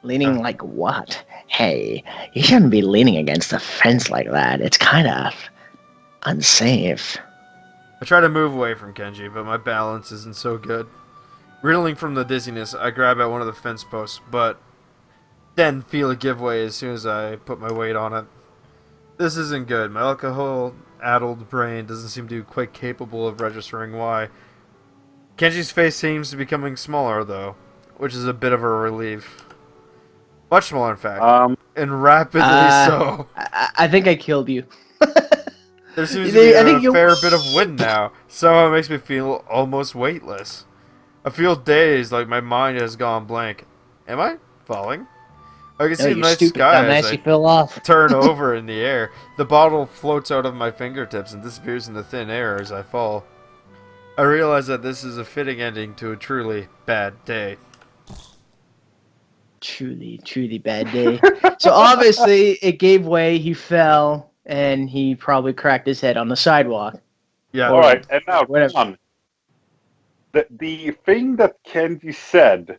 Leaning like what? Hey, you shouldn't be leaning against the fence like that. It's kind of unsafe. I try to move away from Kenji, but my balance isn't so good. Reeling from the dizziness, I grab at one of the fence posts, but then feel it give way as soon as I put my weight on it. This isn't good. My alcohol-addled brain doesn't seem to be quite capable of registering why. Kenji's face seems to be becoming smaller, though, which is a bit of a relief. Much smaller, in fact. And rapidly so. I think I killed you. There seems to be a fair bit of wind now. Somehow it makes me feel almost weightless. I feel dazed, like my mind has gone blank. Am I falling? I can see the night sky as I fell off. turn over in the air. The bottle floats out of my fingertips and disappears in the thin air as I fall. I realize that this is a fitting ending to a truly bad day. Truly bad day. So obviously it gave way, he fell, and he probably cracked his head on the sidewalk. Yeah. All right, and now, Whatever. come on. The thing that Kenji said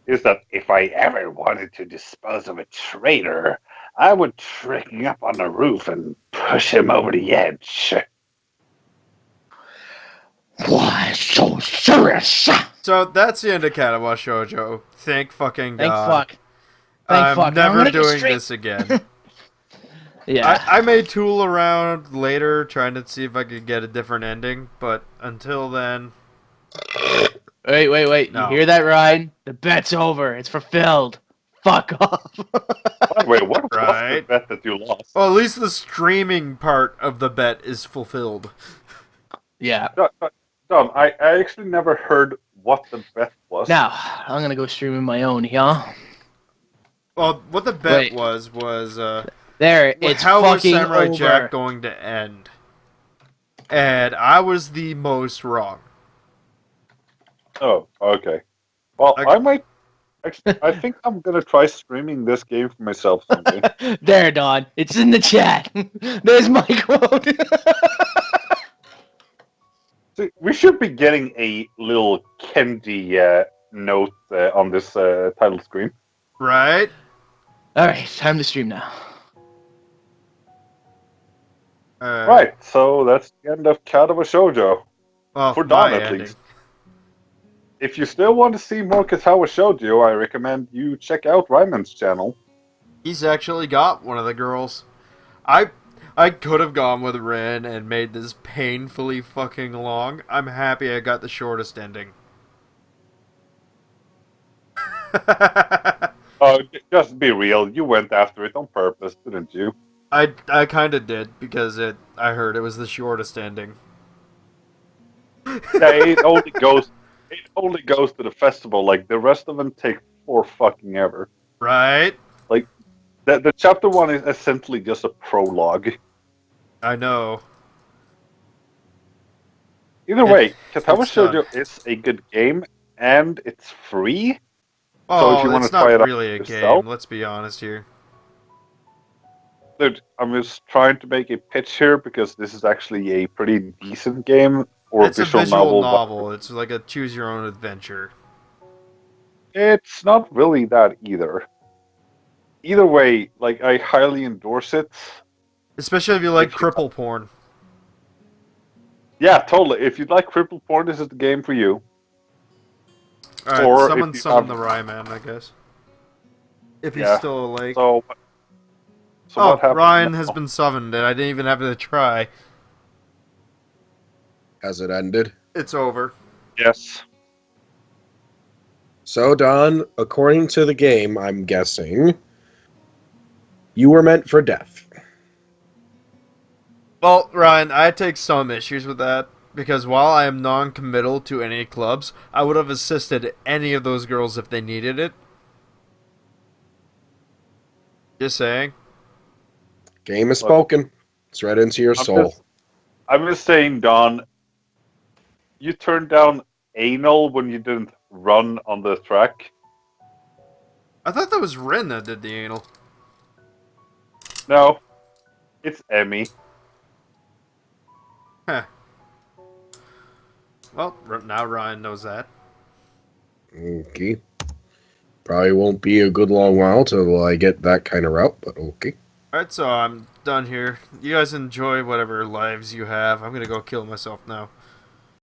is that if I ever wanted to dispose of a traitor, I would trick him up on the roof and push him over the edge. Why so serious? So that's the end of Katawa Shoujo. Thank fucking Thank God. fuck. Thank I'm fuck. I'm never gonna get doing straight- this again. Yeah. I may tool around later trying to see if I could get a different ending, but until then... Wait. No. You hear that, Ryan? The bet's over. It's fulfilled. Fuck off. Wait, what was the Right. bet that you lost? Well, at least the streaming part of the bet is fulfilled. Yeah. Dom, I actually never heard what the bet was. Now, I'm gonna go streaming my own, yeah? Well, what the bet Wait. was There, it's how was fucking Samurai over. Jack going to end? And I was the most wrong. Oh, okay. Well, I- I might. Actually, I think I'm gonna try streaming this game for myself someday. There, Don. It's in the chat. There's my quote. See, we should be getting a little Kenji note on this title screen. Right? Alright, time to stream now. Right, so that's the end of Katawa Shoujo. Well, For my Dawn, at ending. least. If you still want to see more Katawa Shoujo, I recommend you check out Ryman's channel. He's actually got one of the girls. I could have gone with Rin and made this painfully fucking long. I'm happy I got the shortest ending. Oh, just be real. You went after it on purpose, didn't you? I kind of did because I heard it was the shortest ending. Yeah, it only goes to the festival. Like the rest of them take for fucking ever. Right? Like the chapter one is essentially just a prologue. I know. Either way, It, Katawa it's done. Shoujo is a good game and it's free. So if Oh, you want it's to try not it out really a yourself, game. Let's be honest here. dude, I'm just trying to make a pitch here because this is actually a pretty decent game or It's a visual visual novel. novel. It's like a choose your own adventure. It's not really that either. Either way, like I highly endorse it. Especially if you like If you, cripple porn. yeah, totally. If you like cripple porn, this is the game for you. Alright, Or if someone you summon have, the Ryeman, I guess. If he's yeah. still awake. So Oh, what happens Ryan now? has been summoned, and I didn't even have to try. Has it ended? It's over. Yes. So, Don, according to the game, I'm guessing you were meant for death. Well, Ryan, I take some issues with that, because while I am non-committal to any clubs, I would have assisted any of those girls if they needed it. Just saying. Game is spoken. It's right into your I'm soul. I'm just saying, Don, you turned down anal when you didn't run on the track. I thought that was Rin that did the anal. No, it's Emmy. Huh. Well, now Ryan knows that. Okay. Probably won't be a good long while till I get that kind of route, but okay. Alright, so I'm done here. You guys enjoy whatever lives you have. I'm gonna go kill myself now.